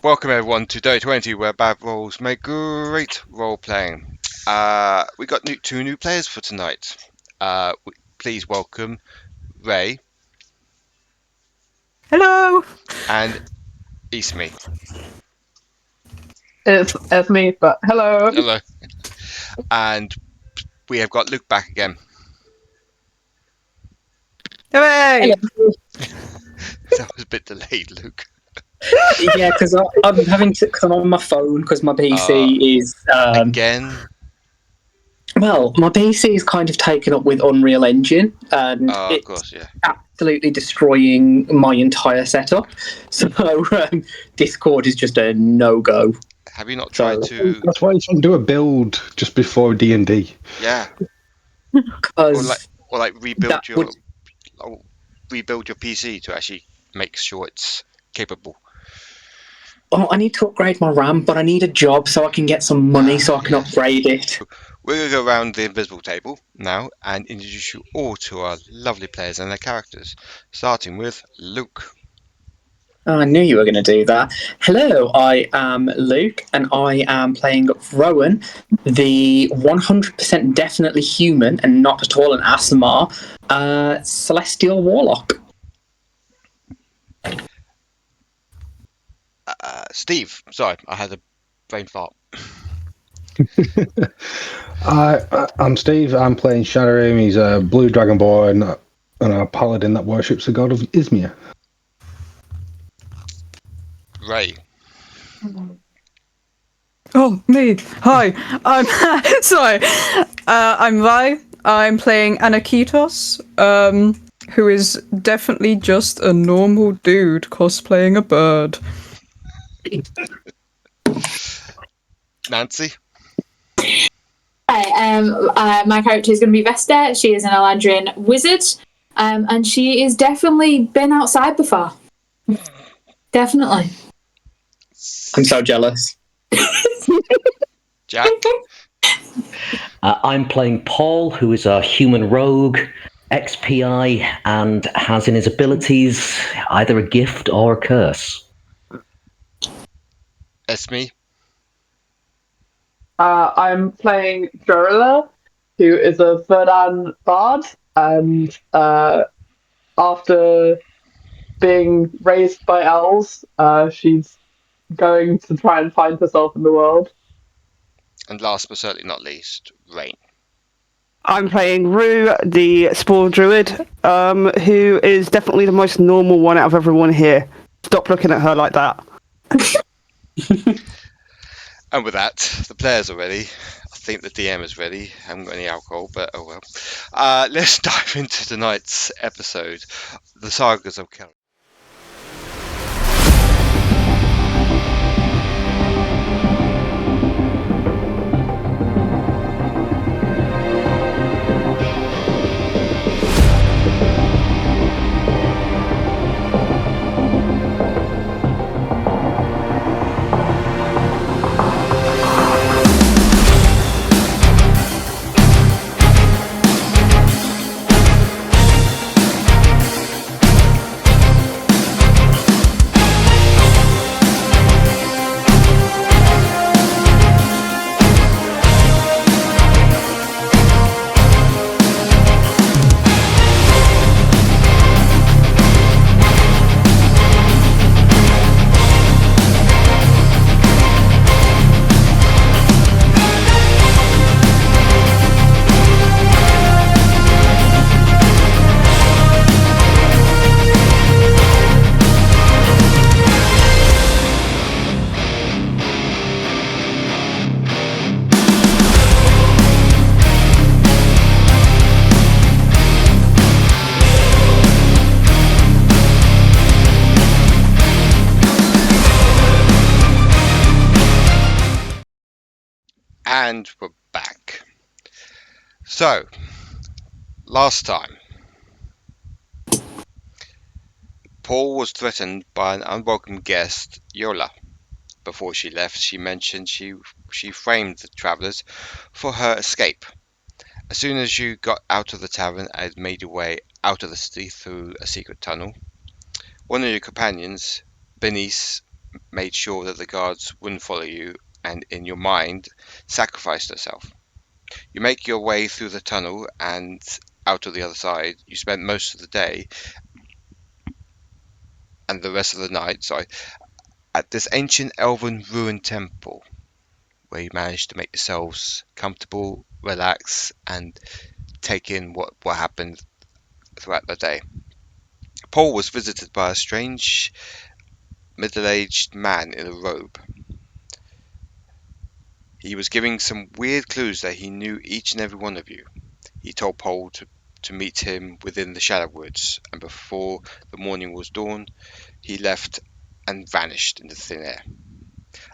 Welcome everyone to Day 20, where bad rolls make great role playing. We got two new players for tonight. Please welcome Ray. Hello. And Esme. It's me, but hello. Hello. And we have got Luke back again. Hooray! That was a bit delayed, Luke. Yeah, because I'm having to come on my phone because my PC is again. Well, my PC is kind of taken up with Unreal Engine, and of course, yeah, absolutely destroying my entire setup. So Discord is just a no-go. Have you not tried to? That's why you shouldn't do a build just before D&D. Yeah. Or rebuild your PC to actually make sure it's capable. Oh, I need to upgrade my RAM, but I need a job so I can get some money so I can upgrade it. We're going to go around the invisible table now and introduce you all to our lovely players and their characters, starting with Luke. Oh, I knew you were going to do that. Hello, I am Luke, and I am playing Rowan, the 100% definitely human and not at all an ASMR, Celestial Warlock. Steve, sorry, I had a brain fart. I'm Steve. I'm playing Shadorim. He's a blue dragonborn and a paladin that worships the god of Izmir. Ray. Oh, me. Hi. I'm sorry. I'm Rai. I'm playing Aniketos, who is definitely just a normal dude cosplaying a bird. Nancy. Hi, my character is going to be Vesta. She is an Eladrin wizard, and she has definitely been outside before. Definitely. I'm so jealous. Jack. I'm playing Paul, who is a human rogue, XPI, and has in his abilities either a gift or a curse. Esme. I'm playing Jarila, who is a Verdan bard, and after being raised by elves, she's going to try and find herself in the world. And last but certainly not least, Rain. I'm playing Rue, the Spore Druid, who is definitely the most normal one out of everyone here. Stop looking at her like that. And with that, the players are ready. I think the DM is ready. I haven't got any alcohol, but oh well. Let's dive into tonight's episode, the Sagas of Kaldraa. And we're back. So, last time, Paul was threatened by an unwelcome guest, Yola. Before she left, she mentioned she framed the travellers for her escape. As soon as you got out of the tavern and had made your way out of the city through a secret tunnel, one of your companions, Bernice made sure that the guards wouldn't follow you, and in your mind, sacrificed herself. You make your way through the tunnel and out of the other side. You spent most of the day and the rest of the night, at this ancient elven ruined temple, where you managed to make yourselves comfortable, relax, and take in what happened throughout the day. Paul was visited by a strange middle-aged man in a robe. He was giving some weird clues that he knew each and every one of you. He told Paul to meet him within the Shadow Woods, and before the morning was dawn, he left and vanished into thin air.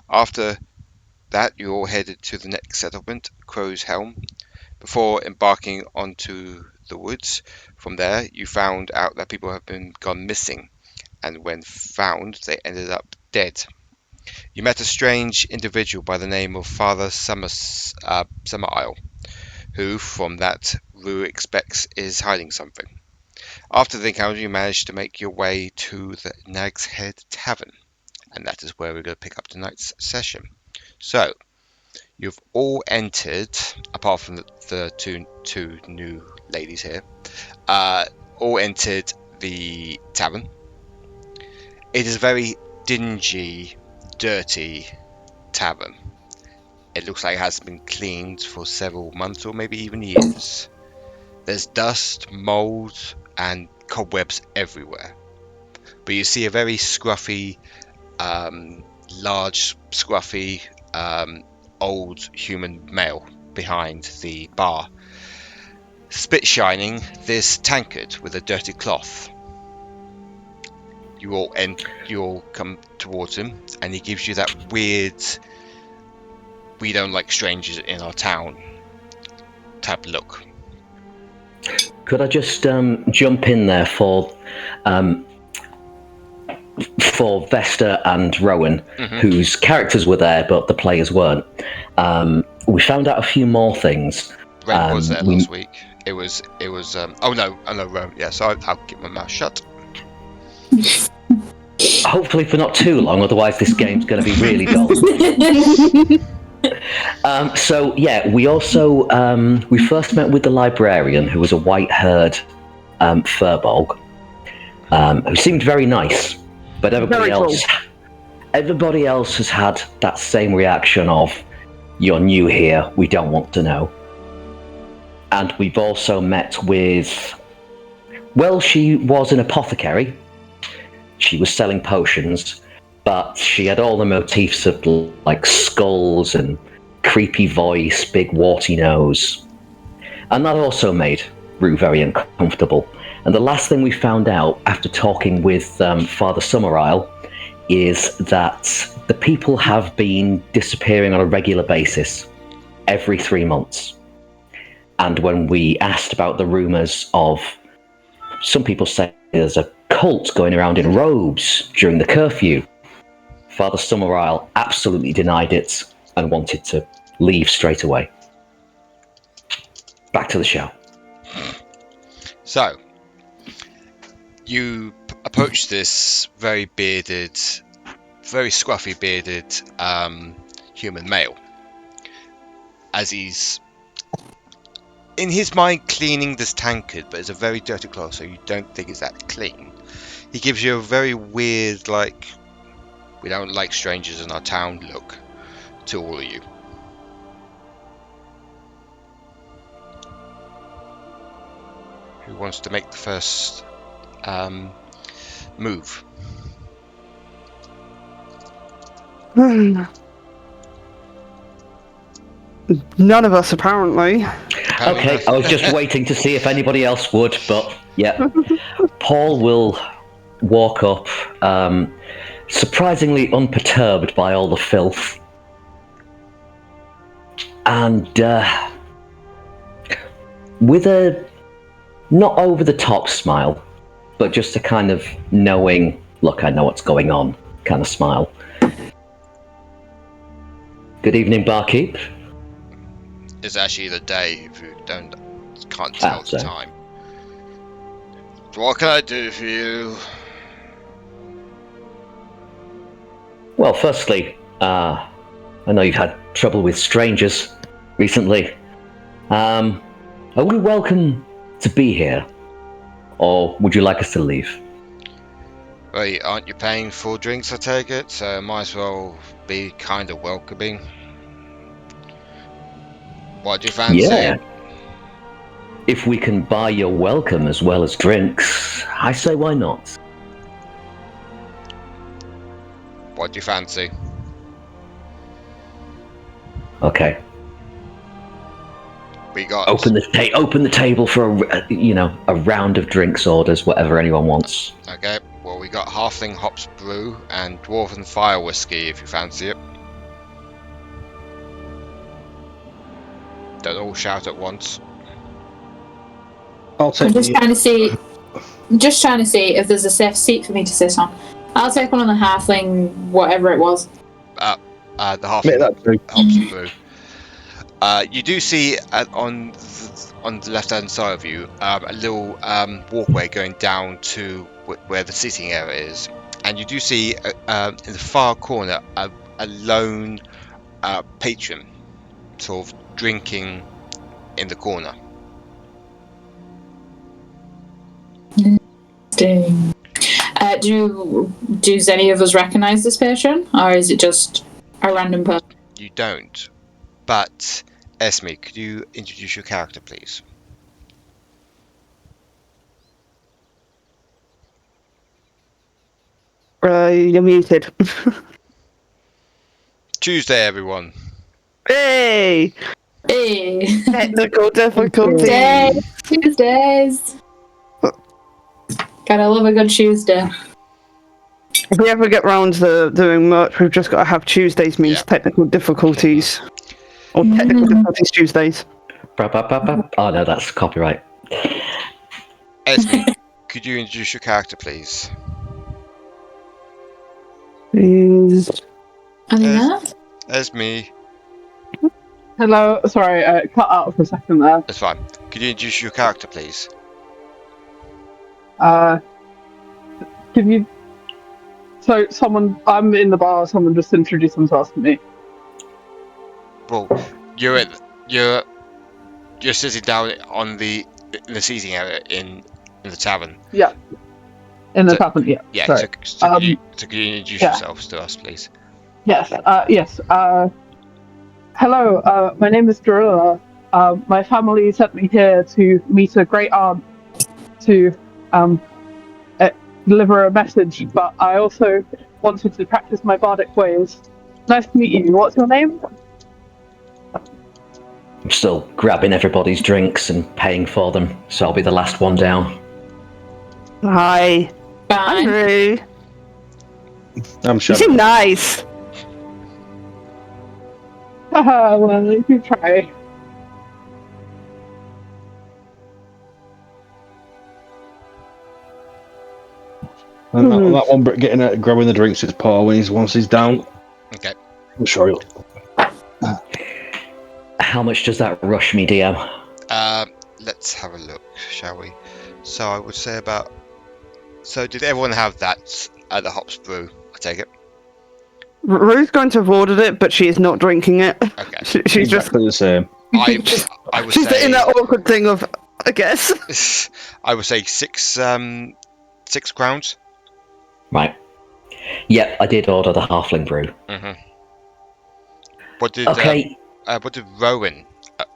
After that, you all headed to the next settlement, Crow's Helm, before embarking onto the woods. From there, you found out that people have gone missing, and when found, they ended up dead. You met a strange individual by the name of Father Summerisle, who, from that Rue expects, is hiding something. After the encounter, you managed to make your way to the Nags Head tavern, and that is where we're going to pick up tonight's session. So, you've all entered, apart from the two new ladies here, all entered the tavern. It is a very dingy, dirty tavern. It looks like it hasn't been cleaned for several months or maybe even years. There's dust, mold, and cobwebs everywhere. But you see a very scruffy, large, scruffy, old human male behind the bar, spit shining this tankard with a dirty cloth. You all come towards him, and he gives you that weird, we don't like strangers in our town type look. Could I just jump in there for Vesta and Rowan, whose characters were there but the players weren't? We found out a few more things. Ren was there last week. It was. Oh no, Rowan. Yeah, so I'll keep my mouth shut. Hopefully for not too long, otherwise this game's going to be really dull. So yeah, we also we first met with the librarian, who was a white-haired furbolg, who seemed very nice, but everybody else has had that same reaction of, "You're new here, we don't want to know." And we've also met with, well, she was an apothecary. She was selling potions, but she had all the motifs of like skulls and creepy voice, big warty nose. And that also made Rue very uncomfortable. And the last thing we found out after talking with Father Summerisle is that the people have been disappearing on a regular basis every 3 months. And when we asked about the rumours of, some people say there's a cult going around in robes during the curfew, Father Summerisle absolutely denied it and wanted to leave straight away. Back to the show. So, you approach this very bearded, very scruffy bearded human male, as he's in his mind cleaning this tankard, but it's a very dirty cloth, so you don't think it's that clean. He gives you a very weird, like, we don't like strangers in our town look to all of you. Who wants to make the first move? None of us, apparently. Okay, I was just waiting to see if anybody else would, but yeah. Paul will walk up, surprisingly unperturbed by all the filth. And with a not over-the-top smile, but just a kind of knowing, look, I know what's going on kind of smile. Good evening, barkeep. It's actually the day, if you can't tell the time. What can I do for you? Well, firstly, I know you've had trouble with strangers recently. Are we welcome to be here? Or would you like us to leave? Wait, aren't you paying for drinks, I take it? So might as well be kind of welcoming. What do you fancy? Yeah. If we can buy your welcome as well as drinks, I say why not? What do you fancy? Okay. We got... Open the table for a round of drinks orders, whatever anyone wants. Okay, well we got Halfling Hops Brew and Dwarven Fire Whiskey if you fancy it. Don't all shout at once. I'll take I'm just trying to see if there's a safe seat for me to sit on. I'll take one on the halfling, whatever it was. The Halfling Hops Brew. You do see on the left-hand side of you a little walkway going down to where the seating area is, and you do see in the far corner a lone patron sort of drinking in the corner. Does any of us recognise this patron, or is it just a random person? You don't, but Esme, could you introduce your character, please? You're muted. Tuesday, everyone. Hey! Hey. Technical difficulties. Tuesdays. Gotta love a good Tuesday. If we ever get round to doing merch, we've just got to have Tuesdays means technical difficulties. Or technical difficulties Tuesdays. Oh no, that's copyright. Esme, could you introduce your character, please? Esme. Hello, sorry, cut out for a second there. That's fine. Could you introduce your character, please? Can you... So, I'm in the bar, someone just introduced themselves to me. Well, you're sitting down in the seating area in the tavern. Yeah. In the tavern, yeah. Yeah, sorry. so could you introduce yourselves to us, please? Yes, yes. Hello, my name is Jarila. My family sent me here to meet a great aunt to deliver a message, but I also wanted to practice my bardic ways. Nice to meet you. What's your name? I'm still grabbing everybody's drinks and paying for them, so I'll be the last one down. Hi. I'm Rue. I'm sure. You seem nice. Haha, well, you can try. And that one grabbing the drinks, it's Paul once he's down. Okay. I'm sure he'll. How much does that rush me, DM? Let's have a look, shall we? So I would say about... So did everyone have that at the hops brew? I take it. Rue's going to have ordered it, but she is not drinking it. Okay. She's exactly the same. I would she's say... in that awkward thing of, I guess. I would say 6 crowns. Right. Yep, I did order the halfling brew. Mm-hmm. What did Rowan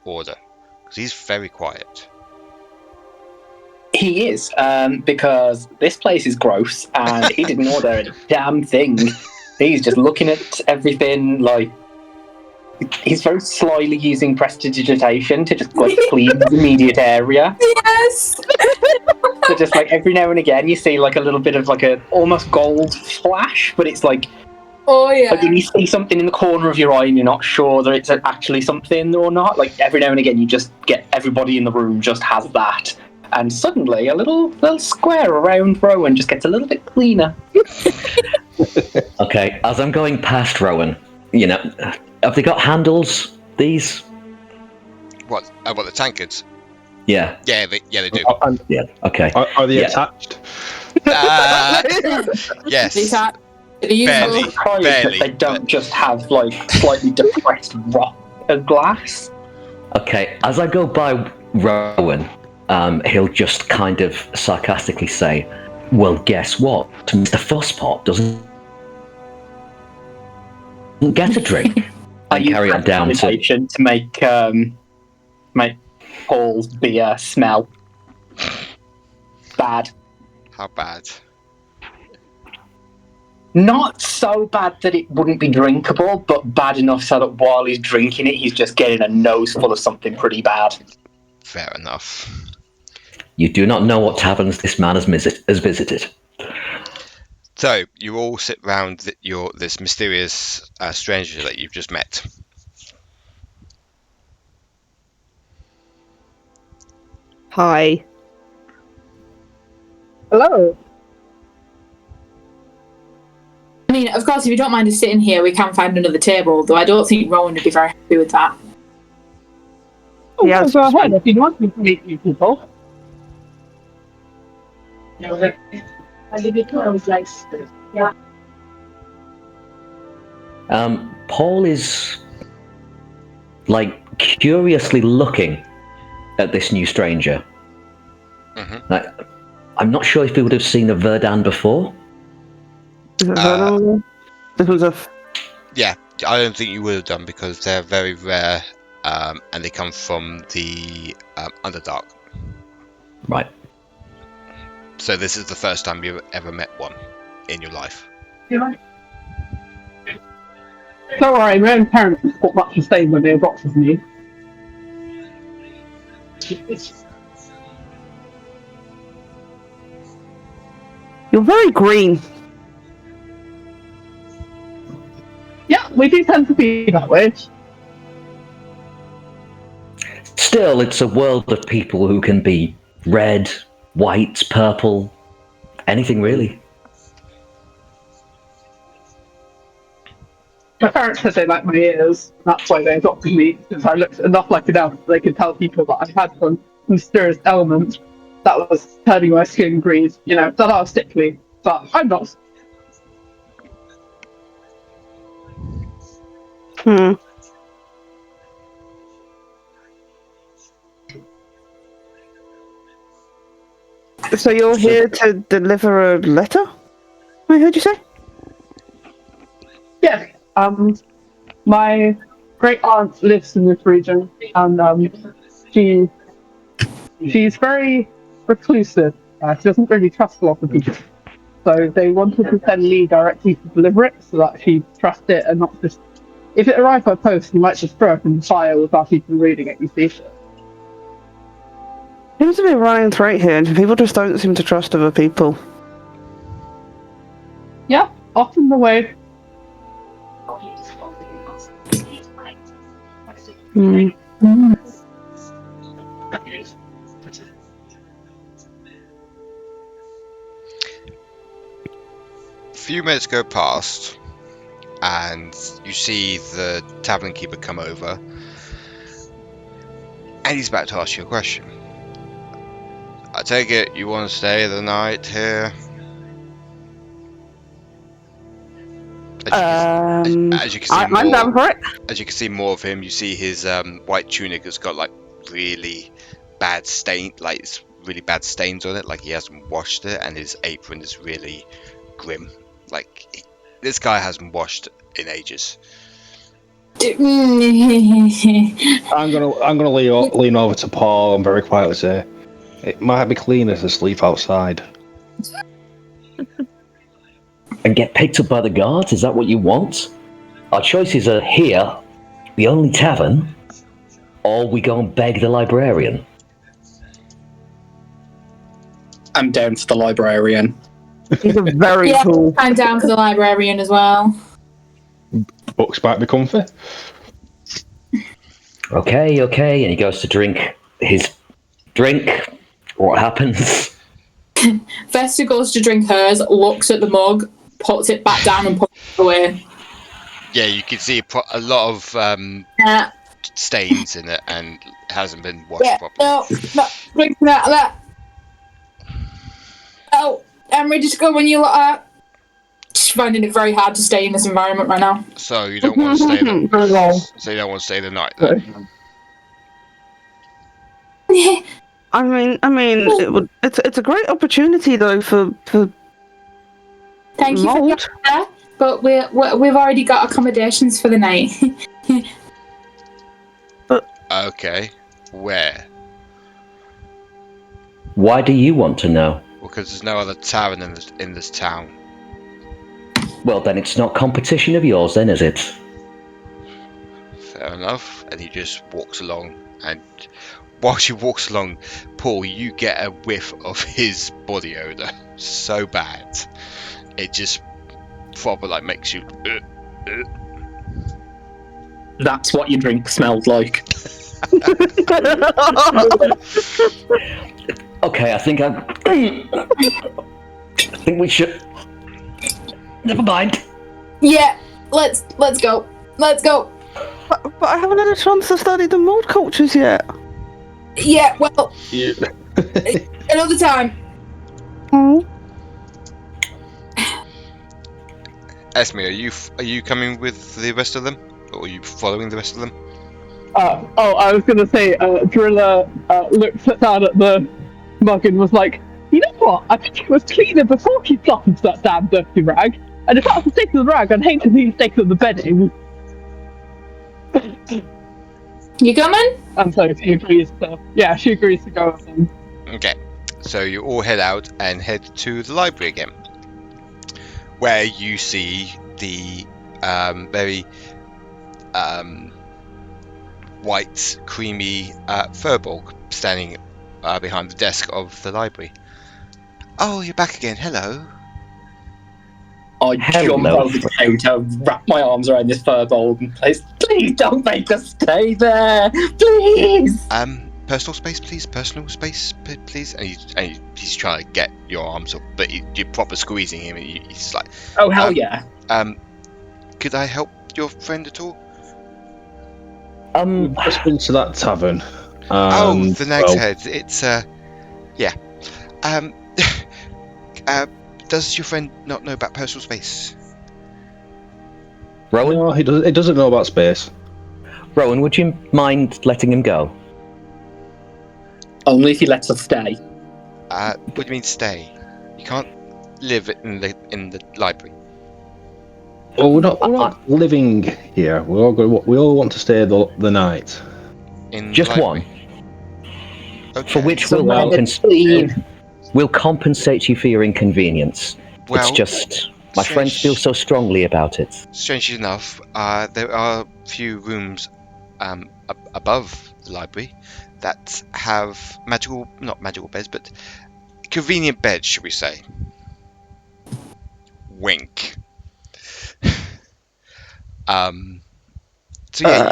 order? Because he's very quiet. He is, because this place is gross, and he didn't order a damn thing. He's just looking at everything like... He's very slyly using prestidigitation to just clean the immediate area. Yes! So just every now and again you see a little bit of a almost gold flash, but it's oh yeah. when you see something in the corner of your eye and you're not sure that it's actually something or not, every now and again you just get everybody in the room just has that. And suddenly a little square around Rowan just gets a little bit cleaner. Okay, as I'm going past Rowan, have they got handles, these? What the tankards? Yeah. Yeah, they do. Yeah, okay. Are they attached? Yes. Barely. I'm surprised Barely, that they don't just have like slightly depressed rock and glass. Okay, as I go by Rowan, he'll just kind of sarcastically say, "Well, guess what? Mr. Fosspot doesn't get a drink." I And use carry on down to. prestidigitation to make Paul's beer smell bad. How bad? Not so bad that it wouldn't be drinkable, but bad enough so that while he's drinking it, he's just getting a nose full of something pretty bad. Fair enough. You do not know what taverns this man has visited. So you all sit round this mysterious stranger that you've just met. Hi. Hello. I mean, of course, if you don't mind us sitting here, we can find another table, though I don't think Rowan would be very happy with that. Oh, Yeah, go ahead if you want me to meet you people. Paul is like curiously looking at this new stranger. Mm-hmm. Like, I'm not sure if he would have seen a Verdun before. Is it Vernon? This was a. Yeah, I don't think you would have done because they're very rare, and they come from the Underdark. Right. So this is the first time you've ever met one in your life. Don't worry, my own parents got much the same when they adopted me. You're very green. Yeah, we do tend to be that way. Still, it's a world of people who can be red, white, purple, anything really. My parents said they liked my ears. That's why they adopted me, because I looked enough like an elf that they could tell people that I had some mysterious element that was turning my skin green. You know, that I was sickly, but I'm not. So you're here to deliver a letter? I heard you say? Yeah. My great aunt lives in this region, and she's very reclusive. She doesn't really trust a lot of people. So they wanted to send me directly to deliver it, so that she'd trust it and not just. If it arrived by post, you might just throw it in the file without even reading it. You see. Seems to be a running thread here, and people just don't seem to trust other people. Yeah, often the way. A few minutes go past, and you see the tavern keeper come over, and he's about to ask you a question. I take it you want to stay the night here? As you can see I'm down for it. As you can see more of him, you see his white tunic has got like really bad stains on it, like he hasn't washed it, and his apron is really grim. Like this guy hasn't washed in ages. I'm gonna lean over to Paul and very quietly say, "It might be cleaner to sleep outside." And get picked up by the guards? Is that what you want? Our choices are here, the only tavern, or we go and beg the librarian. I'm down for the librarian. He's a very Yeah, cool. I'm down for the librarian as well. Books might be comfy. Okay, and he goes to drink his drink. What happens? Vesta goes to drink hers, looks at the mug, puts it back down and puts it away. Yeah, you can see a lot of stains in it, and it hasn't been washed properly. No, drinking out of that. Oh, I'm ready to go when you lot are. Just finding it very hard to stay in this environment right now. So you don't want to stay the Very well. so you don't want to stay the night then? I mean, it's a great opportunity though for Thank you for mold. getting there, but we've already got accommodations for the night. Okay. Where? Why do you want to know? Because there's no other tavern in this town. Well, then it's not competition of yours, then, is it? Fair enough. And he just walks along, and while she walks along, Paul, you get a whiff of his body odor. So bad, it just proper like makes you. That's what your drink smelled like. Okay, I think we should. Never mind. Yeah, let's go. Let's go. But I haven't had a chance to study the mold cultures yet. Yeah, well, another time. Esme, are you coming with the rest of them, or are you following the rest of them? I was going to say, Jarila looked down at the mug and was like, you know what? I think it was cleaner before she flopped into that damn dirty rag. And if that was the state of the rag, I'd hate to see the state of the bedding. You coming? And so she agrees to go with them. Okay, so you all head out and head to the library again, where you see the very white, creamy Furbolg standing behind the desk of the library. Oh, you're back again. Hello. I jump over the counter, wrap my arms around this Furbolg and place. Please don't make us stay there, please. Personal space, please. Personal space, please. And he's trying to get your arms up, but you're proper squeezing him, and he's like, "Oh hell yeah!" Could I help your friend at all? We've just been to that tavern. The Nags Head. It's yeah. Does your friend not know about personal space? Rowan? No, he doesn't know about space. Rowan, would you mind letting him go? Only if he lets us stay. What do you mean stay? You can't live in the library. Well, we're not living here. We all want to stay the night. In just library. One. Okay. For which we'll compensate you for your inconvenience. Well, it's just my friends feel so strongly about it. Strangely enough, there are a few rooms above the library that have not magical beds, but convenient beds, should we say. Wink. So yeah,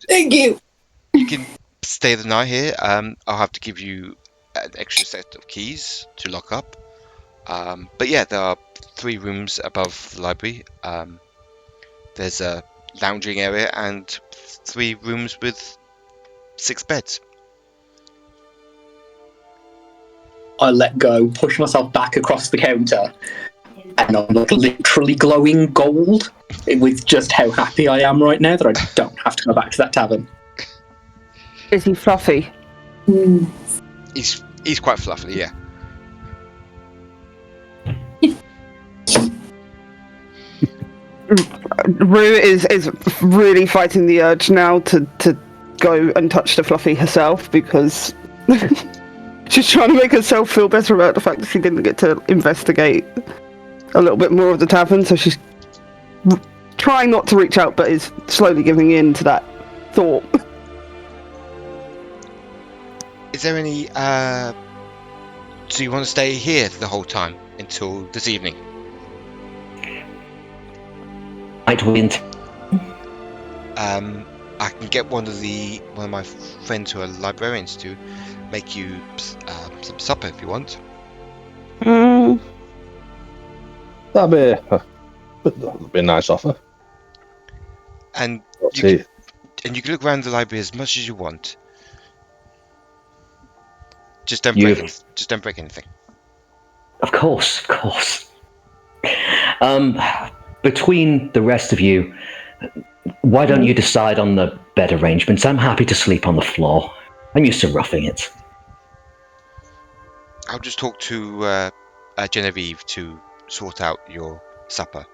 Thank you. you can stay the night here. I'll have to give you an extra set of keys to lock up. But yeah, there are 3 rooms above the library. There's a lounging area and 3 rooms with 6 beds. I let go, push myself back across the counter, and I'm like literally glowing gold with just how happy I am right now that I don't have to go back to that tavern. Is he fluffy? He's quite fluffy, yeah. Rue is really fighting the urge now to go and touch the fluffy herself because she's trying to make herself feel better about the fact that she didn't get to investigate a little bit more of the tavern, so she's trying not to reach out but is slowly giving in to that thought. Is there any so you want to stay here the whole time until this evening? Might we I can get one of my friends who are librarians to make you some supper if you want. That'd be a nice offer. And you can look around the library as much as you want. Just don't break anything. Of course. Between the rest of you, why don't you decide on the bed arrangements? I'm happy to sleep on the floor. I'm used to roughing it. I'll just talk to Genevieve to sort out your supper.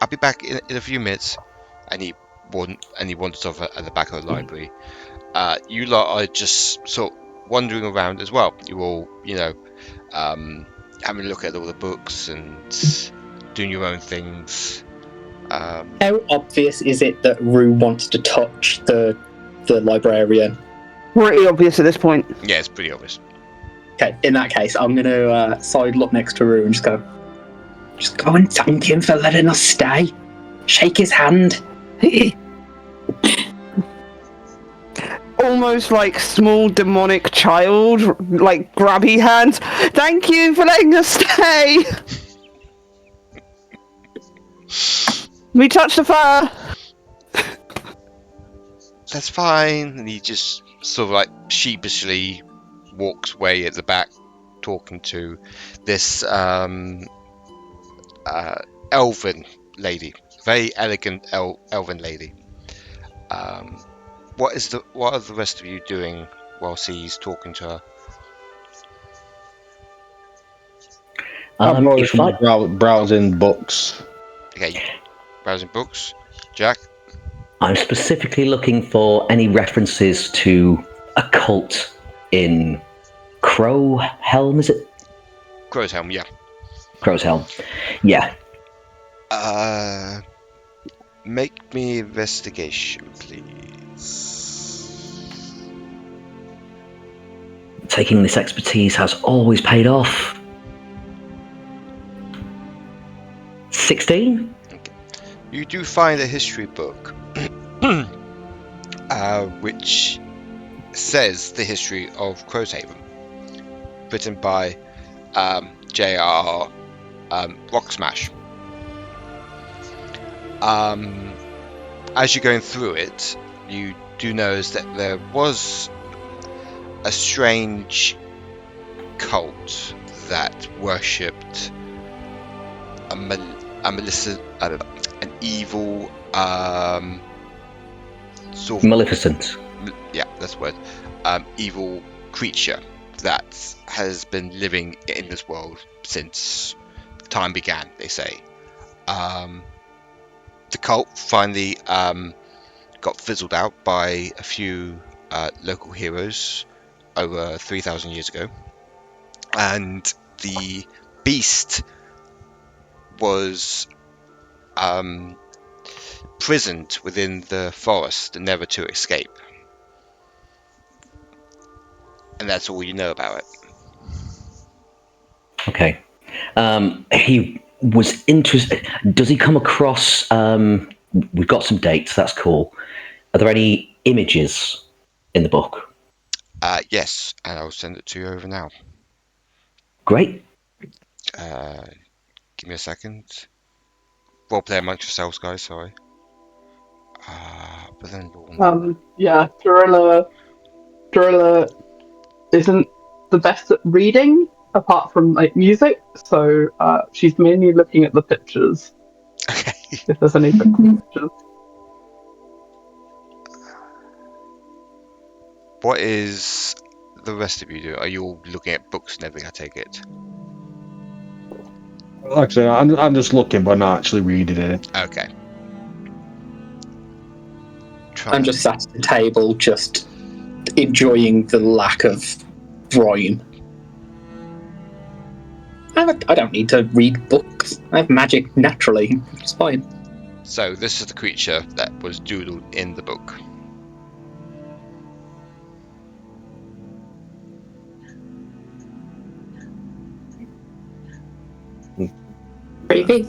I'll be back in a few minutes. And he wanders off at the back of the library. You lot are just sort of wandering around as well. You all, having a look at all the books and doing your own things. How obvious is it that Rue wants to touch the librarian? Pretty obvious at this point. Yeah, it's pretty obvious. Okay, in that case, I'm going to sidle up next to Rue and just go and thank him for letting us stay. Shake his hand. Almost like small demonic child, like grabby hands. Thank you for letting us stay. We touched the fire. That's fine. And he just sort of like sheepishly walks away at the back, talking to this elven lady, very elegant elven lady. What are the rest of you doing whilst he's talking to her? I'm browsing books. Okay, browsing books. Jack? I'm specifically looking for any references to a cult in Crow Helm, is it? Crow's Helm, yeah. Crow's Helm. Yeah. Make me investigation, please. Taking this expertise has always paid off. 16? Okay. You do find a history book which says the history of Crowshaven, written by J.R. Rocksmash. As you're going through it, you do notice that there was a strange cult that worshipped an evil sort of Maleficent. Yeah, that's the word. Evil creature that has been living in this world since time began, they say. The cult finally got fizzled out by a few local heroes over 3,000 years ago, and the beast was prisoned within the forest, never to escape. And that's all you know about it. Okay. He was interested. Does he come across? We've got some dates. That's cool. Are there any images in the book? Yes, and I'll send it to you over now. Great. Give me a second. Roleplay amongst yourselves, guys. Sorry. But then Yeah, Jarila isn't the best at reading, apart from like music, so she's mainly looking at the pictures. Okay. If there's any pictures. What is the rest of you doing? Are you all looking at books and everything? I take it. Like I say, I'm just looking, but not actually reading it. Okay. I'm just sat at the table, just enjoying the lack of rhyme. I don't need to read books. I have magic naturally. It's fine. So this is the creature that was doodled in the book. Creepy.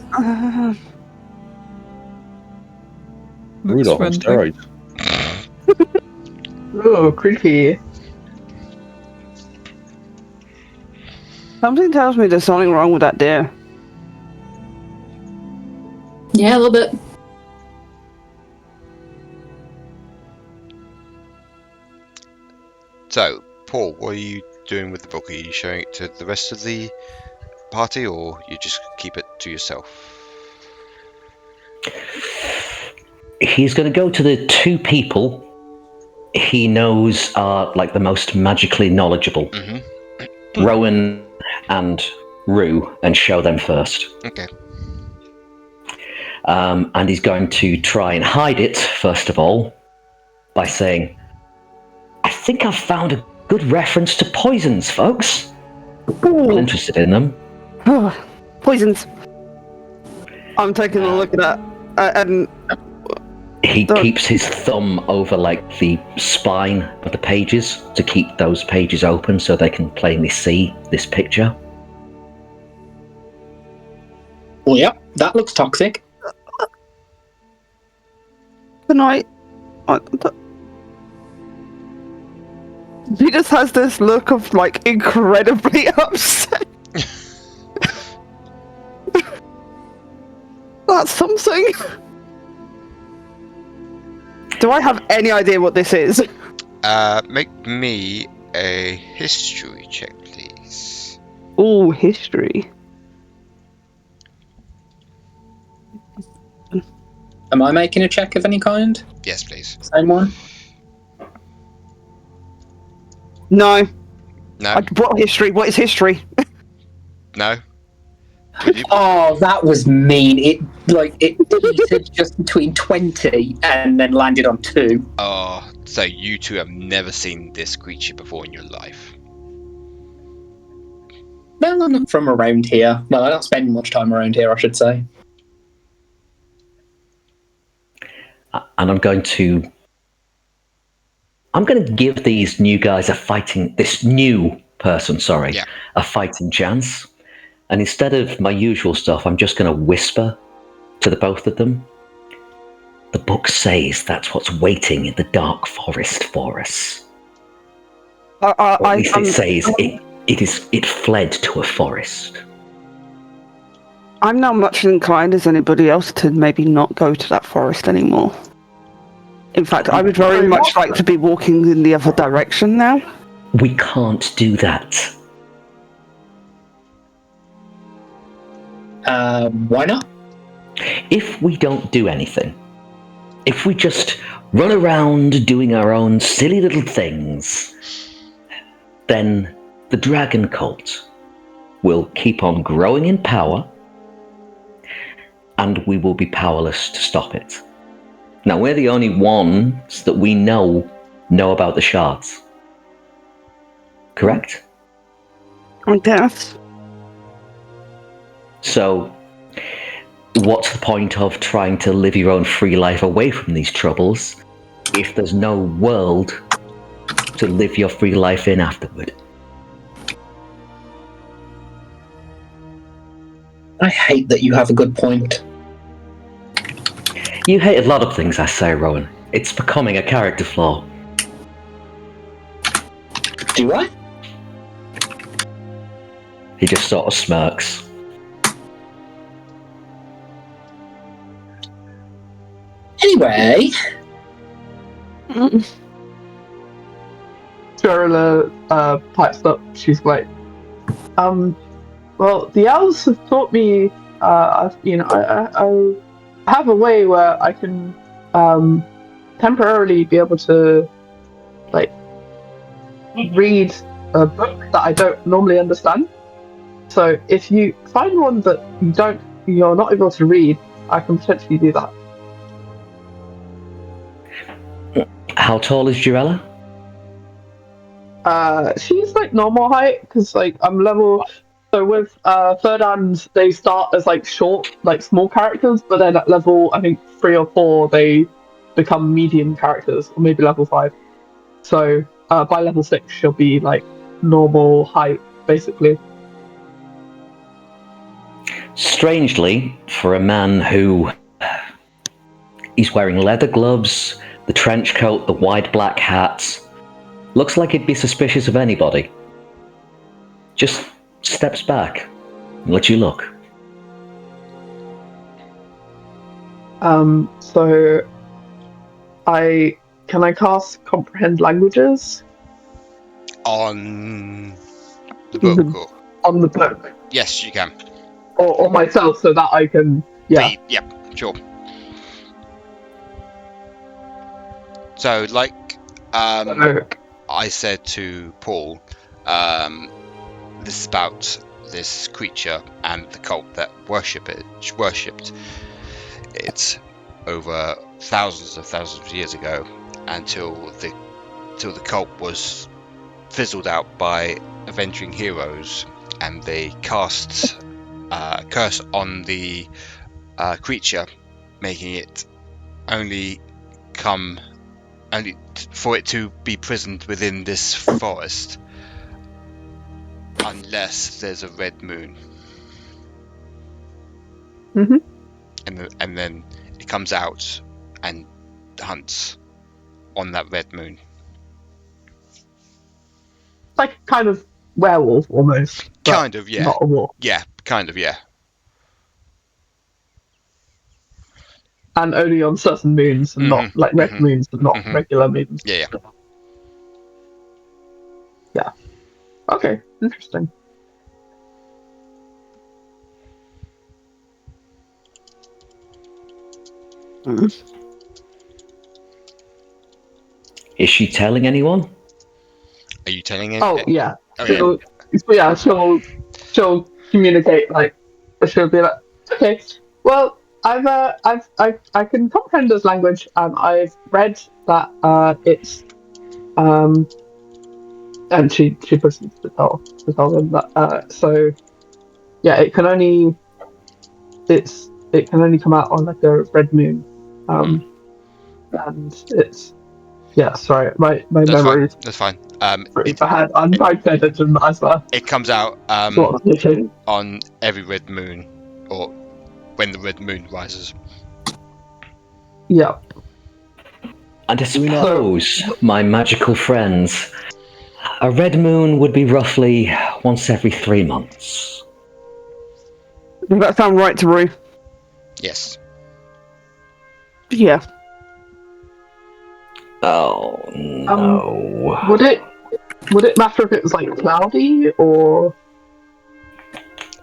Rudolph on steroids. Oh, creepy. Something tells me there's something wrong with that deer. Yeah, a little bit. So, Paul, what are you doing with the book? Are you showing it to the rest of the party, or you just keep it to yourself? He's going to go to the two people he knows are like the most magically knowledgeable. Rowan and Rue, and show them first. Okay. And he's going to try and hide it, first of all, by saying, I think I've found a good reference to poisons, folks. I'm interested in them. Poisons. I'm taking a look at that. And he keeps his thumb over like the spine of the pages to keep those pages open so they can plainly see this picture. Well, yep, that looks toxic. Can I he just has this look of like incredibly upset. That's something. Do I have any idea what this is? Make me a history check, please. Oh, history. Am I making a check of any kind? Yes, please. Same one? No. No. What history? What is history? No. Oh, that was mean. It teetered just between 20 and then landed on 2. Oh, so you two have never seen this creature before in your life. Well, I'm not from around here. Well, I don't spend much time around here, I should say. And I'm going to give these new guys a fighting chance. And instead of my usual stuff, I'm just going to whisper to the both of them. The book says that's what's waiting in the dark forest for us. Or at least it says it fled to a forest. I'm not much inclined as anybody else to maybe not go to that forest anymore. In fact, I would very much like to be walking in the other direction now. We can't do that. Why not? If we don't do anything, if we just run around doing our own silly little things, then the dragon cult will keep on growing in power, and we will be powerless to stop it. Now, we're the only ones that we know about the shards. Correct? I guess. So, what's the point of trying to live your own free life away from these troubles if there's no world to live your free life in afterward? I hate that you have a good point. You hate a lot of things I say, Rowan. It's becoming a character flaw. Do I? He just sort of smirks. Anyway. Jarila pipes up. She's like, well, the elves have taught me, I have a way where I can temporarily be able to, like, read a book that I don't normally understand. So if you find one that you're not able to read, I can potentially do that. How tall is Jarila? She's like normal height because like I'm level. So with third and they start as like short, like small characters, but then at level I think 3 or 4 they become medium characters, or maybe level 5. So by level 6 she'll be like normal height basically. Strangely, for a man who he's wearing leather gloves, the trench coat, the wide black hat, looks like he'd be suspicious of anybody. Just steps back and lets you look. So can I cast comprehend languages On the book? Or... on the book? Yes, you can. Or myself, so that I can, yeah. Yep, sure. So, like, Look. I said to Paul, this is about this creature and the cult that worshipped it over thousands of years ago, until the cult was fizzled out by avenging heroes, and they cast a curse on the creature, making it only for it to be prisoned within this forest unless there's a red moon. Mhm. And then it comes out and hunts on that red moon. Like kind of werewolf almost. but Kind of, yeah. Not a wolf. Yeah, kind of, yeah. And only on certain moons, and not like red moons, but not mhm. regular moons. Yeah. Okay, interesting. Is she telling anyone? Are you telling it? Oh yeah. Oh, yeah. She'll communicate like she'll be like, okay, well I can comprehend this language, and I've read that it's and she proceeds to tell them that so yeah, it can only come out on like a red moon, and it's sorry, my memory is That's fine. pretty bad. I'm trying to pay attention as well. It comes out Sort of. on every red moon, or when the red moon rises. Yeah. And I suppose, my magical friends, a red moon would be roughly once every 3 months. Does that sound right to Rue? Yes. Yeah. Oh, no. Would it matter if it was like cloudy or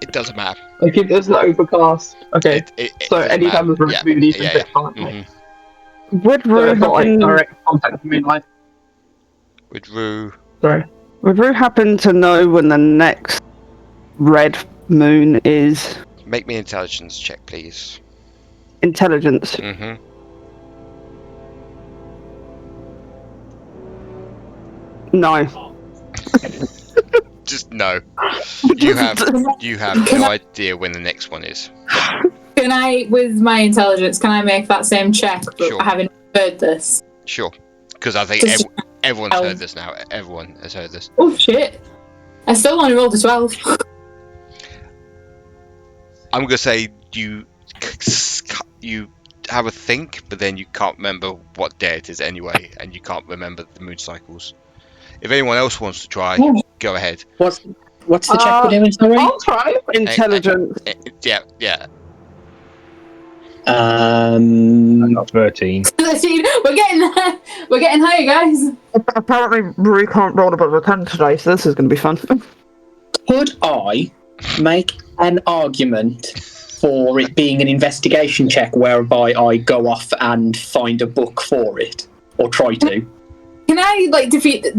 It doesn't matter. like if it's overcast? Okay. It So doesn't anytime matter. there's a red moon, you can pick on it. Mhm. Would So Rue it's not like happen? direct contact with moonlight. With Rue, Sorry. Would Rue happen to know when the next red moon is? make me an intelligence check, please. Intelligence. Mm-hmm. No. Just no. You have no idea when the next one is. Can I, with my intelligence, can I make that same check, but Sure. having heard this? Sure. Because I think Just- everyone's heard this now. Everyone has heard this. Oh shit! I still only rolled a 12. I'm gonna say you have a think, but then you can't remember what day it is anyway, and you can't remember the moon cycles. If anyone else wants to try, Yeah. go ahead. What's the check we're doing, sorry? I'll try. Intelligence. Yeah. Not 13. We're getting there. We're getting higher, guys. Apparently, Rue can't roll above a 10 today, so this is going to be fun. Could I make an argument for it being an investigation check whereby I go off and find a book for it? Or try to? Can I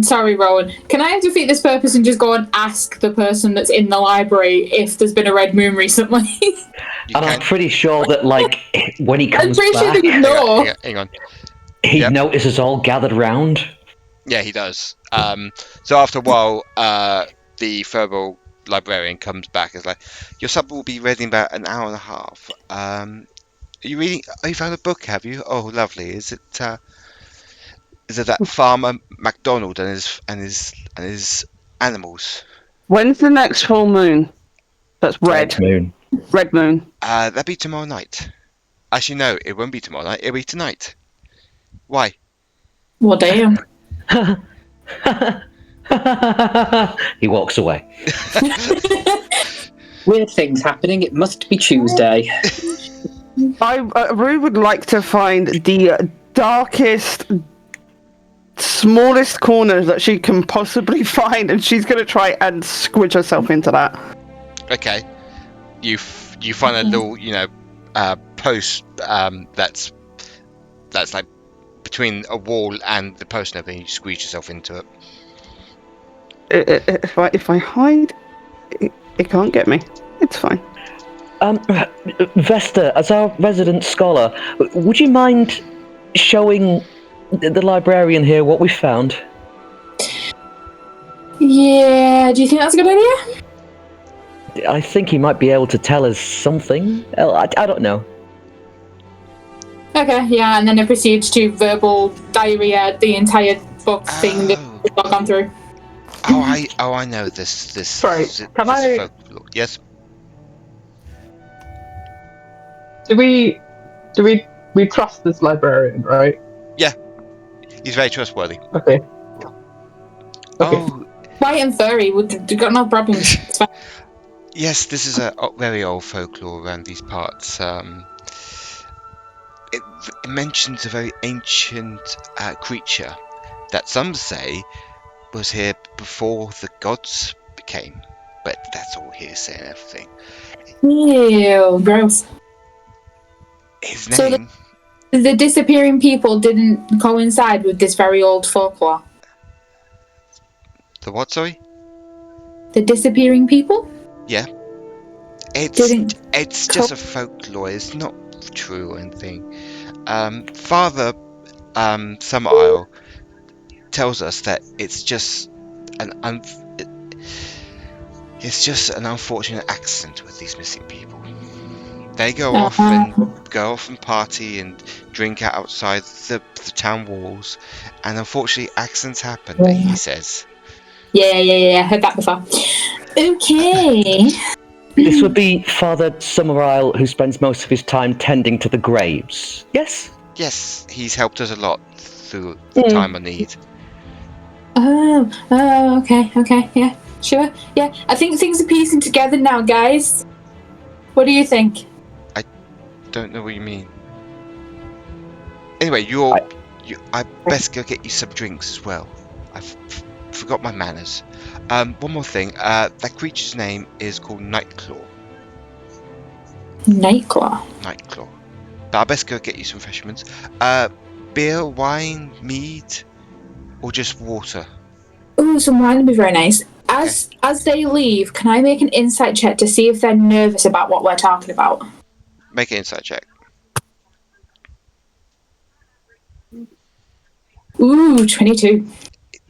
sorry, Rowan. Can I defeat this purpose and just go and ask the person that's in the library if there's been a red moon recently? And I'm pretty sure that, like, when he I'm comes pretty sure back, they know. Hang on. he Yep. notices all gathered round. Yeah, he does. So after a while, the Furball librarian comes back and is like, your supper will be ready in about an hour and a half. Are you reading? Oh, you found a book, have you? Oh, lovely. Is it that farmer MacDonald and his animals? When's the next full moon? That's red. Moon. Red moon. That'll be tomorrow night. Actually, no, it won't be tomorrow night. It'll be tonight. Why? Well, damn. He walks away. Weird things happening. It must be Tuesday. Rue would like to find the darkest, smallest corner that she can possibly find, and she's going to try and squidge herself into that. Okay. You find a little, post that's like between a wall and the post and everything. You squeeze yourself into it. If I hide, it can't get me. It's fine. Vesta, as our resident scholar, would you mind showing the librarian here what we found? Yeah, do you think that's a good idea? I think he might be able to tell us something. I don't know. Okay, yeah, and then it proceeds to verbal diarrhea the entire book thing that we've all gone through. I know this. Sorry, can I- Folklore. Yes. Do we trust this librarian, right? He's very trustworthy. Okay. Okay. Oh, White and furry, we've got no problems. It's fine. yes, this is a very old folklore around these parts. It mentions a very ancient creature that some say was here before the gods became, but that's all hearsay and everything. Ew, gross. His So name. The disappearing people didn't coincide with this very old folklore. The what? Sorry. The disappearing people? Yeah. It's just a folklore. It's not true or anything. Father Summer Isle tells us that it's just an unfortunate accident with these missing people. They go off and party and drink outside the town walls, and unfortunately accidents happen. He says. Yeah, heard that before. Okay. This would be Father Summer Isle, who spends most of his time tending to the graves. Yes? Yes, he's helped us a lot through the time of need. Oh, okay, yeah, sure, yeah. I think things are piecing together now, guys. What do you think? I don't know what you mean. Anyway, I best go get you some drinks as well. I've forgot my manners. One more thing. That creature's name is called Nightclaw. Nightclaw. But I best go get you some refreshments. Beer, wine, mead, or just water? Ooh, some wine would be very nice. As they leave, can I make an insight check to see if they're nervous about what we're talking about? Make an insight check. Ooh, 22.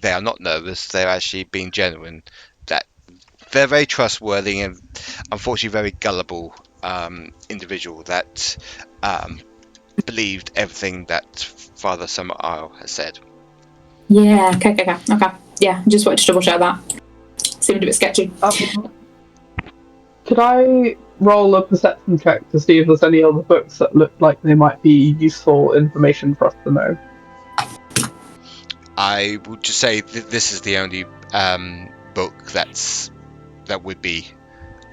They are not nervous. They're actually being genuine. That they're very trustworthy and unfortunately very gullible individual that believed everything that Father Summer Isle has said. Yeah, okay. Yeah, just wanted to double check that. Seemed a bit sketchy. Could I roll a perception check to see if there's any other books that look like they might be useful information for us to know? I would just say this is the only book that would be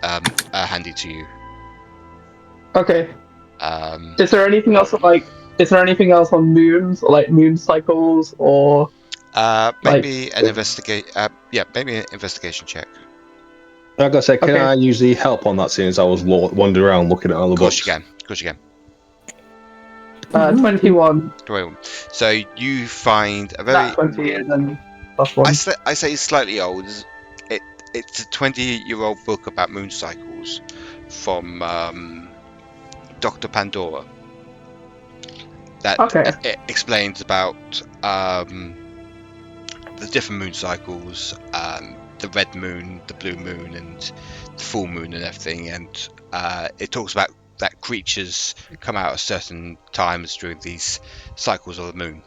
handy to you. Okay. Is there anything else on moons or like moon cycles or? Maybe an investigation check. I gotta say, can I use the help on that since I was wandering around looking at all the books? Of course you can. 21. So you find a very. 20 and then plus 1. I say it's slightly old. It's a 20-year-old book about moon cycles from Dr. Pandora. That it explains about the different moon cycles, the red moon, the blue moon, and the full moon and everything. And it talks about that creatures come out at certain times during these cycles of the moon.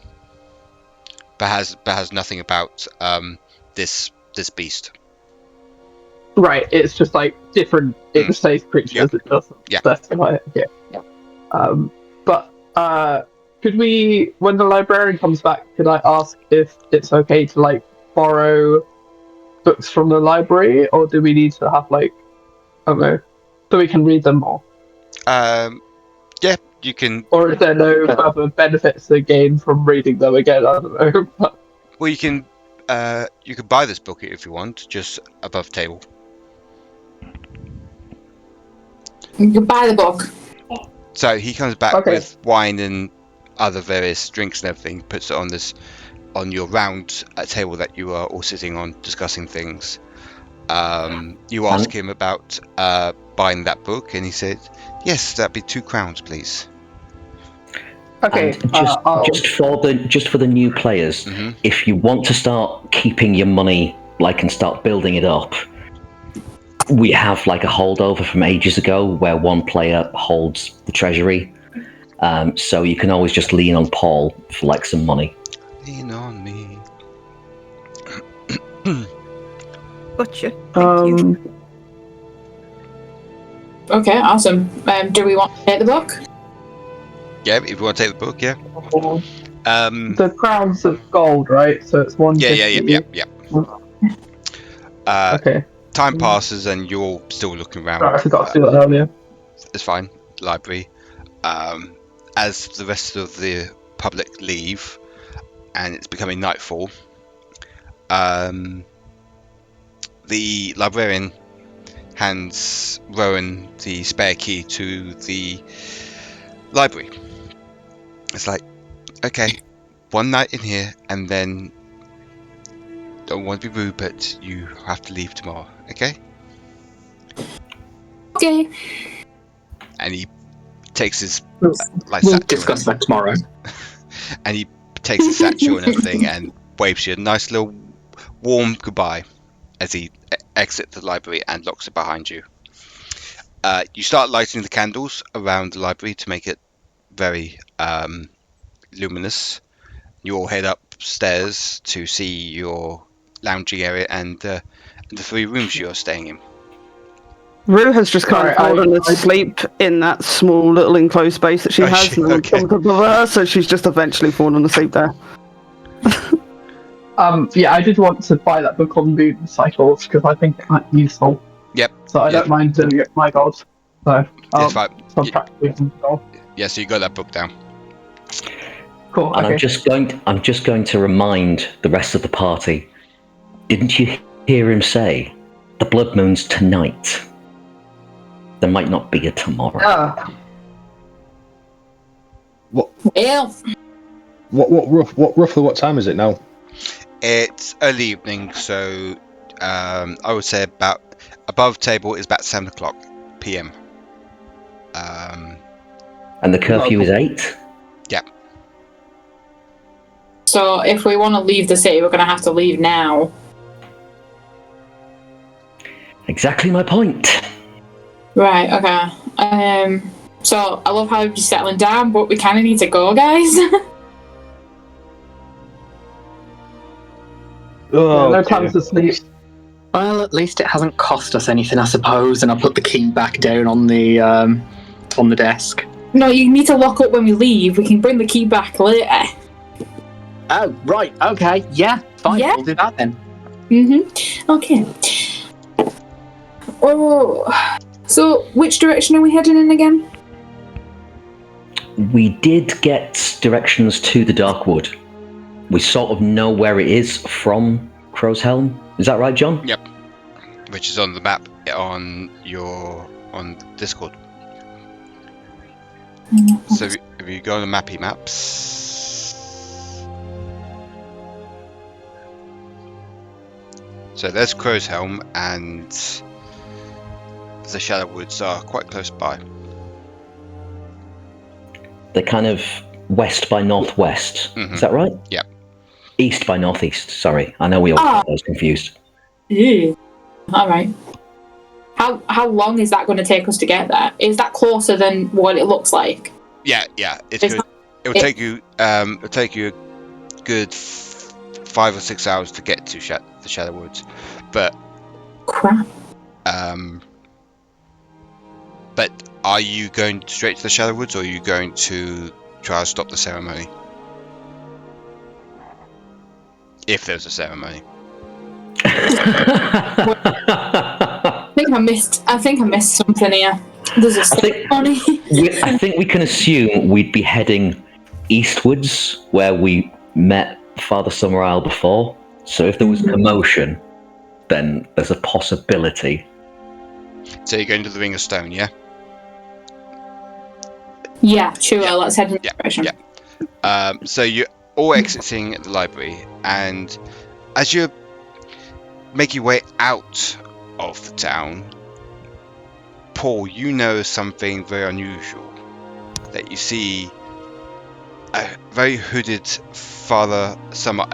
But has nothing about this beast. Right, it's just like different safe creatures. It doesn't specify it. Yeah. But could we, when the librarian comes back, could I ask if it's okay to like borrow books from the library, or do we need to have like, I don't know, so we can read them more? Yeah, you can. Or is there no other benefits to gain from reading them again? I don't know. Well, you can buy this book if you want, just above table. You can buy the book. So he comes back with wine and other various drinks and everything, puts it on your round table that you are all sitting on discussing things. You ask him about buying that book, and he said, "Yes, that'd be 2 crowns, please." Okay. And just for the new players, if you want to start keeping your money, and start building it up, we have a holdover from ages ago where one player holds the treasury, so you can always just lean on Paul for some money. Lean on me. Gotcha. Thank you. Okay, awesome. Do we want to take the book? Yeah, if you want to take the book, yeah. The crowns of gold, right? So it's 150. Yeah. Okay. Time passes and you're all still looking around. Right, I forgot to do that earlier. It's fine. Library. As the rest of the public leave, and it's becoming nightfall, the librarian hands Rowan the spare key to the library. It's like, okay, one night in here, and then don't want to be rude, but you have to leave tomorrow, okay? Okay. And he takes his We'll satchel discuss that tomorrow. and he takes his satchel and everything and waves you a nice little warm goodbye as he exits the library and locks it behind you. You start lighting the candles around the library to make it very luminous. You all head upstairs to see your lounging area and the 3 rooms you're staying in. Rue has just kind of fallen asleep in that small little enclosed space that she has. Okay. Above her, so she's just eventually fallen asleep there. Yeah, I did want to buy that book on moon cycles because I think it might be useful. Yep. So I don't mind doing it. My God. So That's right. subtract it from gold. Yeah, so you got that book down. Cool. And Okay. I'm just going to remind the rest of the party. Didn't you hear him say, "The blood moon's tonight"? There might not be a tomorrow. What roughly what time is it now? It's early evening, so I would say about above table is about 7 o'clock p.m. And the curfew is 8? Yeah. So if we want to leave the city, we're going to have to leave now. Exactly my point. Right, okay. So I love how you're settling down, but we kind of need to go, guys. No time to sleep. Well, at least it hasn't cost us anything, I suppose. And I put the key back down on the desk. No, you need to lock up when we leave. We can bring the key back later. Oh, right. Okay. Yeah. Fine. Yeah. We'll do that then. Okay. Oh, so which direction are we heading in again? We did get directions to the Darkwood. We sort of know where it is from Crow's Helm. Is that right, John? Yep. Which is on the map on Discord. So if you go on the Mappy Maps. So there's Crow's Helm and the Shadow Woods are quite close by. They're kind of west by northwest. Is that right? Yep. East by northeast. Sorry, I know we all got those confused. Yeah. All right. How long is that going to take us to get there? Is that closer than what it looks like? Yeah. It's good. It'll take you a good 5 or 6 hours to get to the Shadow Woods, but crap. But are you going straight to the Shadow Woods, or are you going to try to stop the ceremony? If there's a ceremony. I think I missed something here. There's a ceremony. I think we can assume we'd be heading eastwards, where we met Father Summerisle before. So if there was commotion, then there's a possibility. So you're going to the Ring of Stone, yeah? Yeah, sure. Let's head in that direction. Yeah. So you're all exiting the library, and as you're making your way out of the town, Paul, you know something very unusual. That you see a very hooded Father Summer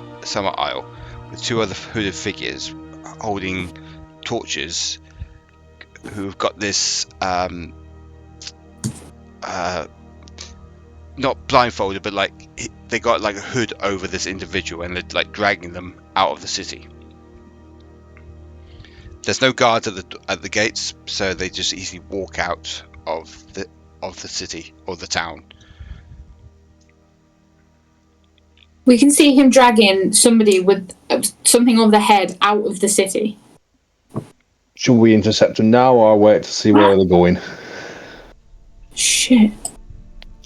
Isle with two other hooded figures holding torches, who've got this not blindfolded, but like they got like a hood over this individual, and they're like dragging them out of the city. There's no guards at the gates, so they just easily walk out of the city or the town. We can see him dragging somebody with something over the head out of the city. Should we intercept them now or wait to see where they're going? Shit.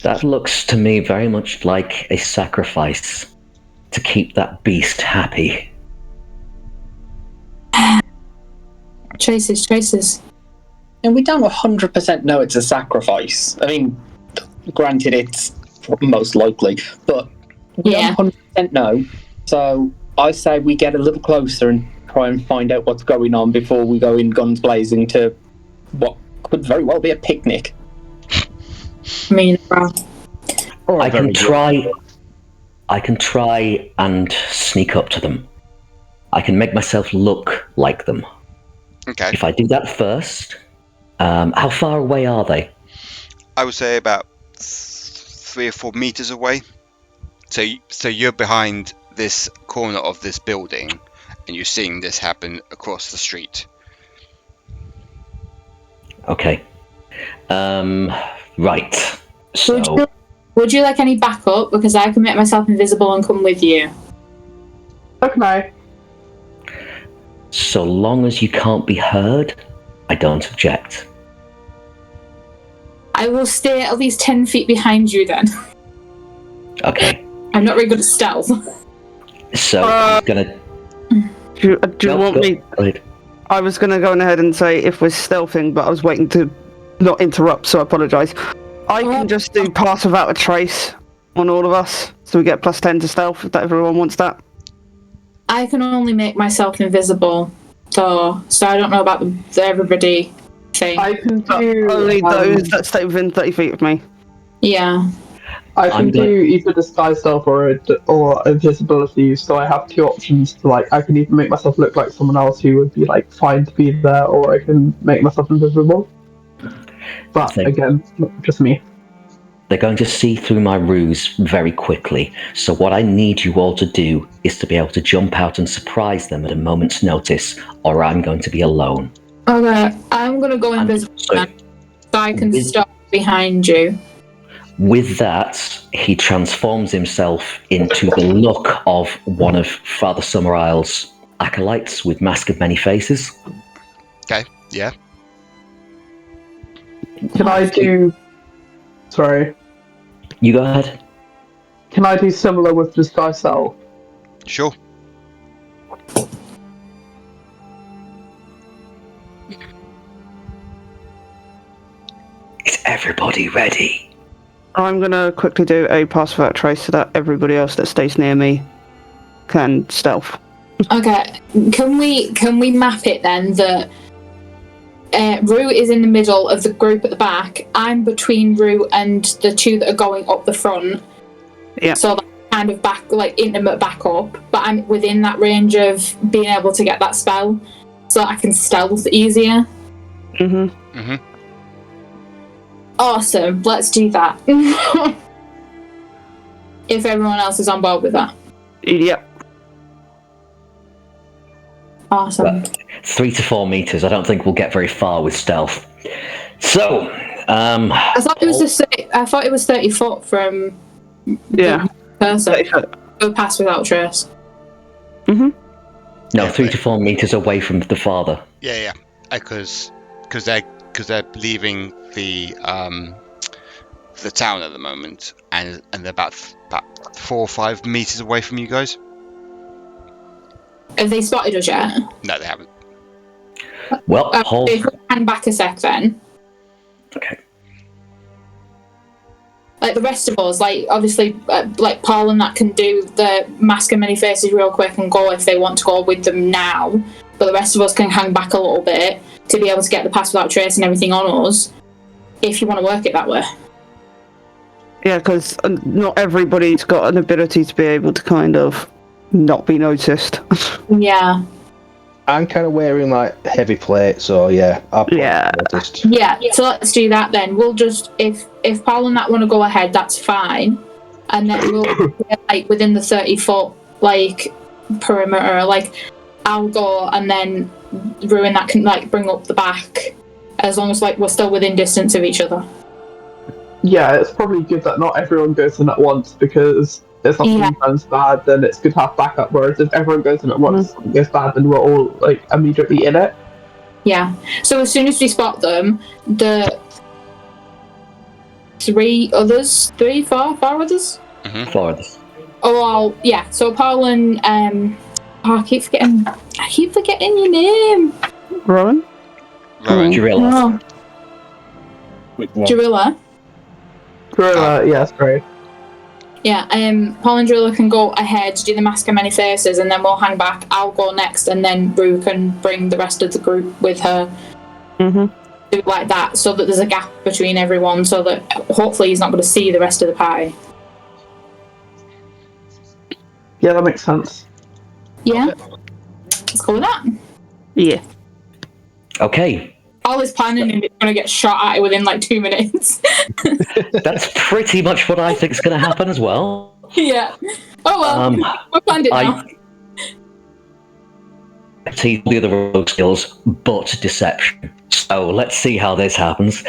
That looks to me very much like a sacrifice to keep that beast happy. Traces. And we don't 100% know it's a sacrifice. I mean, granted, it's most likely, but we don't 100% know. So I say we get a little closer and try and find out what's going on before we go in guns blazing to what could very well be a picnic. I mean, I can try and sneak up to them. I can make myself look like them. Okay. If I do that first, how far away are they? I would say about 3 or 4 meters away. So you're behind this corner of this building, and you're seeing this happen across the street. Okay. Right. So. Would you like any backup? Because I can make myself invisible and come with you. Okay. So long as you can't be heard, I don't object. I will stay at least 10 feet behind you then. Okay. I'm not very good at stealth. So I'm gonna. Do you want me? Go ahead. I was going to go ahead and say if we're stealthing, but I was waiting to not interrupt, so I apologise. I can just do pass without a trace on all of us, so we get +10 to stealth if everyone wants that. I can only make myself invisible, though, so I don't know about the everybody thing. I can do only those that stay within 30 feet of me. Yeah. I can do either disguise self or invisibility, so I have 2 options to I can either make myself look like someone else who would be fine to be there, or I can make myself invisible. But again, just me. They're going to see through my ruse very quickly, so what I need you all to do is to be able to jump out and surprise them at a moment's notice, or I'm going to be alone. Okay, I'm going to go invisible so I can stop behind you. With that, he transforms himself into the look of one of Father Summerisle's acolytes with Mask of Many Faces. Okay, yeah. Can I do... Sorry. You go ahead. Can I do similar with disguise self? Sure. Is everybody ready? I'm going to quickly do a pass without trace so that everybody else that stays near me can stealth. Okay, can we map it then that Rue is in the middle of the group at the back. I'm between Rue and the 2 that are going up the front. Yeah. So kind of intimate backup, but I'm within that range of being able to get that spell, so that I can stealth easier. Awesome. Let's do that. If everyone else is on board with that. Yep. Awesome. 3 to 4 meters. I don't think we'll get very far with stealth. So, I thought it was 30 foot from the person. 30 foot. Go past without trace. No, 3 to 4 meters away from the father. Yeah. Because they're leaving the town at the moment, and they're about 4 or 5 meters away from you guys. Have they spotted us yet? No, they haven't. Well, hold. Hang back a sec then. Okay. like the rest of us, like obviously, like Paul and that can do the mask and many faces real quick and go if they want to go with them now. But the rest of us can hang back a little bit to be able to get the pass without trace and everything on us, if you want to work it that way. Yeah, because not everybody's got an ability to be able to kind of not be noticed. Yeah. I'm kind of wearing like heavy plate, so yeah, I'll put noticed. Yeah, so let's do that then. We'll just, if Paul and that want to go ahead, that's fine. And then we'll like within the 30-foot like perimeter, like I'll go and then Ruin that can like bring up the back, as long as like we're still within distance of each other. Yeah, it's probably good that not everyone goes in at once, because if something goes bad, then it's good to have backup. Whereas if everyone goes in at once, something goes bad, then we're all like immediately in it. Yeah. So as soon as we spot them, the four others. Mm-hmm. 4 others. Oh, well, yeah. So Paul and I keep forgetting your name. Rowan. Jarila. Jarila. Yeah, sorry. Yeah, Paul and Jarila can go ahead, do the mask and many faces, and then we'll hang back. I'll go next, and then Rue can bring the rest of the group with her. Mm-hmm. Do it like that, so that there's a gap between everyone, so that hopefully he's not going to see the rest of the party. Yeah, that makes sense. Yeah. Let's go with that. Yeah. Okay. All his planning and it's going to get shot at within like 2 minutes. That's pretty much what I think is going to happen as well. Yeah. Oh well, we planned it now. See the other rogue skills, but deception. So let's see how this happens.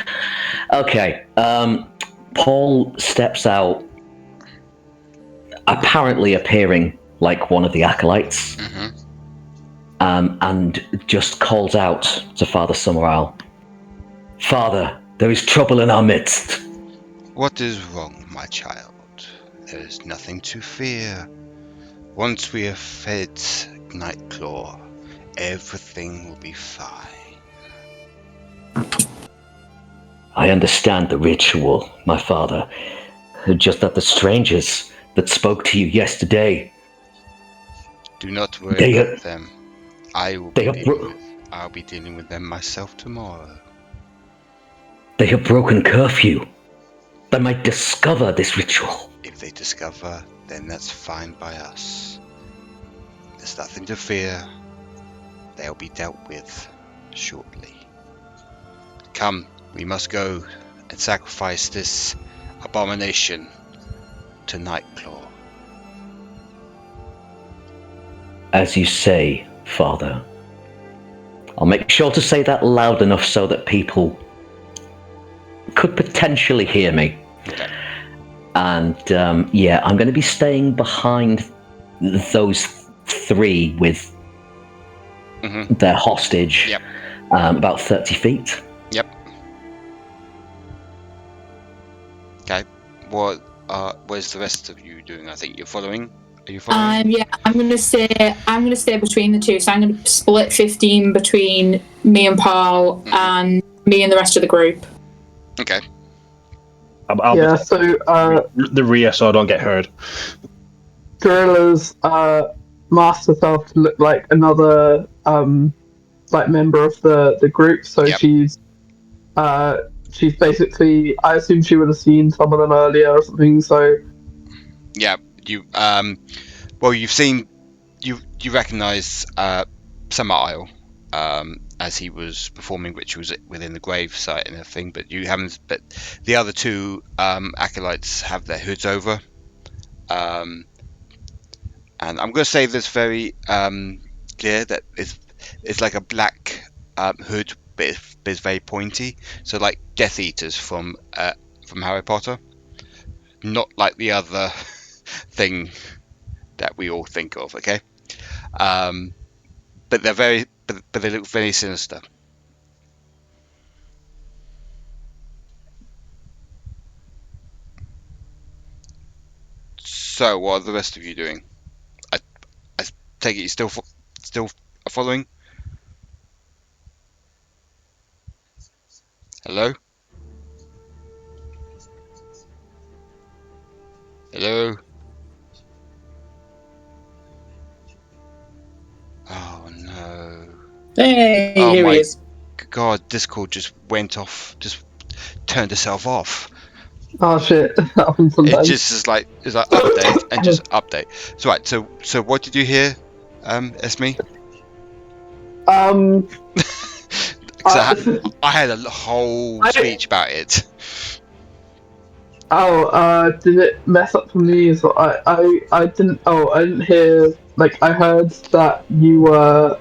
Okay. Paul steps out, apparently appearing like one of the acolytes. Mm-hmm. And just calls out to Father Summerisle. Father, there is trouble in our midst. What is wrong, my child? There is nothing to fear. Once we have fed Nightclaw, everything will be fine. I understand the ritual, my father. Just that the strangers that spoke to you yesterday... Do not worry about them. I'll be dealing with them myself tomorrow. They have broken curfew. They might discover this ritual. If they discover, then that's fine by us. There's nothing to fear. They'll be dealt with shortly. Come, we must go and sacrifice this abomination to Nightclaw. As you say, Father. I'll make sure to say that loud enough so that people could potentially hear me. Okay. And yeah, I'm going to be staying behind those 3 with their hostage. Yep. About 30 feet. Yep. Okay. Where's the rest of you doing? I think you're following. Are you following? Yeah, I'm gonna stay between the two. So I'm gonna split 15 between me and Paul and me and the rest of the group. Okay. I'll the rear so I don't get heard. Jarila's masked herself to look like another like member of the group. So she's basically, I assume she would have seen some of them earlier or something. So yeah, you well, you've seen you recognise Summerisle as he was performing rituals within the grave site and everything, but you haven't. But the other 2 acolytes have their hoods over, and I'm going to say this very clear that it's like a black hood, but it's very pointy. So like Death Eaters from Harry Potter, not like the other thing that we all think of. Okay, but they're but they look very sinister. So what are the rest of you doing? I take it you're still following. Hello? Hello? Oh no. Hey, Oh here my he is. God, Discord just went off, just turned itself off. Oh shit, that happens It sometimes. just is like, it's like update and just update. So right, so what did you hear, Esme? Because I had a whole speech about it. Did it mess up for me? So I didn't. Oh, I didn't hear. Like, I heard that you were.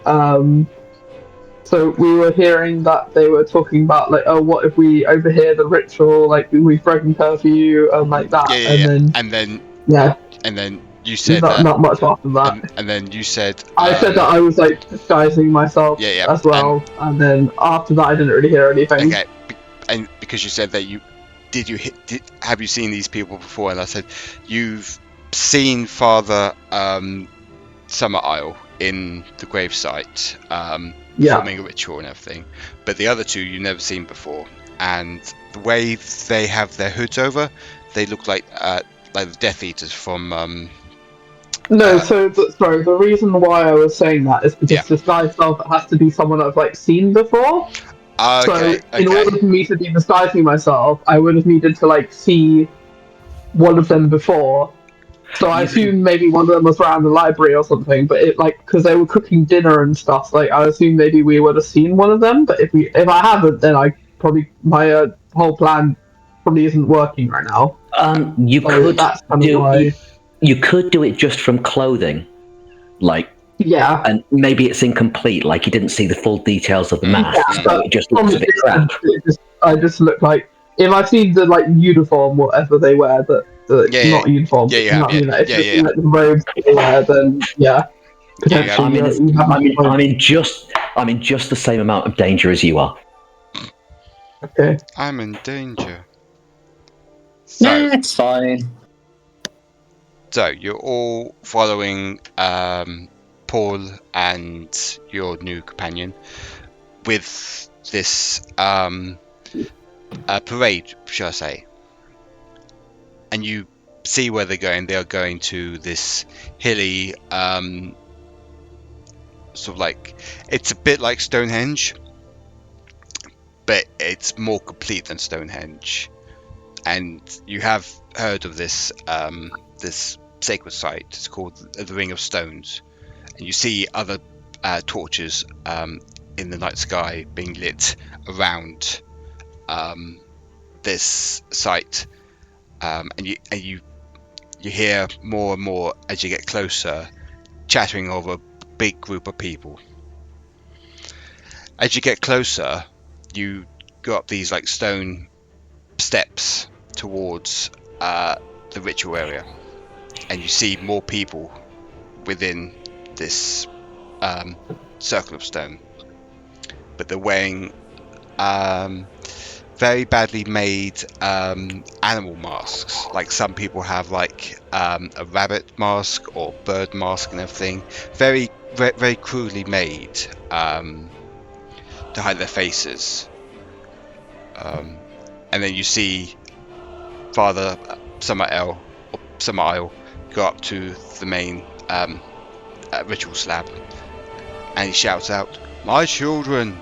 So we were hearing that they were talking about like, oh, what if we overhear the ritual? Like, we've broken curfew and like that. Yeah. And then you said that. Not much after that. And then you said. I said that I was like disguising myself as well, and then after that I didn't really hear anything. Okay, and because you said that have you seen these people before? And I said you've seen Father Summer Isle in the gravesite, performing a ritual and everything, but the other two you've never seen before. And the way they have their hoods over, they look like the Death Eaters from. Sorry. The reason why I was saying that is because disguise self has to be someone I've like seen before. Okay. In order for me to be disguising myself, I would have needed to like see one of them before. So I assume maybe one of them was around the library or something. But it like because they were cooking dinner and stuff. Like I assume maybe we would have seen one of them. But if I haven't, then I probably my whole plan probably isn't working right now. You could do it just from clothing, like. Yeah. And maybe it's incomplete, like you didn't see the full details of the mask, so it just looks a bit crap. I just look like, if I see the like uniform, whatever they wear, not uniform, if you see like the robes they wear, then potentially. I'm in just the same amount of danger as you are. Okay. I'm in danger. So, it's fine. So you're all following Paul and your new companion with this parade, shall I say. And you see where they're going. They are going to this hilly, sort of like, it's a bit like Stonehenge, but it's more complete than Stonehenge. And you have heard of this this sacred site. It's called the Ring of Stones. And you see other torches in the night sky being lit around this site, and you hear more and more as you get closer, chattering of a big group of people. As you get closer, you go up these like stone steps towards the ritual area, and you see more people within this circle of stone, but they're wearing very badly made animal masks. Like some people have like a rabbit mask or bird mask and everything, very crudely made to hide their faces. And then you see Father Summer Isle go up to the main ritual slab, and he shouts out, "My children,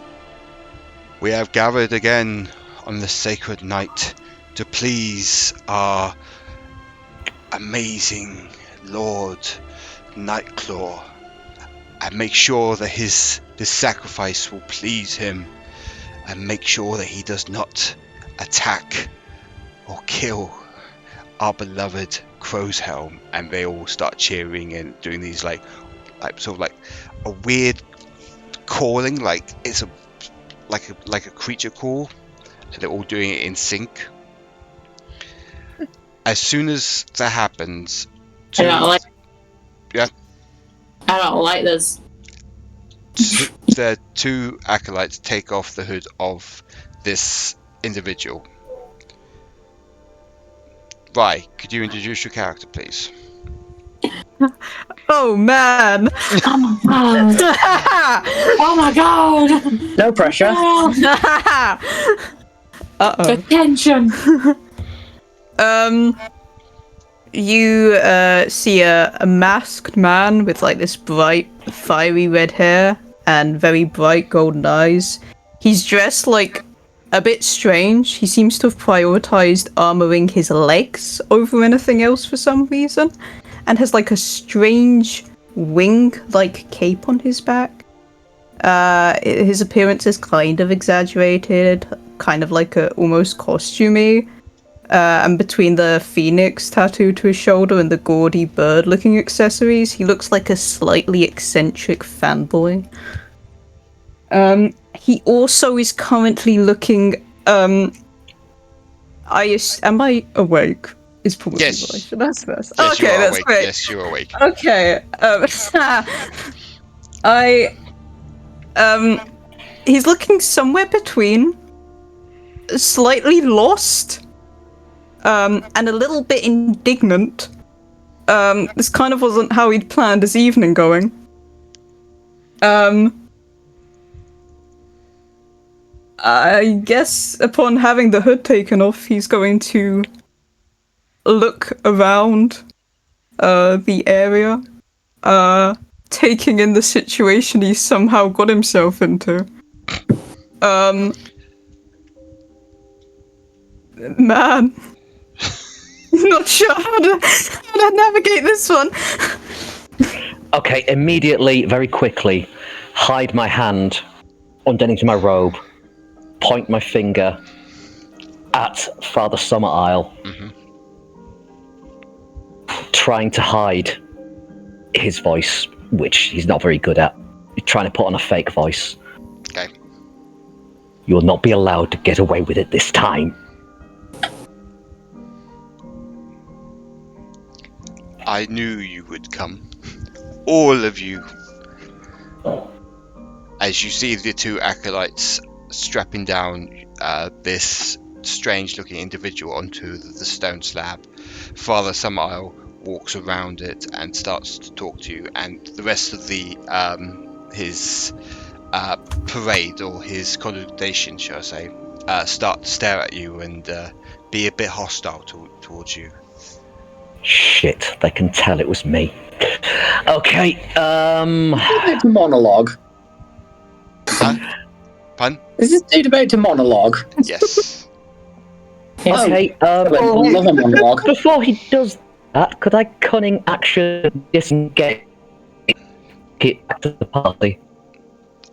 we have gathered again on this sacred night to please our amazing Lord Nightclaw, and make sure that this sacrifice will please him, and make sure that he does not attack or kill our beloved Crow's Helm." And they all start cheering and doing these like sort of like a weird calling, like it's like a creature call, and they're all doing it in sync. As soon as that happens, I don't like this. The two acolytes take off the hood of this individual. Rai, could you introduce your character, please? Oh man! Oh my god! Oh my god! No pressure. Uh-oh. Attention! you see a masked man with like this bright, fiery red hair and very bright golden eyes. He's dressed like a bit strange. He seems to have prioritized armoring his legs over anything else for some reason, and has like a strange wing-like cape on his back. His appearance is kind of exaggerated, kind of like a almost costumey. And between the phoenix tattoo to his shoulder and the gaudy bird-looking accessories, he looks like a slightly eccentric fanboy. He also is currently looking. Am I awake? Is probably Yes. what I should ask first. Yes, Okay, you are that's awake. great. Yes, you're awake. Okay. He's looking somewhere between slightly lost, and a little bit indignant. This kind of wasn't how he'd planned his evening going. I guess upon having the hood taken off, he's going to look around the area, taking in the situation he somehow got himself into. Man, not sure how to navigate this one. Okay, immediately, very quickly, hide my hand underneath my robe, point my finger at Father Summer Isle, trying to hide his voice, which he's not very good at. He's trying to put on a fake voice. Okay. You will not be allowed to get away with it this time. I knew you would come. All of you. As you see the two acolytes strapping down this strange-looking individual onto the stone slab, Father Summerisle walks around it and starts to talk to you, and the rest of the his parade, or his congregation, shall I say, start to stare at you and be a bit hostile towards you. Shit, they can tell it was me. Okay, It's a monologue. Pun? Is this dude about to monologue? Yes. okay, I love a monologue. before he does that, could I cunning action disengage it back to the party?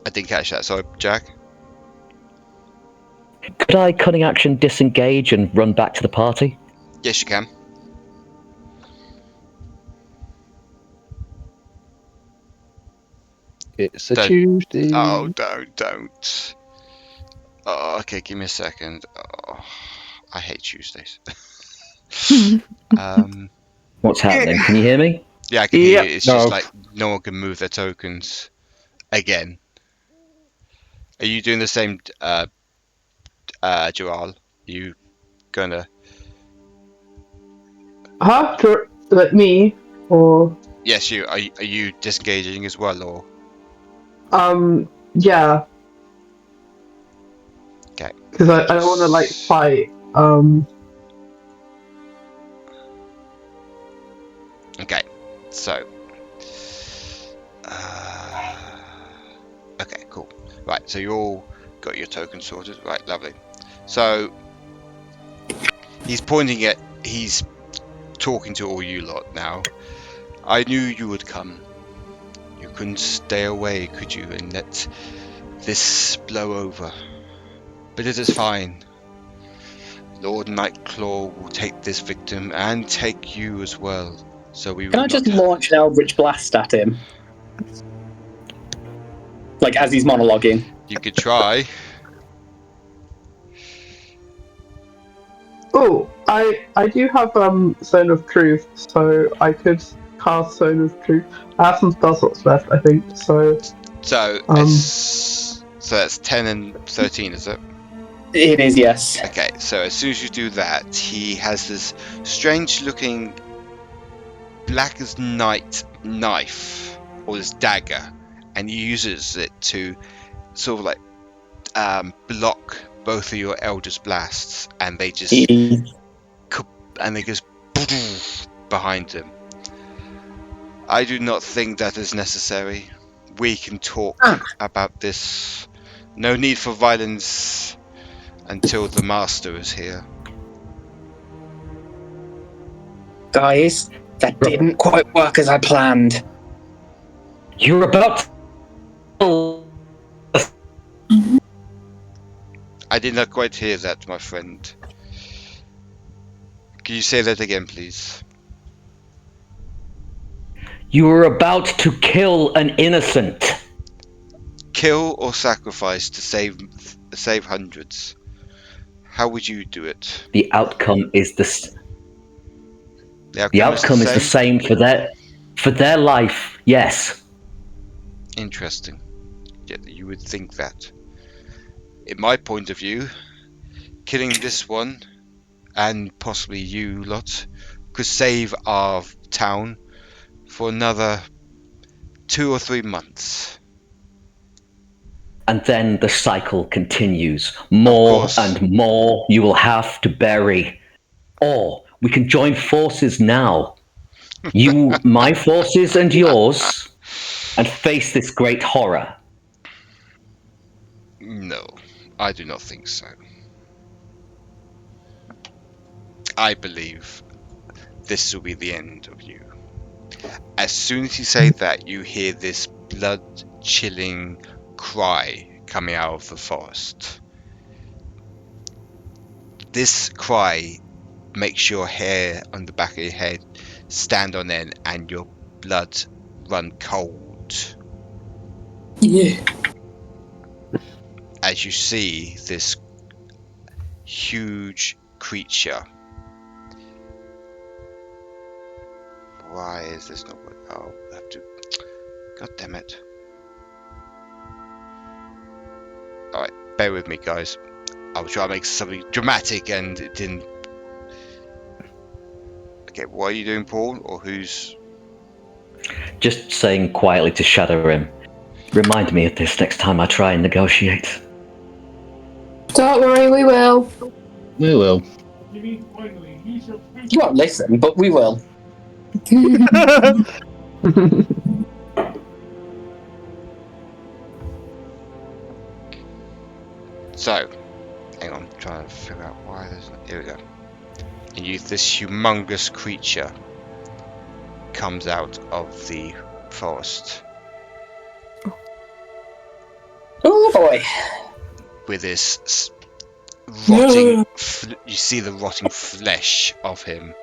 I didn't catch that, sorry, Jack. Could I cunning action disengage and run back to the party? Yes, you can. It's a Don't- Tuesday. Oh, don't. Oh, okay, give me a second. Oh, I hate Tuesdays. What's happening? Can you hear me? Yeah, I can hear you. It's No. just like no one can move their tokens again. Are you doing the same, Jaril? Are you gonna... Huh? Like me? Or... Yes, you. Are you disengaging as well, or... yeah. Okay. Because I don't want to, like, fight, Okay, so... okay, cool. Right, so you all got your tokens sorted. Right, lovely. So... He's talking to all you lot now. I knew you would come. You couldn't stay away, could you, and let this blow over? But it is fine. Lord Nightclaw will take this victim and take you as well. So we Can I just launch an Eldritch Blast at him? Like, as he's monologuing. You could try. Oh, I do have Zone of Truth, so I could cast Zone of Truth. I have some spell slots left, I think. So So that's 10 and 13, is it? It is, yes. Okay, so as soon as you do that, he has this strange-looking black as night knife, or this dagger, and he uses it to sort of like block both of your Eldritch Blasts, and they just behind him. I do not think that is necessary. We can talk about this. No need for violence until the master is here. Guys, that didn't quite work as I planned. You're about to... I did not quite hear that, my friend. Can you say that again, please? You were about to kill an innocent. Kill or sacrifice to save hundreds. How would you do it? The outcome is the outcome is the same for their life. Yes. Interesting. Yeah, you would think that. In my point of view, killing this one and possibly you lot could save our town for another 2 or 3 months. And then the cycle continues. More and more you will have to bury. Or we can join forces now. You, my forces and yours, and face this great horror. No, I do not think so. I believe this will be the end of you. As soon as you say that, you hear this blood-chilling cry coming out of the forest. This cry makes your hair on the back of your head stand on end and your blood run cold. Yeah. As you see this huge creature. Why is this not working? Oh, I have to... God damn it. Alright, bear with me, guys. I was trying to make something dramatic and it didn't... Okay, what are you doing, Paul? Or who's... Just saying quietly to Shadorim. Remind me of this next time I try and negotiate. Don't worry, we will. We will. You won't listen, but we will. So, hang on, I'm trying to figure out why there's... Here we go. And this humongous creature comes out of the forest. Oh boy. With this rotting... you see the rotting flesh of him.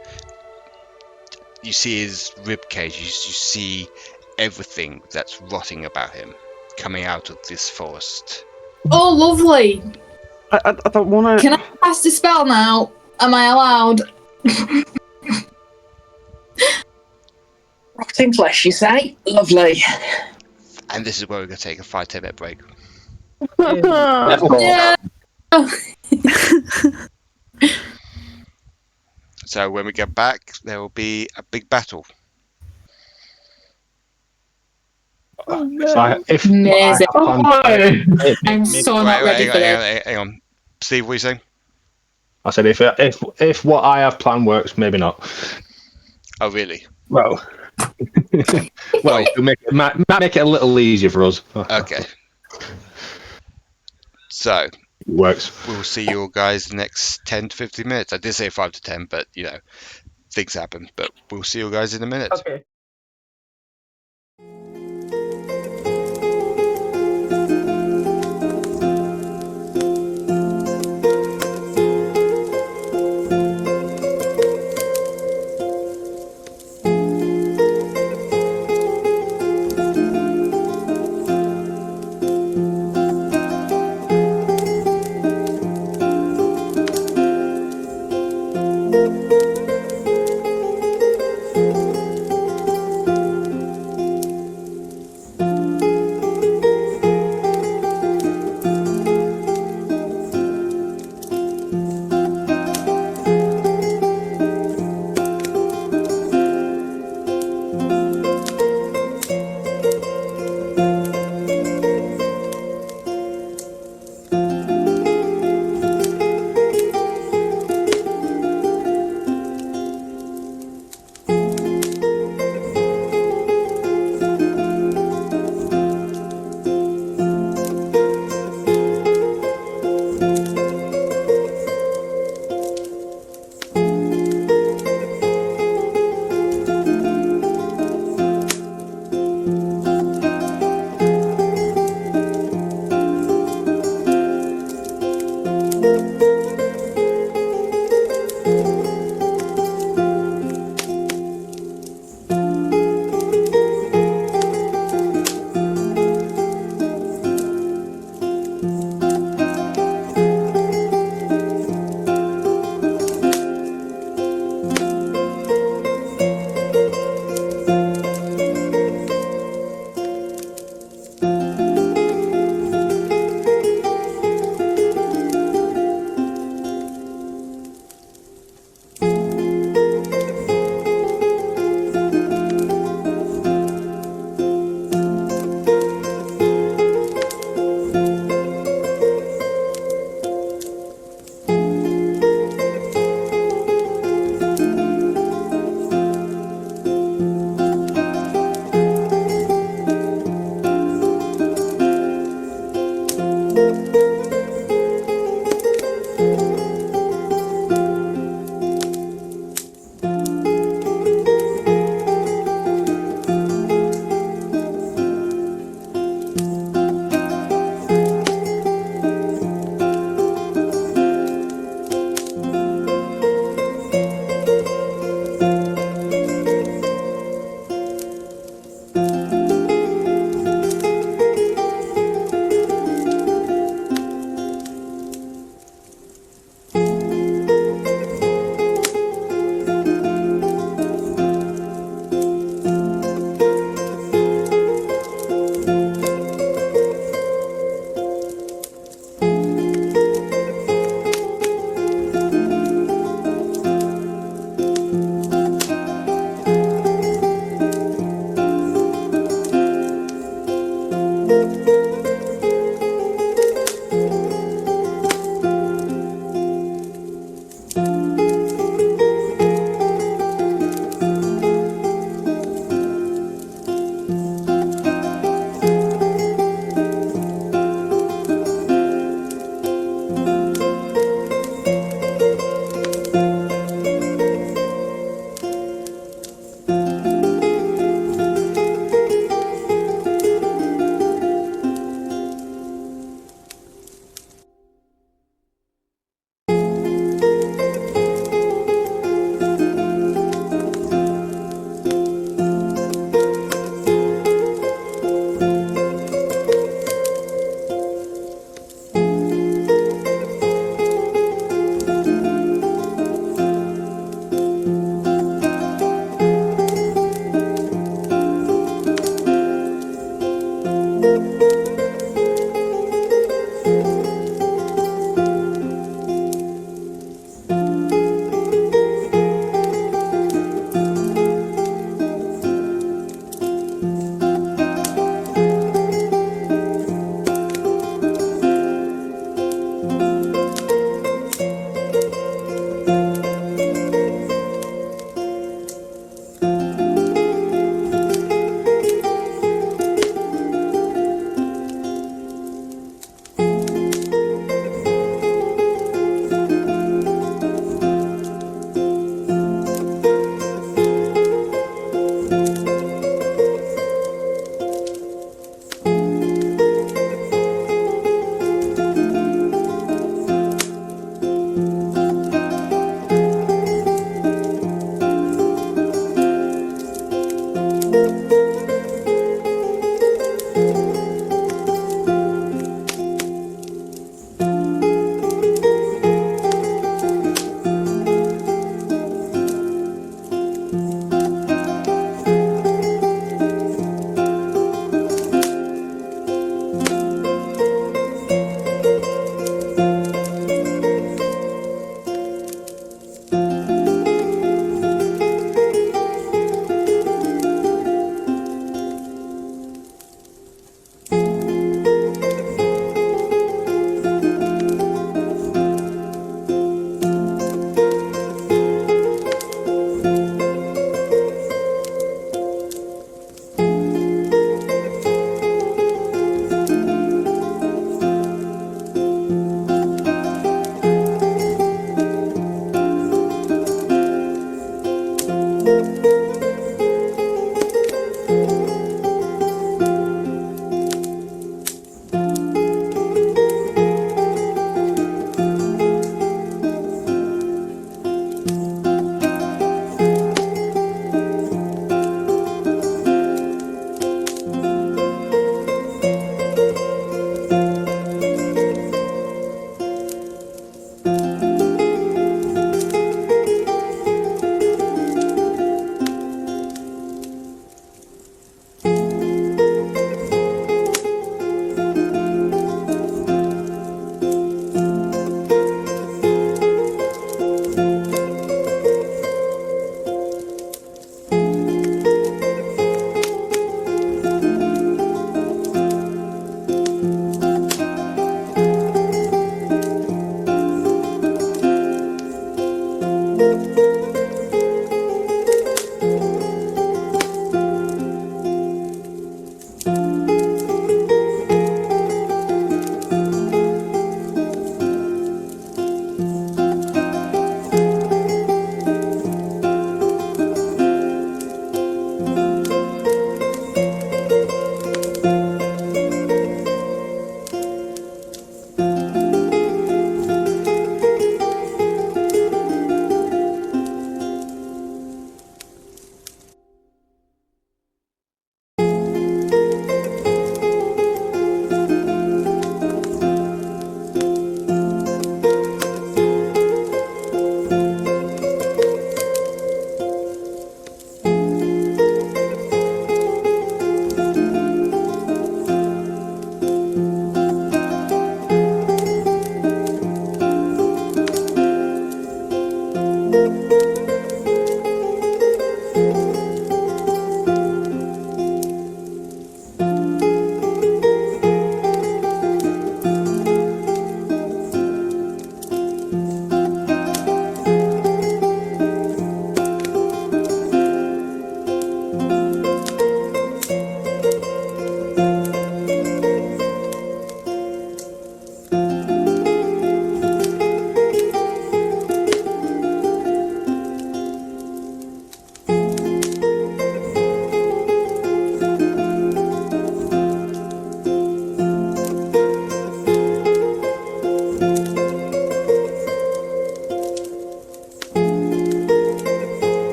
You see his ribcage. You see everything that's rotting about him coming out of this forest. Oh, lovely. I don't want to... Can I cast a spell now? Am I allowed? Rotting flesh, you say? Lovely. And this is where we're going to take a 5-10 minute break. Yeah. So when we get back, there will be a big battle. Amazing. I'm so not ready for this. Hang on. Steve, what are you saying? I said if what I have planned works, maybe not. Oh, really? Well, might make it a little easier for us. Okay. So it works. We'll see you all guys the next 10 to 15 minutes. I did say 5 to 10, but you know, things happen. But we'll see you guys in a minute. Okay.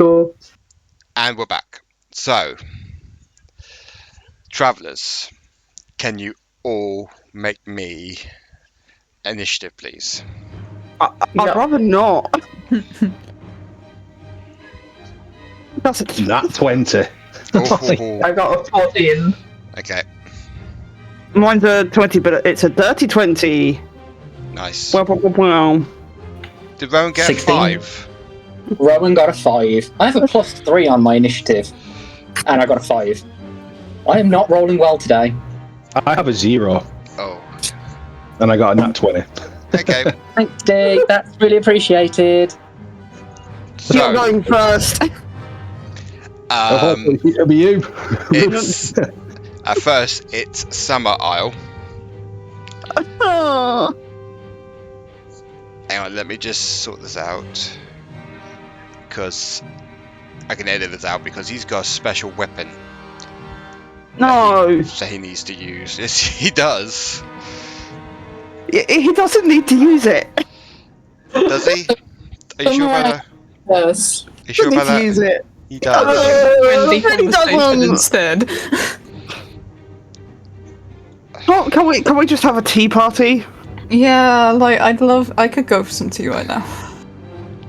Cool. And we're back. So, travellers, can you all make me initiative, please? I'd rather not. That's a Nat 20. I got a 14. Okay, Mine's a 20, but it's a dirty 20. nice. Wow. Did Rowan get 16? 5? Rowan got a 5. I have a +3 on my initiative, and I got a 5. I am not rolling well today. I have a 0, Oh, and I got a nat 20. okay. Thanks, Dick. That's really appreciated. You're So, going first. Hopefully it'll be you. it's at first it's Summer Isle. Oh. Hang on, let me just sort this out, because I can edit this out because he's got a special weapon No, that he needs to use. Yes, he does. he doesn't need to use it. Does he? Are you sure about that? Yes. Are you sure He about doesn't need to that? use it. He does. Friendly Really conversation doesn't. instead. What, can we just have a tea party? Yeah, like I could go for some tea right now.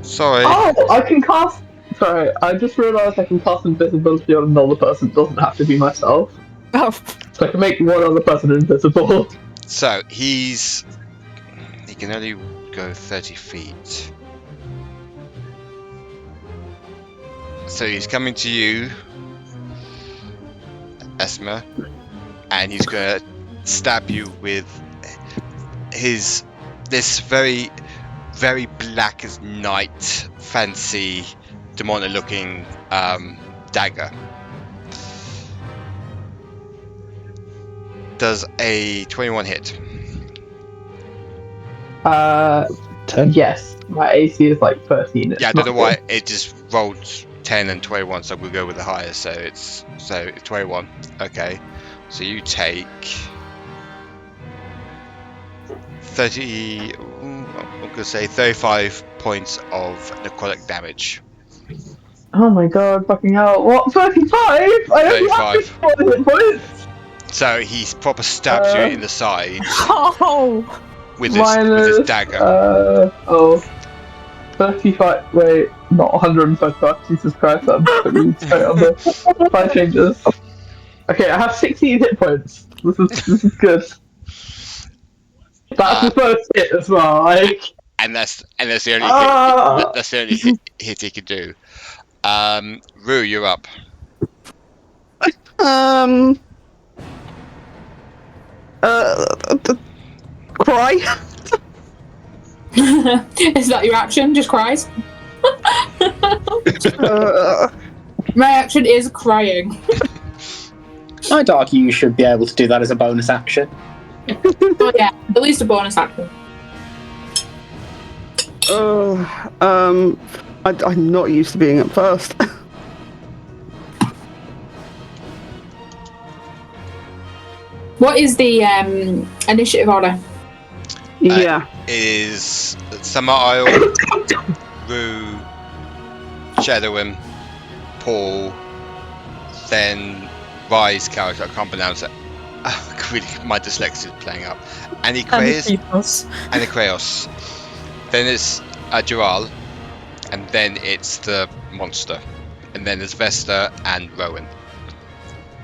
Sorry. Oh, I can cast. Sorry, I just realised I can cast invisibility on another person. It doesn't have to be myself. Oh, So I can make one other person invisible. So he can only go 30 feet. So he's coming to you, Esme, and he's gonna stab you with this very, very black as night, fancy, demonic-looking dagger. Does a 21 hit? 10. Yes, my AC is like 13. Yeah, I don't know why it just rolled 10 and 21, so we'll go with the higher. So it's 21. Okay, so you take 30. I'm gonna say 35 points of necrotic damage. Oh my god, fucking hell. What, 35? I only have 35. points! So he proper stabs you in the side oh, with his dagger. 35, wait, not 135, Jesus Christ, I'm putting straight on the 5 changes. Okay, I have 16 hit points. This is good. That's the first hit as well, like... And that's the only hit. That's the only hit he can do. Rue, you're up. Cry. Is that your action? Just cries? My action is crying. I'd argue you should be able to do that as a bonus action. Oh yeah, at least a bonus action. I'm not used to being at first. What is the initiative order? Yeah. Is Summer Isle, Rue, Shadorim, Paul, then Rye's character, I can't pronounce it. Really, my dyslexia is playing up. Aniketos. Then it's Jarila, and then it's the monster. And then there's Vesta and Rowan.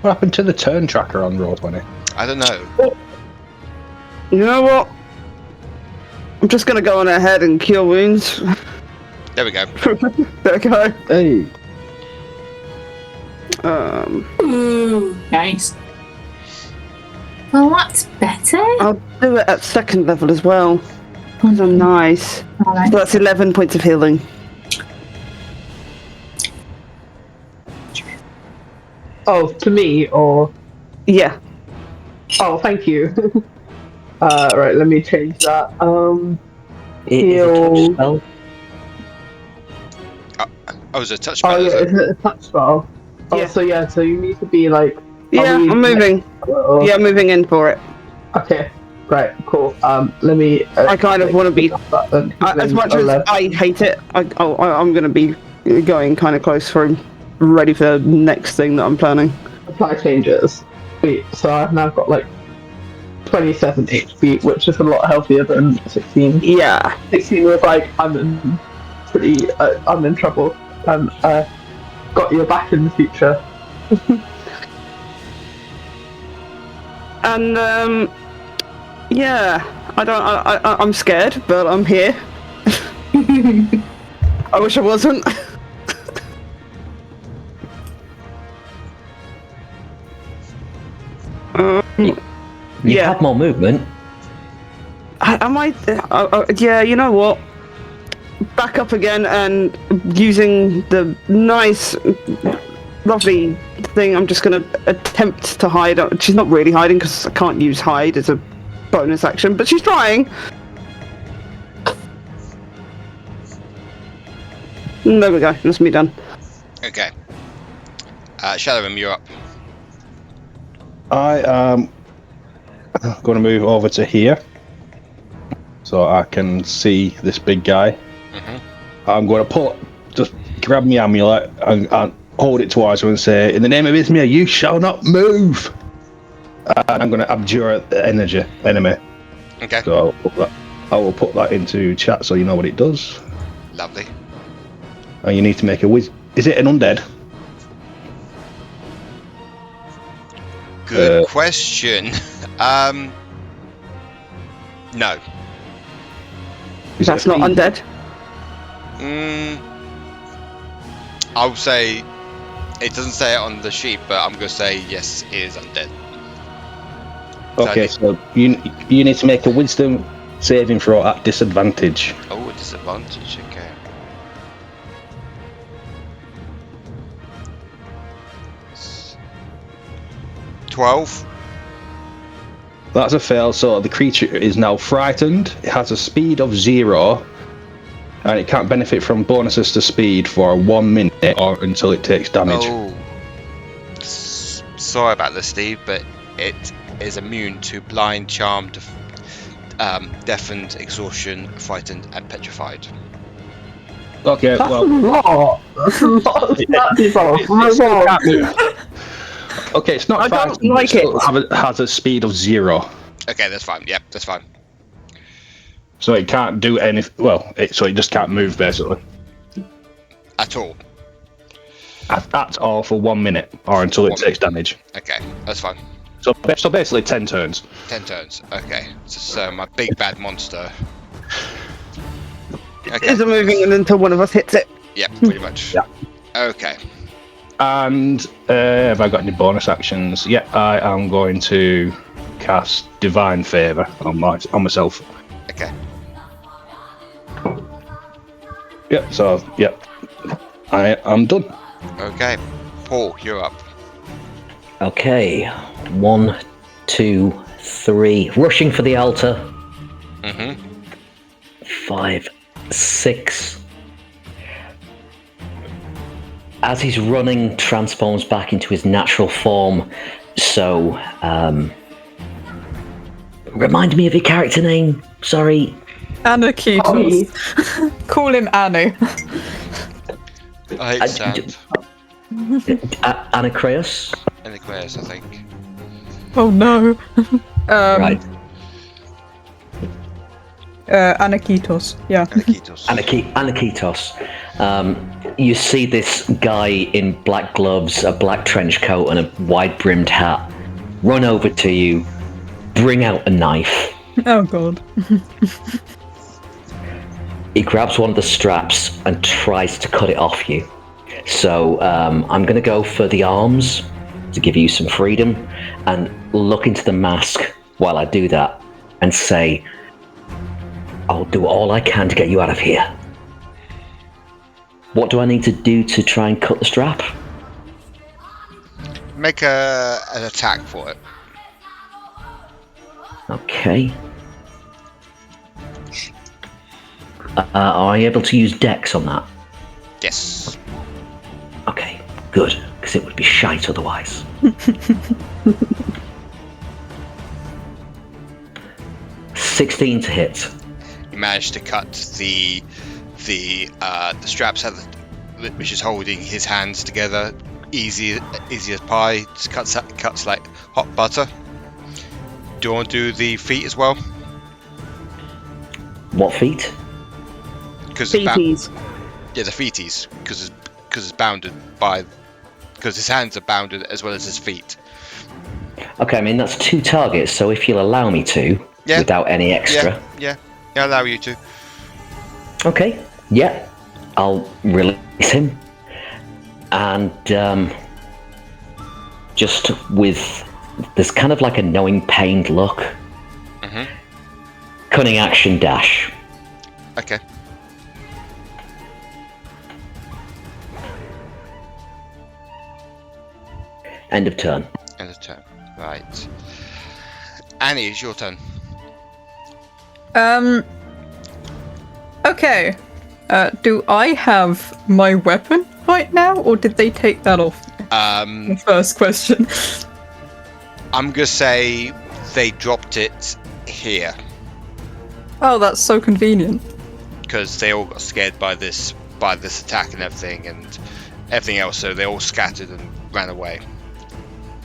What happened to the turn tracker on Roll20? I don't know. You know what? I'm just gonna go on ahead and cure wounds. There we go. There we go. Hey. Ooh, nice. Well, that's better. I'll do it at 2nd level as well. Oh, nice. Alright. So that's 11 points of healing. Oh, to me, or... Yeah. Oh, thank you. Right, let me change that. It is a touch spell. Oh, it's a touch spell. Oh, yeah, is it? isn't it a touch spell? Oh, Yeah. so you need to be like... Yeah, I'm moving. Yeah, I'm moving in for it. Okay, great, cool. Let me... I kind of want to be... that then, as much as I hate it, I'm going to be going kind of close for him, ready for the next thing that I'm planning. Apply changes. Sweet. So I've now got like 27 HP, which is a lot healthier than 16. Yeah. 16 was like, I'm in trouble. Got your back in the future. And yeah, I'm scared, but I'm here. I wish I wasn't. You have more movement. Yeah, you know what? Back up again and using the nice, lovely thing, I'm just going to attempt to hide. She's not really hiding because I can't use hide as a bonus action, but she's trying. There we go. That's me done. Okay. Shadorim, you're up. I am going to move over to here so I can see this big guy. I'm going to just grab my amulet and hold it towards her and say, "In the name of Esme, you shall not move." And I'm going to abjure the enemy. Okay. So I will put that into chat so you know what it does. Lovely. And you need to make a Is it an undead? Good question. No. That's not undead. I'll say it doesn't say it on the sheet, but I'm gonna say yes, it is undead. Okay, so you need to make a wisdom saving throw at disadvantage. Oh, a disadvantage. Okay. $12. That's a fail, so the creature is now frightened. It has a speed of 0, and it can't benefit from bonuses to speed for 1 minute or until it takes damage. Oh. Sorry about this, Steve, but it is immune to blind, charmed, deafened, exhaustion, frightened, and petrified. Okay, That's well... a lot! That's a lot of Okay, it's not I don't frightened, like it has a speed of 0. Okay, that's fine. Yep, that's fine. So it can't do anything. Well, so it just can't move, basically. At all. At all for 1 minute, or until it takes damage. Okay, that's fine. So basically 10 turns. 10 turns. Okay, so my big bad monster. Okay. Isn't moving until one of us hits it. Yeah, pretty much. Yeah. Okay. And have I got any bonus actions? Yeah, I am going to cast Divine Favour on myself. Okay. Yep, so, yep. I am done. Okay. Paul, you're up. Okay. 1, 2, 3. Rushing for the altar. 5, 6. As he's running, transforms back into his natural form. So, remind me of your character name. Sorry. Aniketos. Call him Anu. I hate sand. Aniketos. Aniketos, I think. Oh no. Right. Aniketos. Yeah. Aniketos. Aniketos. You see this guy in black gloves, a black trench coat, and a wide-brimmed hat run over to you, bring out a knife. Oh god. He grabs one of the straps and tries to cut it off you. So I'm going to go for the arms to give you some freedom and look into the mask while I do that and say, I'll do all I can to get you out of here. What do I need to do to try and cut the strap? Make an attack for it. Okay. Are you able to use Dex on that? Yes. Okay, good, because it would be shite otherwise. 16 to hit. You managed to cut the straps out which is holding his hands together, easy as pie, just cuts like hot butter. Do you want to do the feet as well? What feet? Feeties. Yeah, the feeties, because it's bounded by, because his hands are bounded as well as his feet. Okay, I mean that's 2 targets, so if you'll allow me to, without any extra. Yeah, I allow you to. Okay, yeah, I'll release him, and just with there's kind of like a knowing, pained look. Cunning action dash. Okay. End of turn. End of turn. Right. Annie, it's your turn. Okay. Do I have my weapon right now, or did they take that off? The first question. I'm gonna say they dropped it here Oh, that's so convenient. because they all got scared by this attack and everything else, so they all scattered and ran away.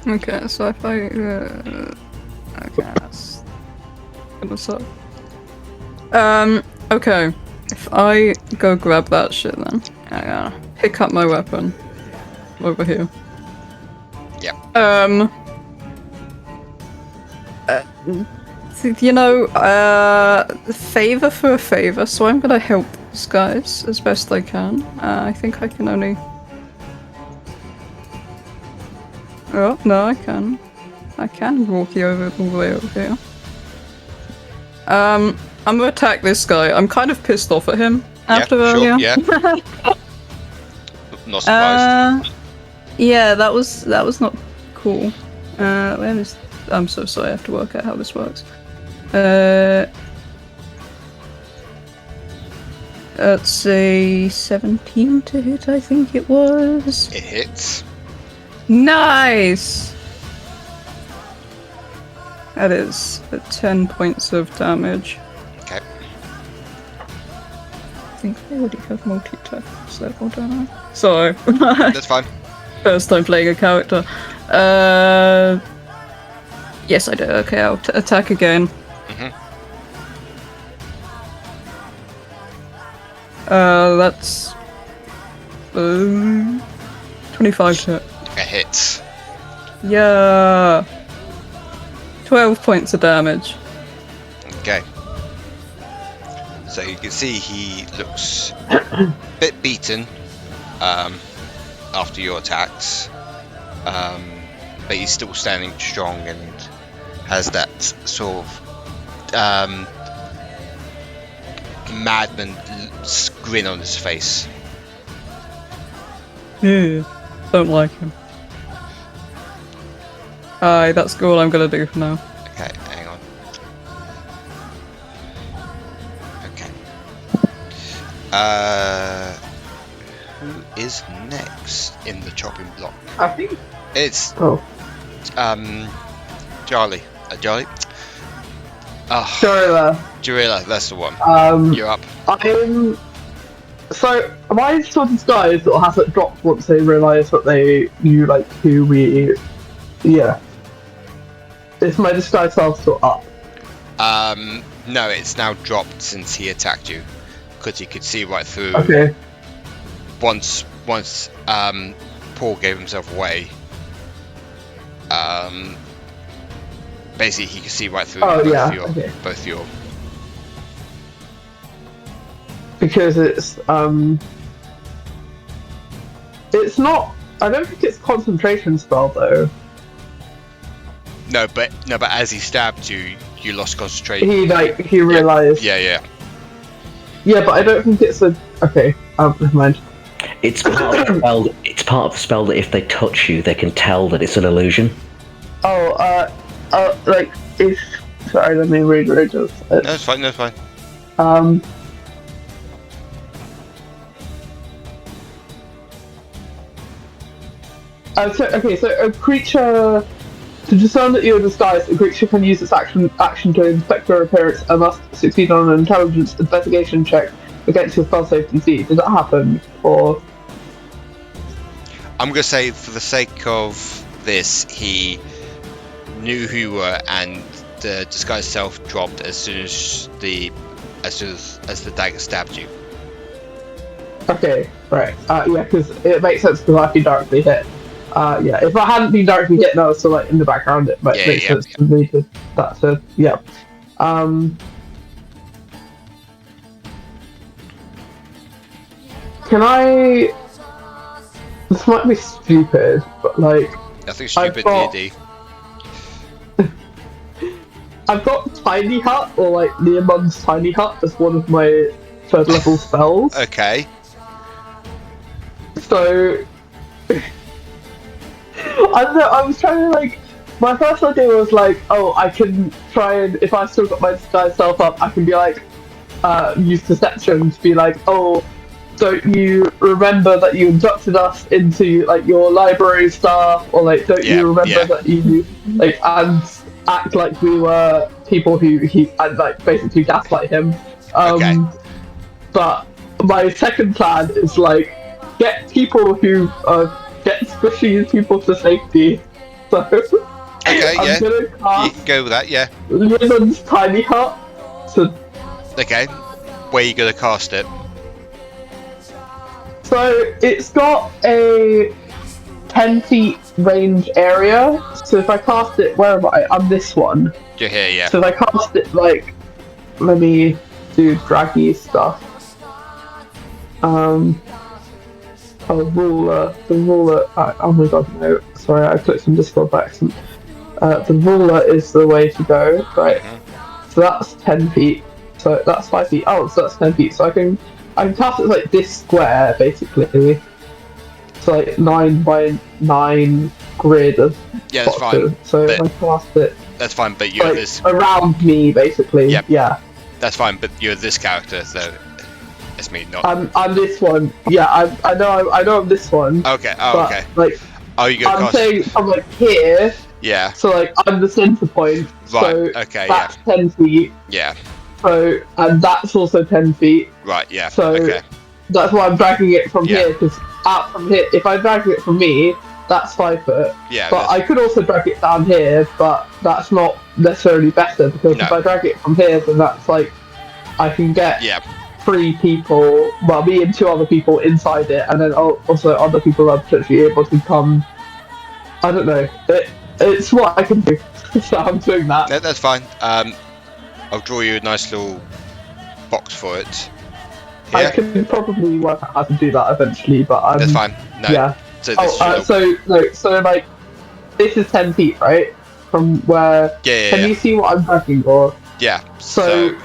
Okay, so if I okay, that's gonna suck. Okay. If I go grab that shit, then I gotta pick up my weapon over here. Yeah. Favor for a favor, so I'm gonna help these guys as best I can. I think I can only. Oh, no, I can. I can walk you over all the way over here. I'm gonna attack this guy. I'm kind of pissed off at him after earlier. Yeah. Not surprised. Yeah, that was not cool. Where is? I'm so sorry. I have to work out how this works. Let's say 17 to hit. I think it was. It hits. Nice. That is 10 points of damage. Okay. I think I already have multi-attack level, don't I? Sorry. That's fine. First time playing a character. Yes, I do. Okay, I'll attack again. That's 25 to hit. It hits. Yeah. 12 points of damage. Okay. So you can see he looks a bit beaten after your attacks, but he's still standing strong and has that sort of madman grin on his face. Yeah, don't like him. Aye, that's all I'm gonna do for now. Okay, hang on. Okay. Who is next in the chopping block? I think. It's Jarly. Jarly? Oh, Jarila, that's the one. You're up. So my sort of disguise sort of hasn't dropped once they realised that they knew like who we. Yeah. Is my disguise self still up? No, it's now dropped since he attacked you, because he could see right through. Okay. Once Paul gave himself away. Basically, he could see right through both your. Because it's not. I don't think it's concentration spell though. No, but as he stabbed you, you lost concentration. He realised. Yeah. Yeah, but I don't think it's a. Okay, never mind. It's part of the spell. It's part of the spell that if they touch you, they can tell that it's an illusion. Like if. Sorry, let me read what it does. No, it's fine. So a creature. To discern that you are disguised, a creature can use its action to inspect your appearance and must succeed on an intelligence investigation check against your spell save DC. Does that happen? Or I'm going to say, for the sake of this, he knew who you were, and the disguise itself dropped as soon as the dagger stabbed you. Okay, right. Yeah, because it makes sense because I've been directly hit. Yeah, if I hadn't been directly hit and I was still like in the background, it might make sense to me to that. So yeah. Can I? This might be stupid, but like. I think stupid D&D. I've got Tiny Hut, or like Neomund's Tiny Hut, as one of my third level spells. Okay. So I was trying to like. My first idea was like, oh, I can try and if I still got my disguise self up, I can be like, use deception to be like, oh, don't you remember that you inducted us into like your library staff, or like, don't you remember that you like and act like we were people who he and like basically gaslight him. Okay. But my second plan is like get people who get squishy people to safety. So okay, I'm gonna cast you can go with that. Yeah. Lemon's Tiny Hut. So okay, where are you gonna cast it? So it's got a 10 feet range area. So if I cast it, where am I? I'm this one. You're here, yeah. So if I cast it like, let me do draggy stuff. The ruler. Oh my god, no. Sorry, I clicked on Discord by accident. The ruler is the way to go, right? So that's 10 feet. So that's 5 feet. Oh, so that's 10 feet. So I can cast it like this square, basically. So like 9 by 9 grid of that's boxes. fine. So if I cast it, that's fine, but you're like, this around me, basically. Yep. Yeah. That's fine, but you're this character, so it's me, not. I'm this one. Yeah, I know I'm this one. Okay. Oh, but, okay. Like, you go. I'm saying I'm like here. Yeah. So like I'm the center point. Right. So Okay. that's 10 feet. Yeah. So and that's also 10 feet. Right. Yeah. So okay. that's why I'm dragging it from here, because out from here, if I drag it from me, that's 5 foot. Yeah. But I could also drag it down here, but that's not necessarily better, because if I drag it from here, then that's like I can get 3 people, well, me and 2 other people inside it, and then also other people are potentially able to come. I don't know. It's what I can do, so I'm doing that. That's fine. I'll draw you a nice little box for it. I can probably work out how to do that eventually, but that's fine. No. Yeah. So this so like this is 10 feet, right? From where? Can you see what I'm dragging, or? Yeah. So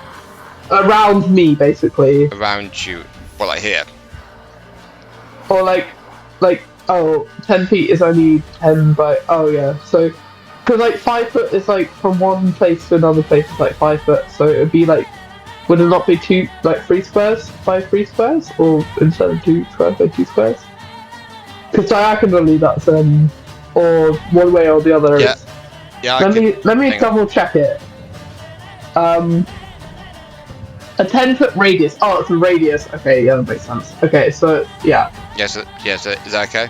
around me, basically. Around you, well, like here. Or like 10 feet is only 10 by. Oh yeah. So, because like 5 foot is like from one place to another place is like 5 foot. So it would be like. Would it not be 3 squares by 3 squares, or instead of 2 squares by 2 squares? Because diagonally that's or one way or the other. Yeah. Yeah. Let me double check it. A 10-foot radius. Oh, it's a radius. Okay, yeah, that makes sense. Okay, so yeah. Yes. Yes. Is that okay?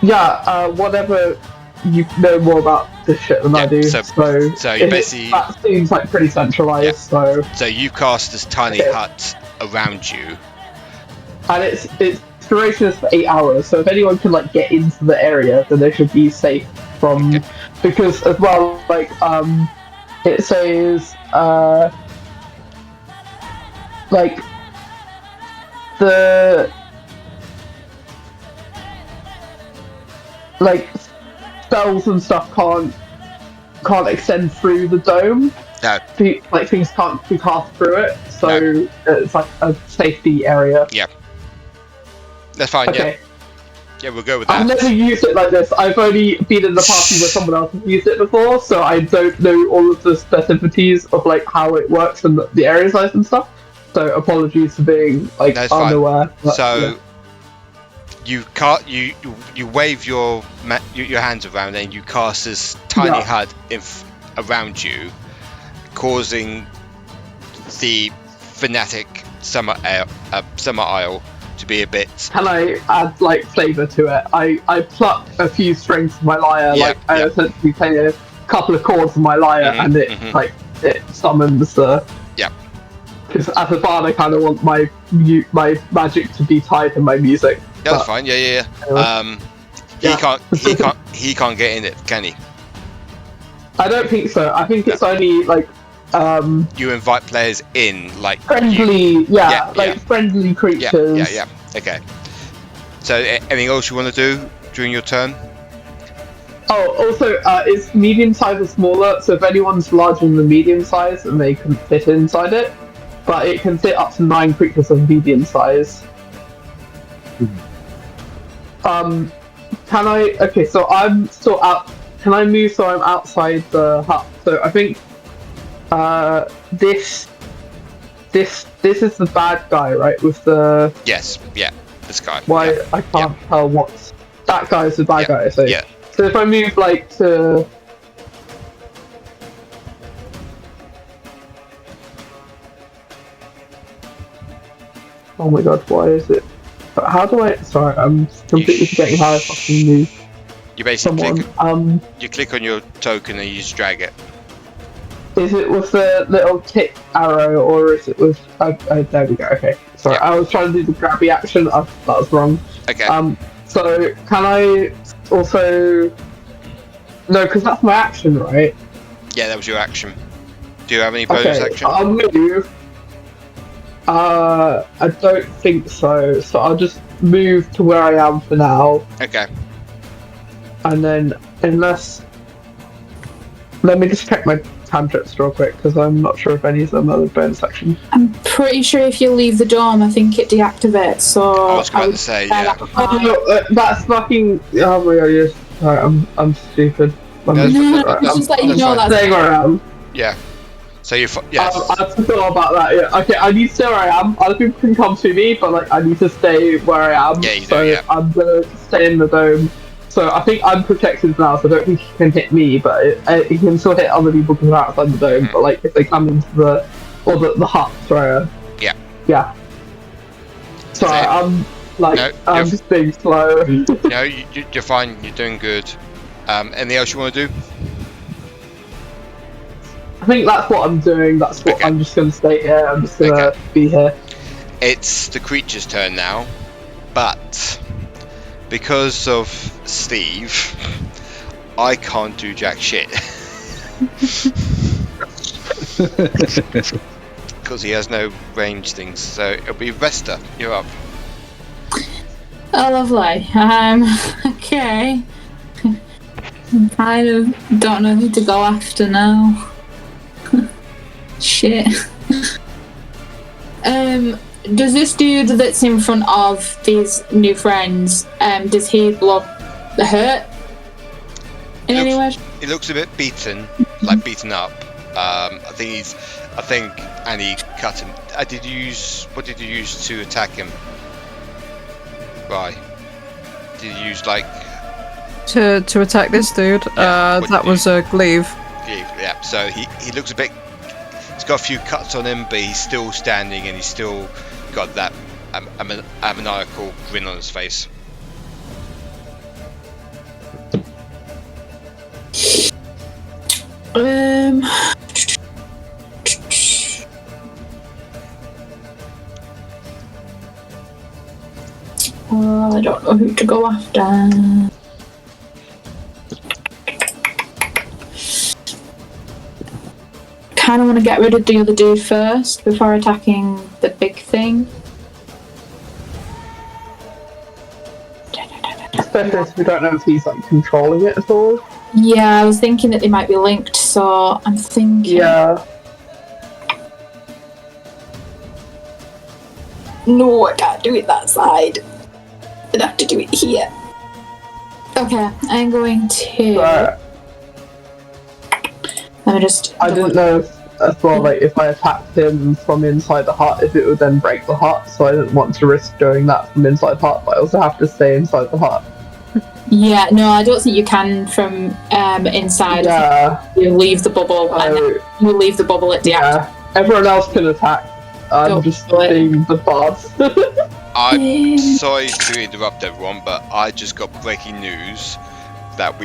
Yeah. Whatever. You know more about this shit than I do. So you basically that seems like pretty centralized. So you cast this tiny hut around you, and its duration is for 8 hours. So if anyone can like get into the area, then they should be safe from because as well like it says like the like spells and stuff can't extend through the dome. No. Like things can't be cast through it, so it's like a safety area. Yeah. That's fine. Okay. Yeah, we'll go with that. I've never used it like this. I've only been in the party where someone else has used it before, so I don't know all of the specificities of like how it works and the area size and stuff. So apologies for being like unaware. But, so you wave your hands around and you cast this tiny hut around you, causing the fanatic summer isle to be a bit. Can I add like flavour to it? I pluck a few strings from my lyre, Yeah, like I essentially play a couple of chords of my lyre, and it it summons the. Yeah. Because as a bard, I kind of want my magic to be tied to my music. Yeah, that's fine. Yeah. He can't get in it, can he? I don't think so. I think it's only like you invite players in, like friendly, friendly creatures. Yeah. Okay. So, anything else you want to do during your turn? Oh, also, it's medium size or smaller. So if anyone's larger than the medium size, then they can fit inside it. But it can fit up to 9 creatures of medium size. Can I? Okay, so I'm still out. Can I move so I'm outside the hut? So I think this is the bad guy, right? With the yes, this guy. Why I can't tell what's that guy is the bad guy. So yeah. So if I move like to. Oh my god, why is it? How do I? Sorry, I'm completely forgetting how I fucking move. You basically you click on your token and you just drag it. Is it with the little tick arrow or is it with? There we go. Okay, sorry, I was trying to do the grabby action. That was wrong. Okay. So can I also? No, because that's my action, right? Yeah, that was your action. Do you have any bonus action? I'll move. I don't think so. So I'll just move to where I am for now. Okay. And then, unless... Let me just check my cantrips real quick, because I'm not sure if any of them are the bonus action. I'm pretty sure if you leave the dorm, I think it deactivates, so... I was going to say, yeah. That's fucking... Oh my god, yes. Sorry, I'm stupid. Just let you know that's... Staying where I am. Yeah. So you're... Yes. I forgot about that, yeah. Okay, I need to stay where I am. Other people can come to me, but like I need to stay where I am. Yeah, you so do, yeah. I'm gonna stay in the dome. So I think I'm protected now, so I don't think he can hit me, but he can still hit other people because they're outside the dome. But like if they come into the hut, sorry. Yeah. Yeah. Sorry, I'm like I'm just being slow. No, you're fine. You're doing good. Anything else you want to do? I think that's what I'm doing. That's what I'm just going to stay here. I'm just going to be here. It's the creature's turn now, but because of Steve, I can't do jack shit. Because he has no range things. So it'll be Vesta. You're up. Oh, lovely. Okay. Kind of don't know who to go after now. Shit. Does this dude that's in front of these new friends, does he look hurt in any way? He looks a bit beaten, like beaten up. I think Annie cut him. What did you use to attack him? Right. Did you use like to attack this dude? That was a glaive. Yeah. So he looks a bit. He's got a few cuts on him, but he's still standing and he's still got that maniacal grin on his face. I don't know who to go after. Kind of want to get rid of the other dude first before attacking the big thing. Especially if we don't know if he's like controlling it at all. Yeah, I was thinking that they might be linked, so I'm thinking. Yeah. No, I can't do it that side. I'd have to do it here. Okay, I'm going to. Right. Let me just. I didn't know as well, like if I attacked him from inside the hut, if it would then break the hut. So I didn't want to risk doing that from inside the hut, but I also have to stay inside the hut. Yeah, no, I don't think you can from inside. Yeah. You leave the bubble, and then you leave the bubble at the end. Everyone else can attack. I'm just being the boss. I'm sorry to interrupt everyone, but I just got breaking news that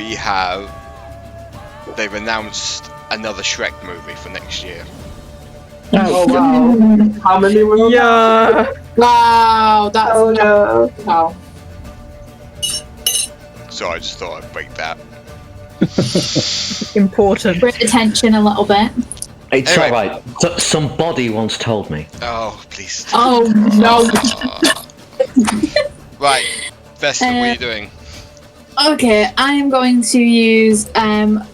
they've announced another Shrek movie for next year. Oh wow! How many were there? Yeah. Wow, that's Oh no! wow. So I just thought I'd break that. Important. Bring attention a little bit. It's Anyway. alright. Somebody once told me. Oh, please. Oh no. Right, Vesta, what are you doing? Okay, I am going to use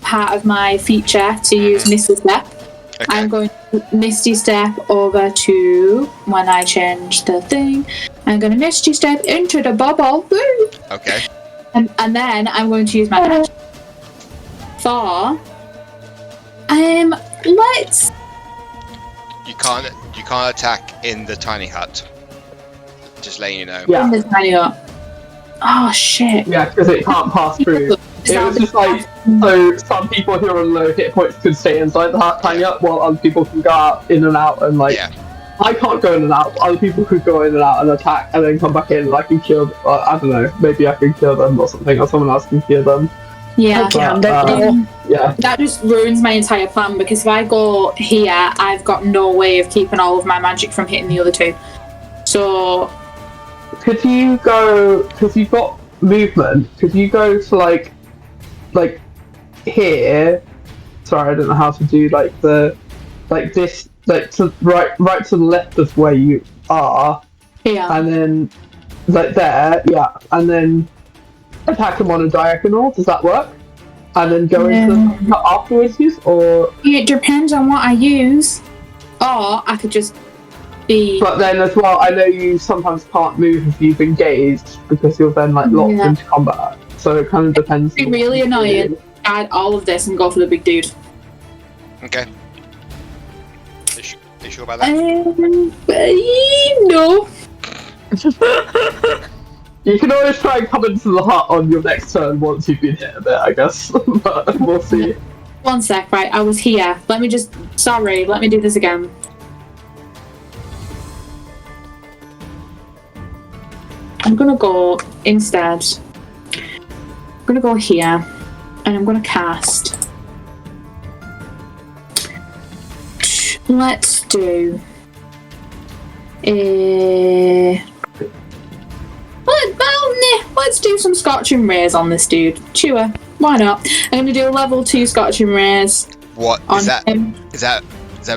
part of my feature to use Misty Step. Okay. I'm going to Misty Step over to when I change the thing. I'm going to Misty Step into the bubble. Woo! Okay. And then I'm going to use my action for let's You can't attack in the tiny hut. Just letting you know. Yeah, this tiny hut. Oh shit. yeah, because it can't pass through. It was just like, so some people who are on low hit points could stay inside the hut, tiny up, while other people can go out in and out, and like, Yeah. I can't go in and out, other people could go in and out and attack, and then come back in, and I can kill, I don't know, maybe I can kill them or something, or someone else can kill them. Yeah. But, yeah. That just ruins my entire plan because if I go here, I've got no way of keeping all of my magic from hitting the other two. So Could you go, because you've got movement, could you go to like here, sorry, I don't know how to do this, to right to the left of where you are, here. and then there, yeah, and then attack them on a diagonal, does that work? And then go into the afterwards, or... It depends on what I use. Or I could just be... But then as well, I know you sometimes can't move if you've engaged, because you're then locked into combat. So it kind of depends. It'd be really annoying. Add all of this and go for the big dude. Okay. Are you sure about that? No. You can always try and come into the hut on your next turn once you've been hit a bit, I guess. But we'll see. One sec, right, I was here. Let me do this again. I'm gonna go instead. I'm gonna go here, and I'm gonna cast. Let's do. Let's do some Scorching Rays on this dude. Sure, why not? I'm gonna do a level 2 Scorching Rays. What on is that? him. Is that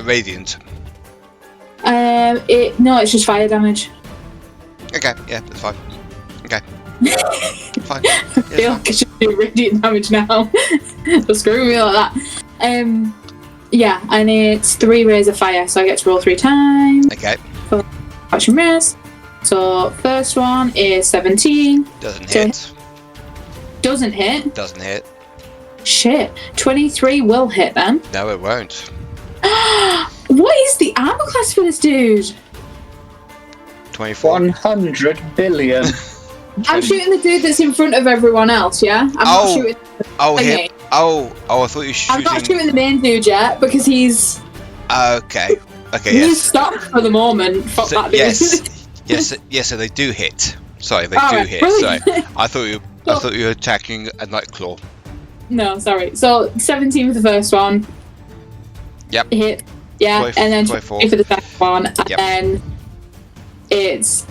radiant? No, it's just fire damage. Okay, yeah, that's fine. Okay. Fine. I feel like I should do radiant damage now. Don't screw me like that. Yeah, and it's 3 rays of fire, so I get to roll 3 times. Okay. For Scorching Rays. So first one is 17. Doesn't hit. Doesn't hit. Doesn't hit. Shit. 23 will hit then. No, it won't. What is the armor class for this dude? 24. 100 billion. I'm shooting the dude that's in front of everyone else, yeah? I'm not shooting him. Oh, I thought you were shooting. I'm not shooting the main dude yet because he's... Okay. Okay, He's yes. stopped for the moment. Fuck So, that dude. yes, so they do hit. Sorry, they All do right, hit. brilliant. Sorry. I thought you were attacking a Nightclaw. No, sorry. So 17 for the first one. Yep. Hit. Yeah, 24, and then 24. 20 for the second one, and Yep. then it's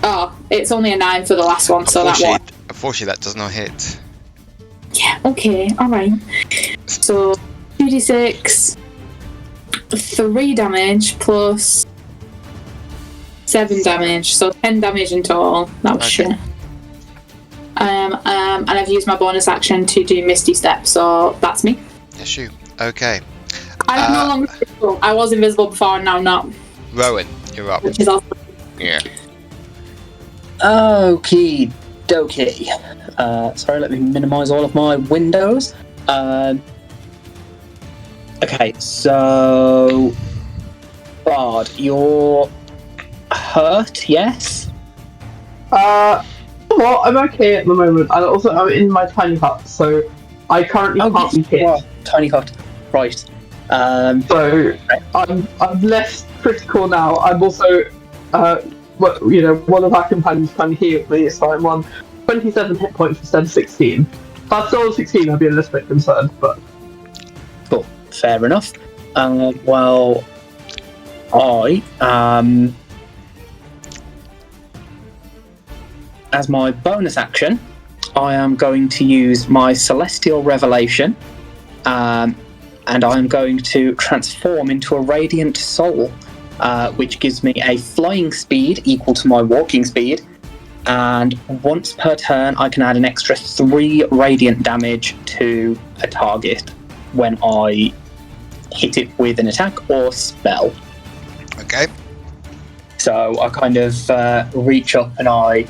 only a 9 for the last one, so that one. Unfortunately, that does not hit. Yeah, okay, alright. So 2d6, 3 damage plus 7 damage, so 10 damage in total. That was shit. And I've used my bonus action to do Misty Step, so that's me. Yes, you. Okay. I'm no longer invisible. I was invisible before and now I'm not. Rowan, you're up. Which is awesome. Yeah. Okie dokie. Sorry, let me minimize all of my windows. Okay, so Bard, you're hurt, yes? Well, I'm okay at the moment. And also, I'm in my tiny hut, so I currently can't be hit. Well, tiny hut, right. So I'm less critical now. I'm also one of our companions can heal me, so I'm on 27 hit points instead of 16. If I still on 16, I'd be a little bit concerned, but... Cool. Fair enough. Well, as my bonus action, I am going to use my Celestial Revelation, and I'm going to transform into a Radiant Soul, which gives me a flying speed equal to my walking speed, and once per turn I can add an extra 3 radiant damage to a target when I hit it with an attack or spell. Okay. So I kind of reach up and I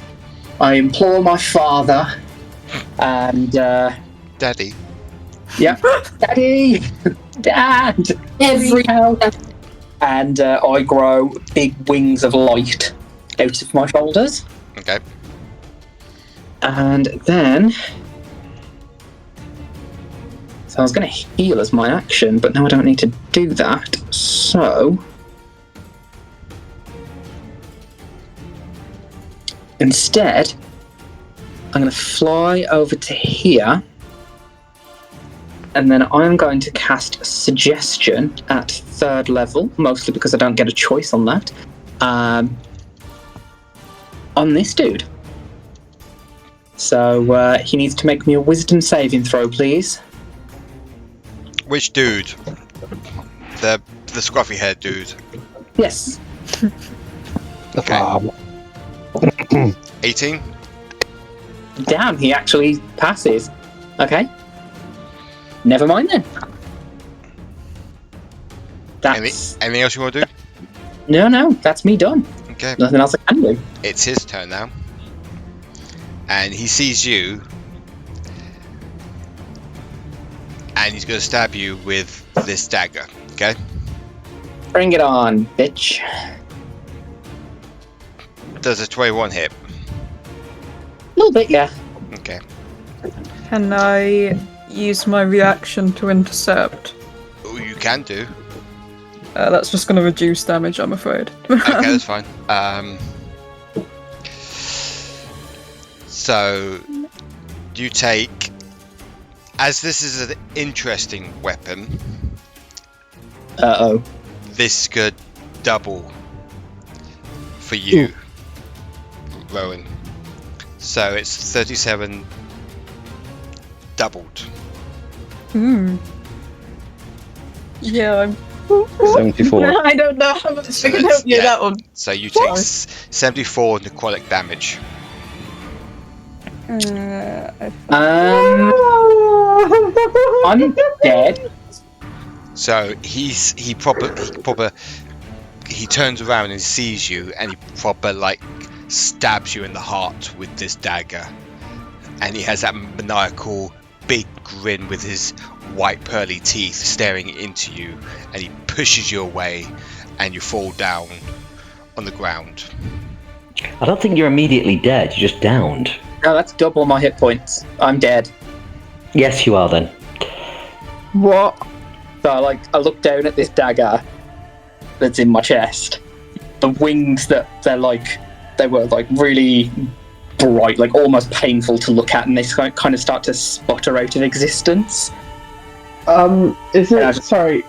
implore my father and Daddy. yeah, Daddy, Dad, Every help. And I grow big wings of light out of my shoulders. Okay. And then, so I was going to heal as my action, but now I don't need to do that. So instead, I'm going to fly over to here, and then I'm going to cast Suggestion at 3rd level, mostly because I don't get a choice on that, on this dude. So he needs to make me a Wisdom saving throw, please. Which dude? The scruffy haired dude. Yes. Okay. 18. Damn, he actually passes. Okay. Never mind then. That's... Anything else you want to do? No, that's me done. Okay. Nothing else I can do. It's his turn now. And he sees you. And he's going to stab you with this dagger. Okay? Bring it on, bitch. Does a 21 hit? A little bit, yeah. Okay. Can I use my reaction to intercept? Oh, you can do. That's just going to reduce damage, I'm afraid. Okay, that's fine. So, you take... As this is an interesting weapon... Uh-oh. This could double for you, Rowan. So it's 37 doubled. Yeah, I'm... 74. I don't know how much I can help you that one. So you take 74 necrotic damage. I'm dead. So he turns around and sees you, and he proper like stabs you in the heart with this dagger, and he has that maniacal big grin with his white pearly teeth staring into you, and he pushes you away, and you fall down on the ground. I don't think you're immediately dead, you're just downed. No, that's double my hit points. I'm dead. Yes, you are then. What? So I look down at this dagger that's in my chest. The wings they were like really bright, like almost painful to look at, and they kind of start to sputter out of existence. Sorry,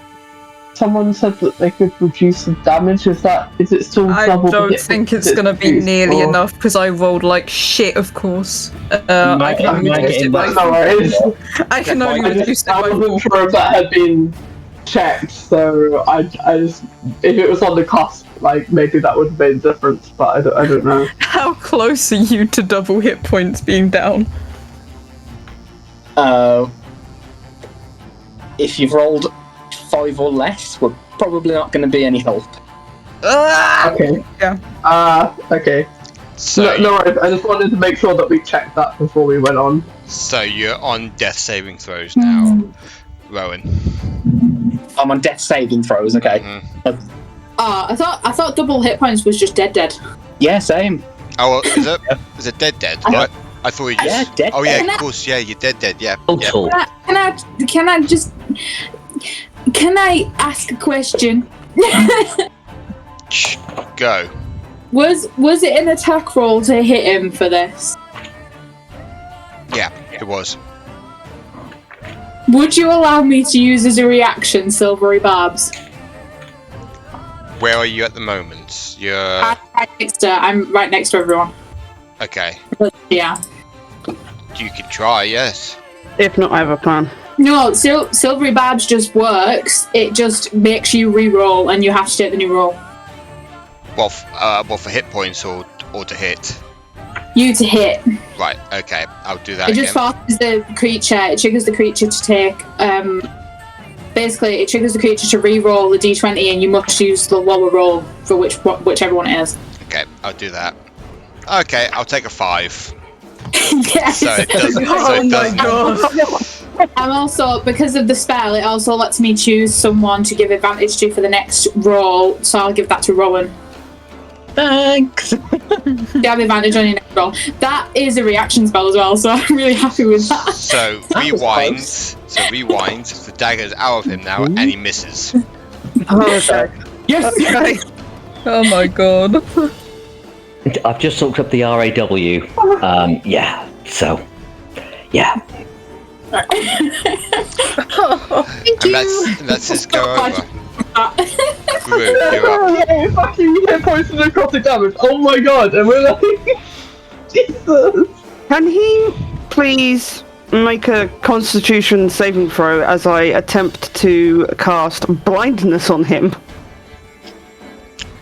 someone said that they could reduce the damage. Is it still I double? don't think it's going to be nearly enough, because I rolled like shit, of course. I can only reduce it by No worries. I can only reduce it by I 4. wasn't sure if that had been checked, so I just, if it was on the cusp, like maybe that would have made a difference, but I don't know. How close are you to double hit points being down? If you've rolled 5 or less, we're probably not going to be any help. Okay. Yeah. Okay. So No worries. I just wanted to make sure that we checked that before we went on. So you're on death saving throws now, Rowan. I'm on death saving throws. Okay. Mm-hmm. I thought double hit points was just dead. Yeah, same. Oh, well, is it dead? Right? I thought you just. Yeah, dead. Oh yeah, of course. Yeah, you're dead. Yeah. Total. Can I ask a question? Shh, go. Was it an attack roll to hit him for this? Yeah, it was. Would you allow me to use as a reaction Silvery Barbs? Where are you at the moment? You're... I'm right next to everyone. Okay. Yeah. You could try, yes. If not, I have a plan. No, Silvery Barbs just works. It just makes you re-roll, and you have to take the new roll. Well, for hit points or to hit? You to hit. Right, okay. I'll do that It just again. forces the creature. It triggers the creature to take... basically, it triggers the creature to re-roll the d20, and you must use the lower roll for whichever one it is. Okay, I'll do that. Okay, I'll take a 5. Yes. So it doesn't... Oh my god. I'm also, because of the spell, it also lets me choose someone to give advantage to for the next roll, so I'll give that to Rowan. Thanks. You have advantage on your next roll. That is a reaction spell as well, so I'm really happy with that. So rewind. The dagger's out of him now, and he misses. Okay. Yes. Okay. Oh my god. I've just looked up the RAW. Yeah, so... Yeah. Thank And let's just go over. Rue, you're up. Yeah, fucking hit points of necrotic damage. Oh my god, and we're like, Jesus. Can he please make a Constitution saving throw as I attempt to cast blindness on him?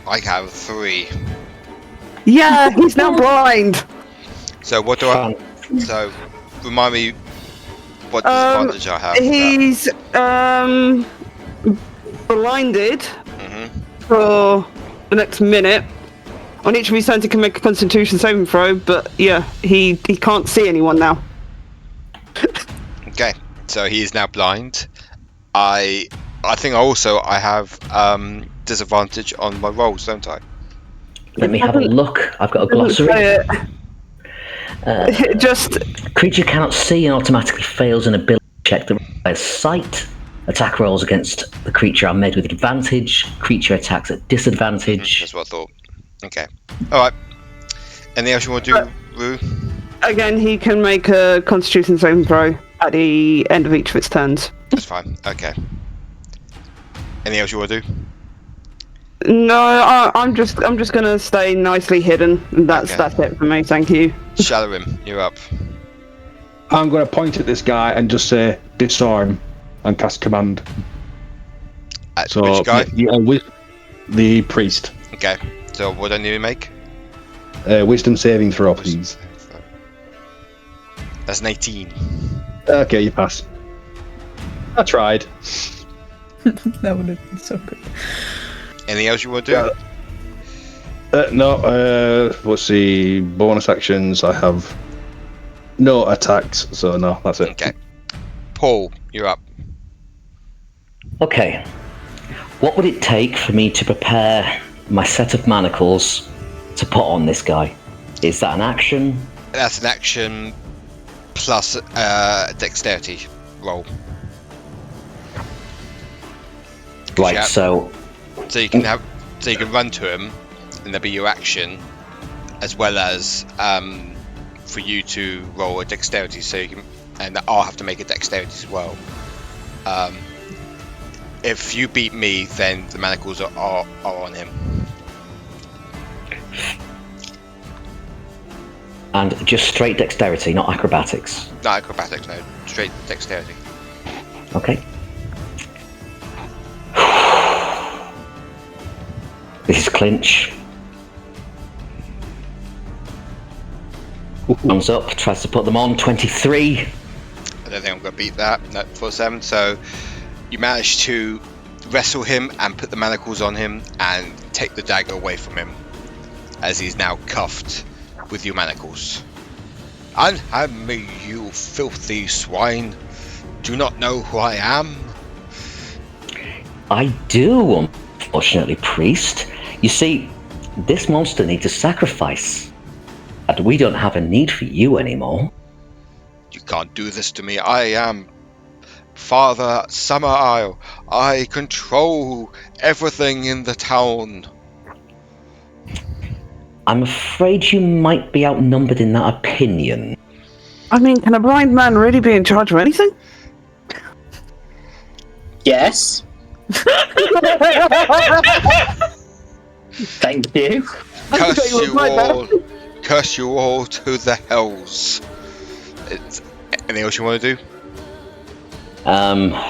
I have 3. Yeah, he's now blind. So what do I... So, remind me what disadvantage I have. He's blinded for the next minute. On each of his turns, he can make a Constitution saving throw, but yeah, he can't see anyone now. Okay, so he is now blind. I think also I have disadvantage on my rolls, don't I? Let me have a look. I've got a glossary. Just Creature cannot see and automatically fails an ability check that requires sight. Attack rolls against the creature are made with advantage. Creature attacks at disadvantage. That's what I thought. Okay. Alright. Anything else you want to do, Rue? again, he can make a Constitution saving throw at the end of each of its turns. That's fine. Okay. Anything else you want to do? No, I'm just gonna stay nicely hidden. And that's it for me. Thank you. Shadorim, you're up. I'm going to point at this guy and just say disarm and cast command. So, which guy? With the priest. Okay. So what do I need to make? Wisdom saving throw, please. That's an 18. Okay, you pass. I tried. That would have been so good. Anything else you want to do? No, let's see. Bonus actions, I have no attacks, so no, that's it. Okay. Paul, you're up. Okay. What would it take for me to prepare my set of manacles to put on this guy? Is that an action? That's an action plus dexterity roll. Right, Yeah. so So you can run to him, and there'll be your action, as well as for you to roll a dexterity. So you can, and I'll have to make a dexterity as well. If you beat me, then the manacles are on him. and just straight dexterity, not acrobatics. Not acrobatics, no, straight dexterity. Okay. This is clinch. Comes up, tries to put them on. 23. I don't think I'm going to beat that. No, 4-7. So you manage to wrestle him and put the manacles on him and take the dagger away from him, as he's now cuffed with your manacles. Unhand me, you filthy swine. Do you not know who I am? I do, unfortunately, priest. You see, this monster needs a sacrifice. And we don't have a need for you anymore. You can't do this to me. I am Father Summer Isle. I control everything in the town. I'm afraid you might be outnumbered in that opinion. I mean, can a blind man really be in charge of anything? Yes. Thank you. Curse you all to the hells. Anything else you want to do? I'll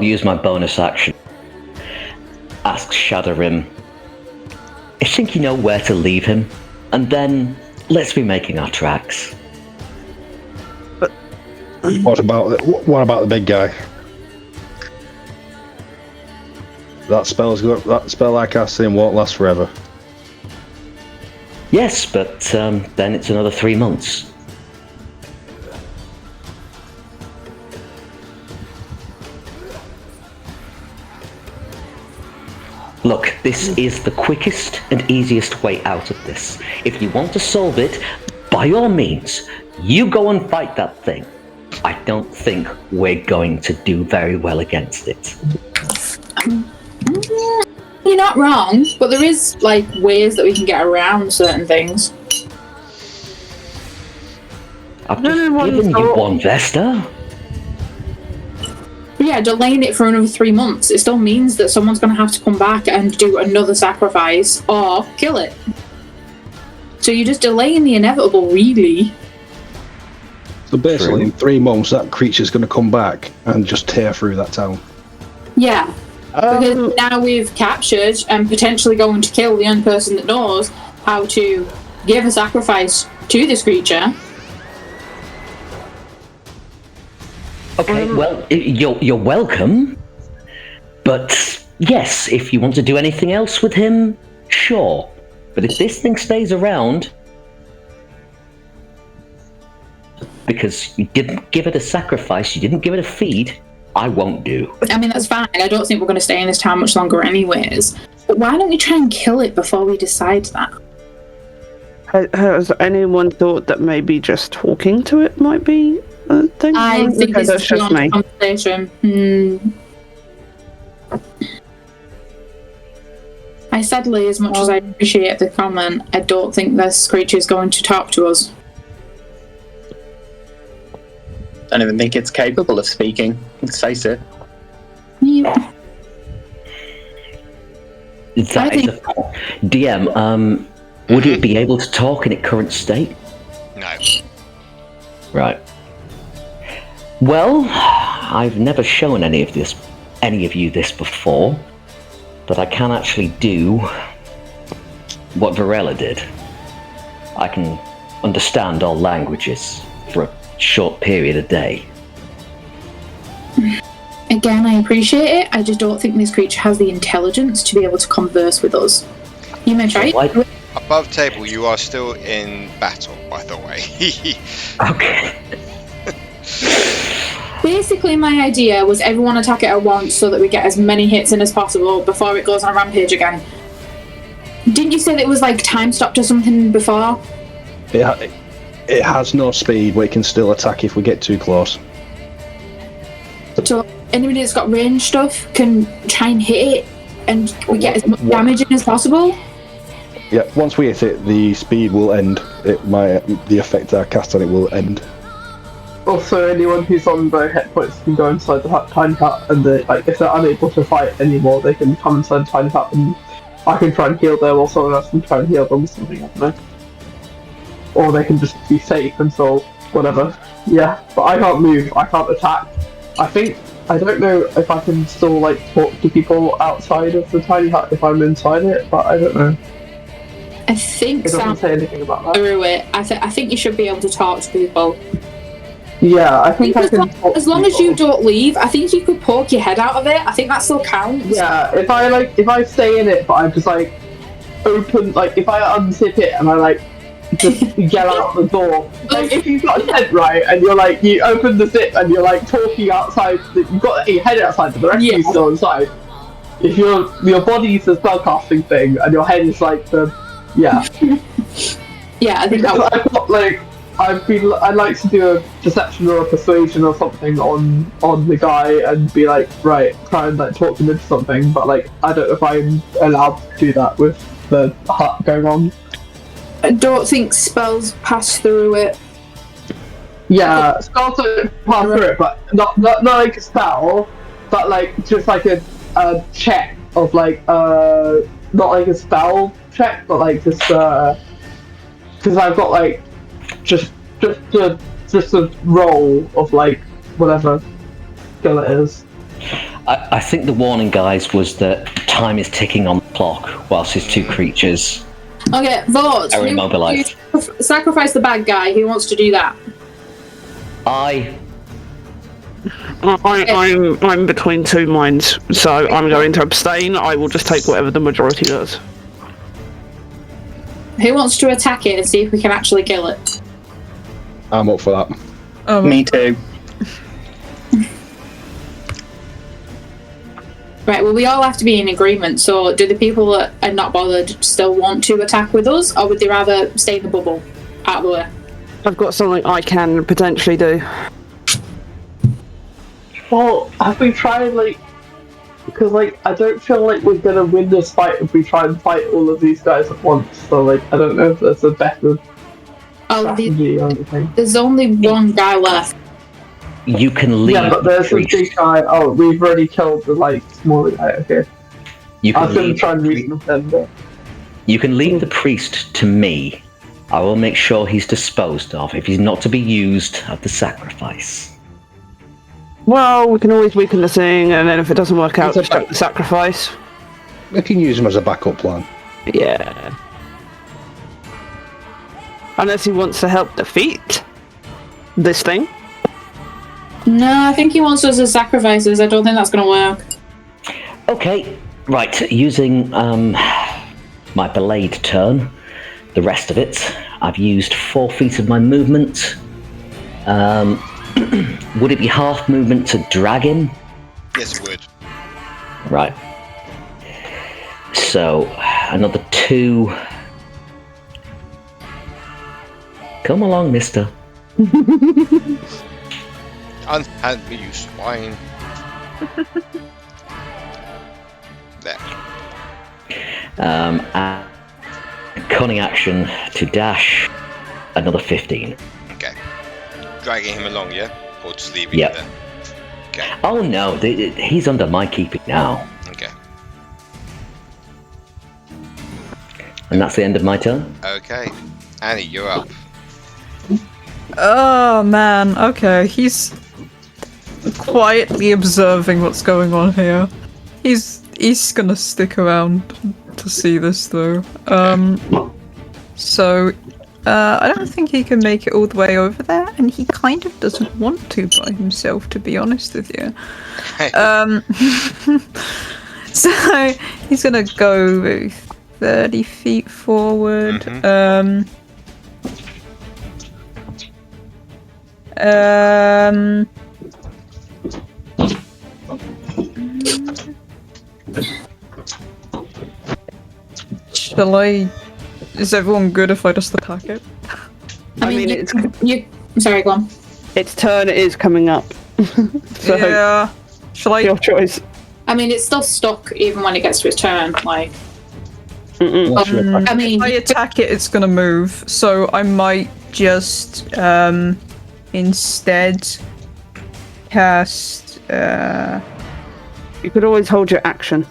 use my bonus action. Ask Shadorim. I think you know where to leave him, and then let's be making our tracks. But what about the big guy? That spell I cast him won't last forever. Yes, but then it's another 3 months. Look, this is the quickest and easiest way out of this. If you want to solve it, by all means, you go and fight that thing. I don't think we're going to do very well against it. You're not wrong, but there is, ways that we can get around certain things. I've just given you one, Vesta. But yeah, delaying it for another 3 months, it still means that someone's going to have to come back and do another sacrifice or kill it. So you're just delaying the inevitable, really. So basically, in 3 months, that creature's going to come back and just tear through that town. Yeah. Because now we've captured and potentially going to kill the only person that knows how to give a sacrifice to this creature. Okay, well, you're welcome. But yes, if you want to do anything else with him, sure. But if this thing stays around, because you didn't give it a sacrifice, you didn't give it a feed, I won't do. I mean, that's fine. I don't think we're going to stay in this town much longer anyways. But why don't we try and kill it before we decide that? Has anyone thought that maybe just talking to it might be a thing? I think this is beyond a conversation. I sadly, as much as I appreciate the comment, I don't think this creature is going to talk to us. I don't even think it's capable of speaking. Let's face it. Yeah. DM, would it be able to talk in its current state? No. Right. Well, I've never shown any of you this before, but I can actually do what Varela did. I can understand all languages for a short period a day. Again, I appreciate it. I just don't think this creature has the intelligence to be able to converse with us. You may try. Above table, you are still in battle, by the way. Okay. Basically, my idea was everyone attack it at once so that we get as many hits in as possible before it goes on a rampage again. Didn't you say that it was time stopped or something before? It has no speed, but it can still attack if we get too close. So anybody that's got range stuff can try and hit it and we get as much damage in as possible? Yeah, once we hit it, the speed will end. The effect I cast on it will end. Also, anyone who's on low hit points can go inside the tiny hut, and if they're unable to fight anymore, they can come inside the tiny hut, and I can try and heal them, or someone else can try and heal them, or something, I don't know. Or they can just be safe until whatever. Yeah, but I can't move, I can't attack. I don't know if I can still talk to people outside of the tiny hut if I'm inside it, but I don't know. I think it doesn't say anything about that. I think you should be able to talk to people. Yeah, I think I can. As long as you don't leave, I think you could poke your head out of it. I think that still counts. Yeah, if I stay in it, but I'm just open, if I unzip it and I just yell out the door. If you've got a tent, right, and you're you open the zip and you're talking outside, you've got your head outside, but the rest of you's still inside. If your body's a spellcasting thing and your head is yeah. Yeah, I think that would. I'd like to do a deception or a persuasion or something on the guy and be right, try and talk him into something, but I don't know if I'm allowed to do that with the hut going on. I don't think spells pass through it. Yeah, spells don't pass through it, but not like a spell, but like just like a check of like not like a spell check, but like just because I've got like just a roll of like whatever skill it is. I think the warning, guys, was that time is ticking on the clock whilst his two creatures Okay, vote. are immobilized. Sacrifice the bad guy. Who wants to do that? I'm between two minds, so I'm going to abstain. I will just take whatever the majority does. Who wants to attack it and see if we can actually kill it? I'm up for that. Me too. Right, well, we all have to be in agreement, so do the people that are not bothered still want to attack with us, or would they rather stay in the bubble, out of the way? I've got something I can potentially do. Well, have we tried like? Because like I don't feel like we're gonna win this fight if we try and fight all of these guys at once. So like I don't know if there's a better strategy or anything. There's only one guy left. You can leave. Yeah, but there's a big guy. Oh, we've already killed the like smaller guy. Okay. You I can was gonna leave. try and reason with them, but You can leave the priest to me. I will make sure he's disposed of if he's not to be used at the sacrifice. Well, we can always weaken the thing, and then if it doesn't work out, just take the sacrifice. We can use him as a backup plan. Yeah. Unless he wants to help defeat this thing. No, I think he wants us as sacrifices. I don't think that's going to work. Okay, right. Using my belayed turn, the rest of it, I've used 4 feet of my movement. Would it be half movement to drag him? Yes, it would. Right. So, another 2. Come along, mister. Unhand me, you swine. There. And cunning action to dash, another 15. Okay. Dragging him along, yeah? Or just leaving Yep. him there? Okay. Oh no, he's under my keeping now. Okay. And that's the end of my turn. Okay. Annie, you're up. Oh man, okay, he's quietly observing what's going on here. He's gonna stick around to see this though. So I don't think he can make it all the way over there, and he kind of doesn't want to by himself, to be honest with you. So he's gonna go 30 feet forward. Shall I? Is everyone good if I just attack it? I mean, it's Sorry, go on. its turn is coming up. So Yeah. Shall I? your choice. I mean, it's still stuck even when it gets to its turn. Like, Mm-mm. I mean, If I attack it, it's gonna move. So I might just instead cast. You could always hold your action.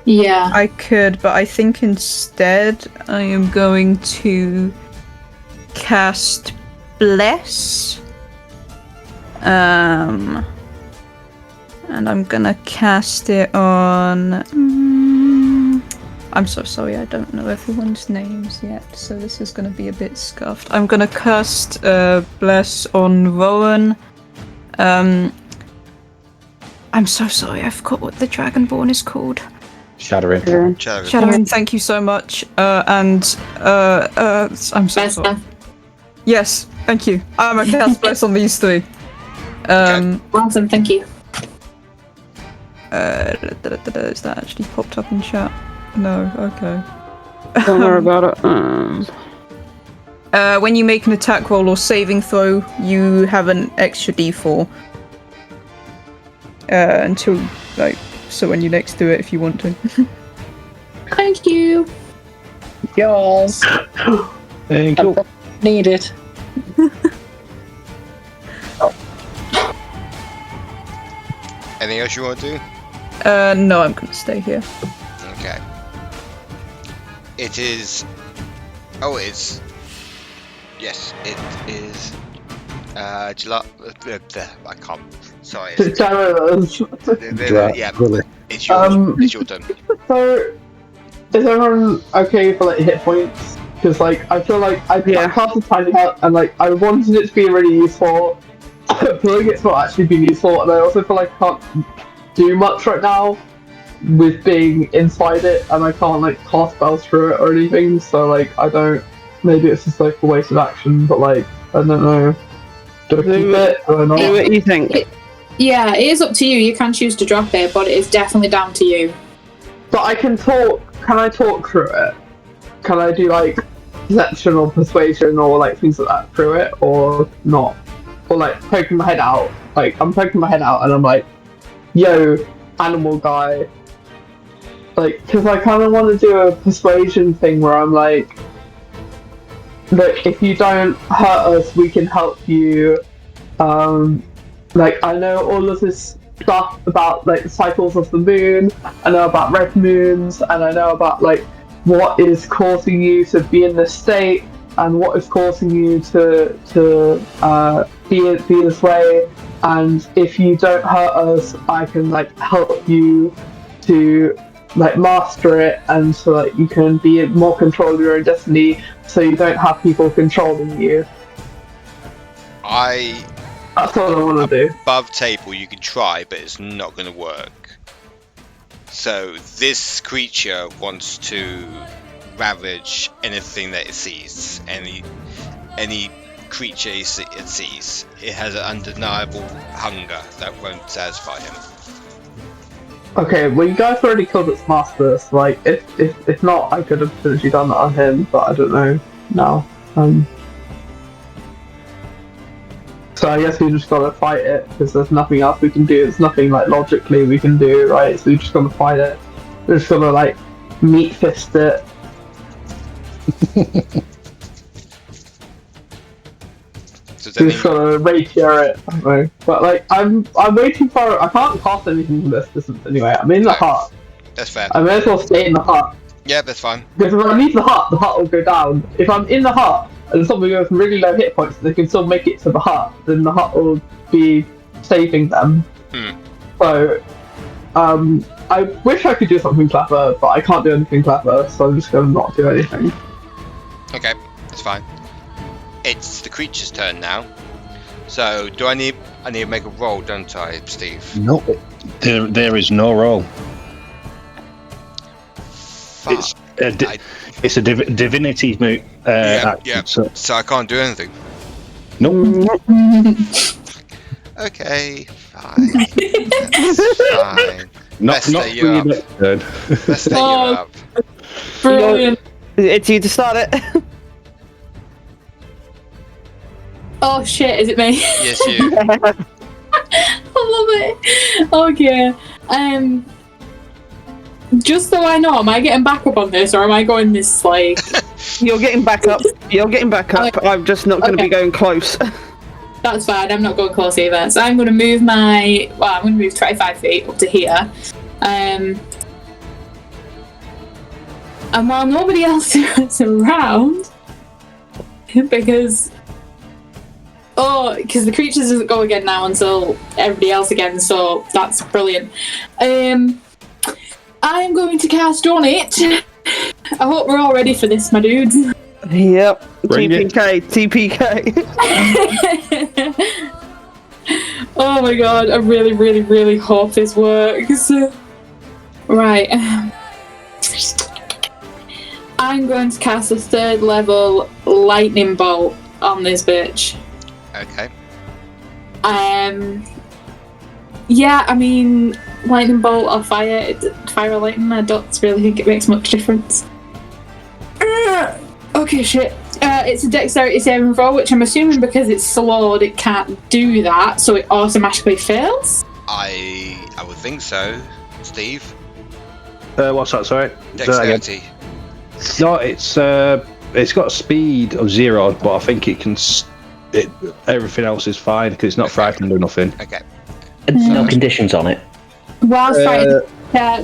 yeah. I could, but I think instead I am going to cast Bless. And I'm gonna cast it on. I'm so sorry, I don't know everyone's names yet, so this is gonna be a bit scuffed. I'm gonna cast Bless on Rowan. I'm so sorry, I forgot what the Dragonborn is called. Shadorim. Shadorim, thank you so much. I'm so sorry. Vesta. Yes, thank you. I'm gonna cast Bless on these 3. Awesome, thank you. Is that actually popped up in chat? No, okay. Don't worry about it. When you make an attack roll or saving throw, you have an extra d4. Until, like, so when you next do it if you want to. Thank you. Yours. Thank you. Need it. Anything else you want to do? No, I'm gonna stay here. Okay. It is. Oh, it's. Yes, it is. July. I can't. Sorry. Yeah, Really. it's yours. It's your turn. So, is everyone okay for like hit points? Because like I feel like I cast a tiny hut and like I wanted it to be really useful. I feel like it's not actually been useful, and I also feel like I can't do much right now with being inside it, and I can't like cast spells through it or anything. So like I don't. Maybe it's just like a waste of action, but like I don't know. Do I keep it or not? Do what you think. Yeah, it is up to you. You can choose to drop it, but it is definitely down to you. But I can talk. Can I talk through it? Can I do like deception or persuasion or like things like that through it, or not? Or like poking my head out. Like I'm poking my head out and I'm like, "Yo, animal guy." Like, because I kind of want to do a persuasion thing where I'm like, "Look, if you don't hurt us, we can help you." Like I know all of this stuff about like the cycles of the moon. I know about red moons, and I know about like what is causing you to be in this state, and what is causing you to be this way. And if you don't hurt us, I can like help you to like master it, and so like you can be in more control of your own destiny, so you don't have people controlling you. That's what I want to do. Above table, you can try, but it's not going to work. So this creature wants to ravage anything that it sees. Any creature it sees. It has an undeniable hunger that won't satisfy him. Okay, well you guys already killed its master, so like if not, I could have potentially done that on him, but I don't know now. So I guess we just gotta fight it, because there's nothing else we can do. There's nothing like logically we can do, right? So we just gotta fight it. We're just gonna like meat fist it. We just gotta rapier it. I don't know. But like I'm way too far. I can't cast anything from this distance anyway. I'm in the hut. That's fair. I may as well stay in the hut. Yeah, that's fine. Because if I leave the hut will go down. If I'm in the hut and somebody goes from really low hit points, they can still make it to the hut, then the hut will be saving them. So, I wish I could do something clever, but I can't do anything clever, so I'm just gonna not do anything. Okay, that's fine. It's the creature's turn now. So, I need to make a roll, don't I, Steve? No, there is no roll. It's a divinity move. Yeah. So I can't do anything. Nope. Okay, fine. That's fine. Not for your next turn. Let's take you up. Brilliant. It's you to start it. Oh shit, is it me? Yes, you. I love it. Okay. Just so I know, am I getting back up on this, or am I going this like? You're getting back up. I'm just not going to be going close. That's fine. I'm not going close either. So I'm going to move I'm going to move 25 feet up to here. And while nobody else is around, because the creature doesn't go again now until everybody else again. So that's brilliant. I'm going to cast on it. I hope we're all ready for this, my dudes. Yep. Bring TPK. Oh my god, I really, really, really hope this works. Right. I'm going to cast a 3rd level lightning bolt on this bitch. Okay. Yeah, I mean, lightning bolt or fire or lightning, I don't really think it makes much difference. Okay, shit. It's a dexterity saving throw, which I'm assuming because it's slowed, it can't do that, so it automatically fails? I would think so, Steve. What's that, sorry? Dexterity. No, it's got a speed of 0, but I think it can. Everything else is fine because it's not frightened or nothing. Okay. No conditions on it. Whilst fighting,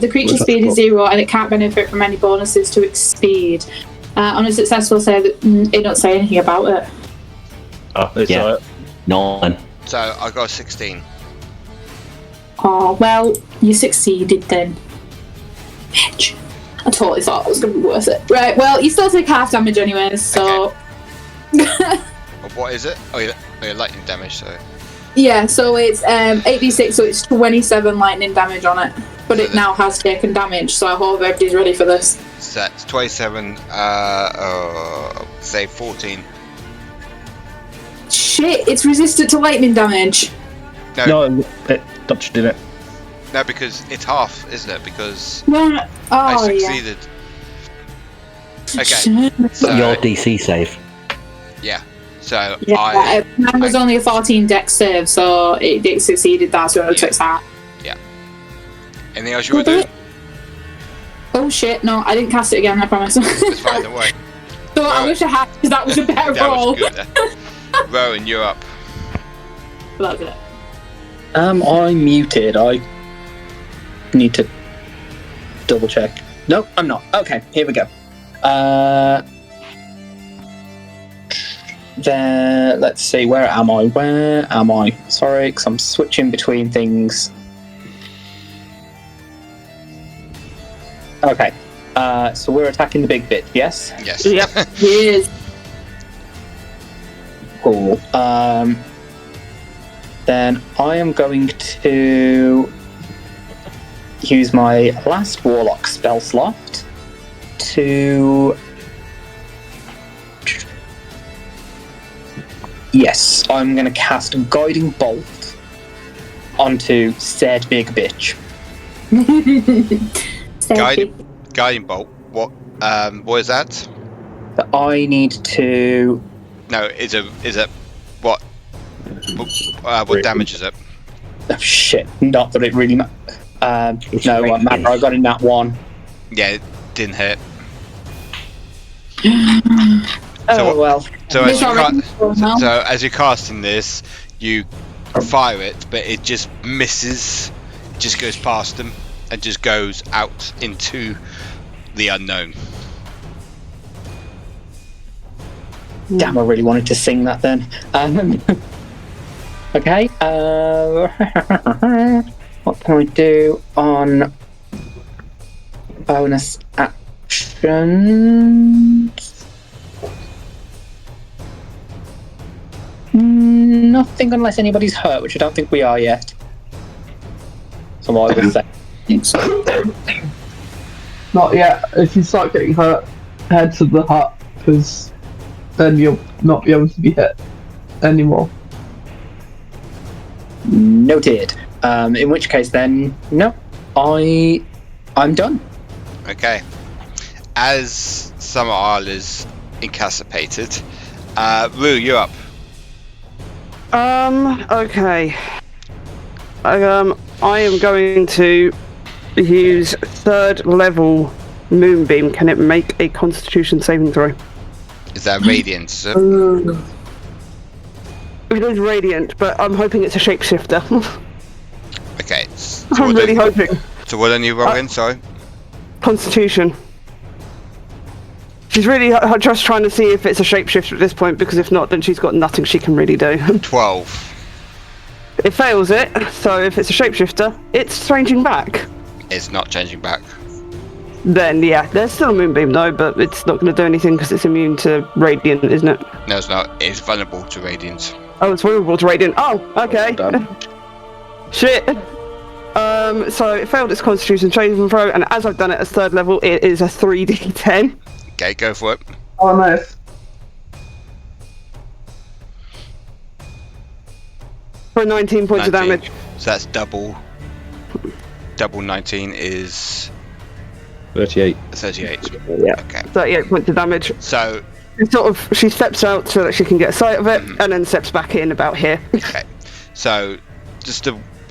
the creature's what's that speed is called? 0 and it can't benefit from any bonuses to its speed. On a successful save, it don't say anything about it. Oh, it's Yeah. None. So I got a 16. Oh, well, you succeeded then. Bitch. I totally thought it was going to be worth it. Right, well, you still take half damage anyway, so... What is it? Oh, yeah, lightning damage, so... Yeah, so it's 8d6, so it's 27 lightning damage on it. But it now has taken damage, so I hope everybody's ready for this. So that's 27, say 14. Shit, it's resistant to lightning damage. No, it dodged in it. No, because it's half, isn't it? Because Yeah. I Oh, succeeded. yeah. Okay, so... Your DC save. Yeah, so Yeah, mine was only a 14 dex save, so it succeeded that, so it takes that. Anything else you want to do? Oh shit, no, I didn't cast it again, I promise. It's fine, don't worry. So I wish I had, because that was a better That roll. was good. Rowan, you're up. That's it. I'm muted. I need to double check. No, I'm not. Okay, here we go. There. Let's see. Where am I? Sorry, because I'm switching between things. Okay. So we're attacking the big bit. Yes. Yes. Yep. Yes. Cool. Then I am going to use my last Warlock spell slot to... Yes, I'm going to cast Guiding Bolt onto said big bitch. Guiding bolt. What is that? I need to... No, is it what? What damage is it? Oh, shit, not that it really no, what matter, I got in that one. Yeah, it didn't hit. Oh, well. So as you're casting this, you fire it, but it just misses, just goes past them, and just goes out into the unknown. Damn, I really wanted to sing that then. Okay. What can I do on bonus actions? Nothing unless anybody's hurt, which I don't think we are yet. So I would say. Not yet. If you start getting hurt, head to the hut, because then you'll not be able to be hit anymore. Noted. In which case then, no, I'm done. Okay. As Summer Isle is incapacitated, Rue, you're up. Okay. I am going to use 3rd level Moonbeam. Can it make a Constitution saving throw? Is that radiant? It is radiant, but I'm hoping it's a shapeshifter. Okay. I'm really hoping. So what are you rolling? Sorry. Constitution. She's really just trying to see if it's a shapeshifter at this point, because if not, then she's got nothing she can really do. 12. It fails it, so if it's a shapeshifter, it's changing back. It's not changing back. Then, yeah, there's still a Moonbeam though, but it's not going to do anything because it's immune to Radiant, isn't it? No, it's not. It's vulnerable to radiant. Oh, it's vulnerable to Radiant. Oh, okay. Shit. So it failed its Constitution saving throw, and as I've done it as 3rd level, it is a 3d10. Okay, go for it. Oh, nice. For 19 points of 19. damage. So that's double. Double 19 is 38. 38. Yeah. Okay. 38 points of damage. So She steps out so that she can get a sight of it, and then steps back in about here. okay. So just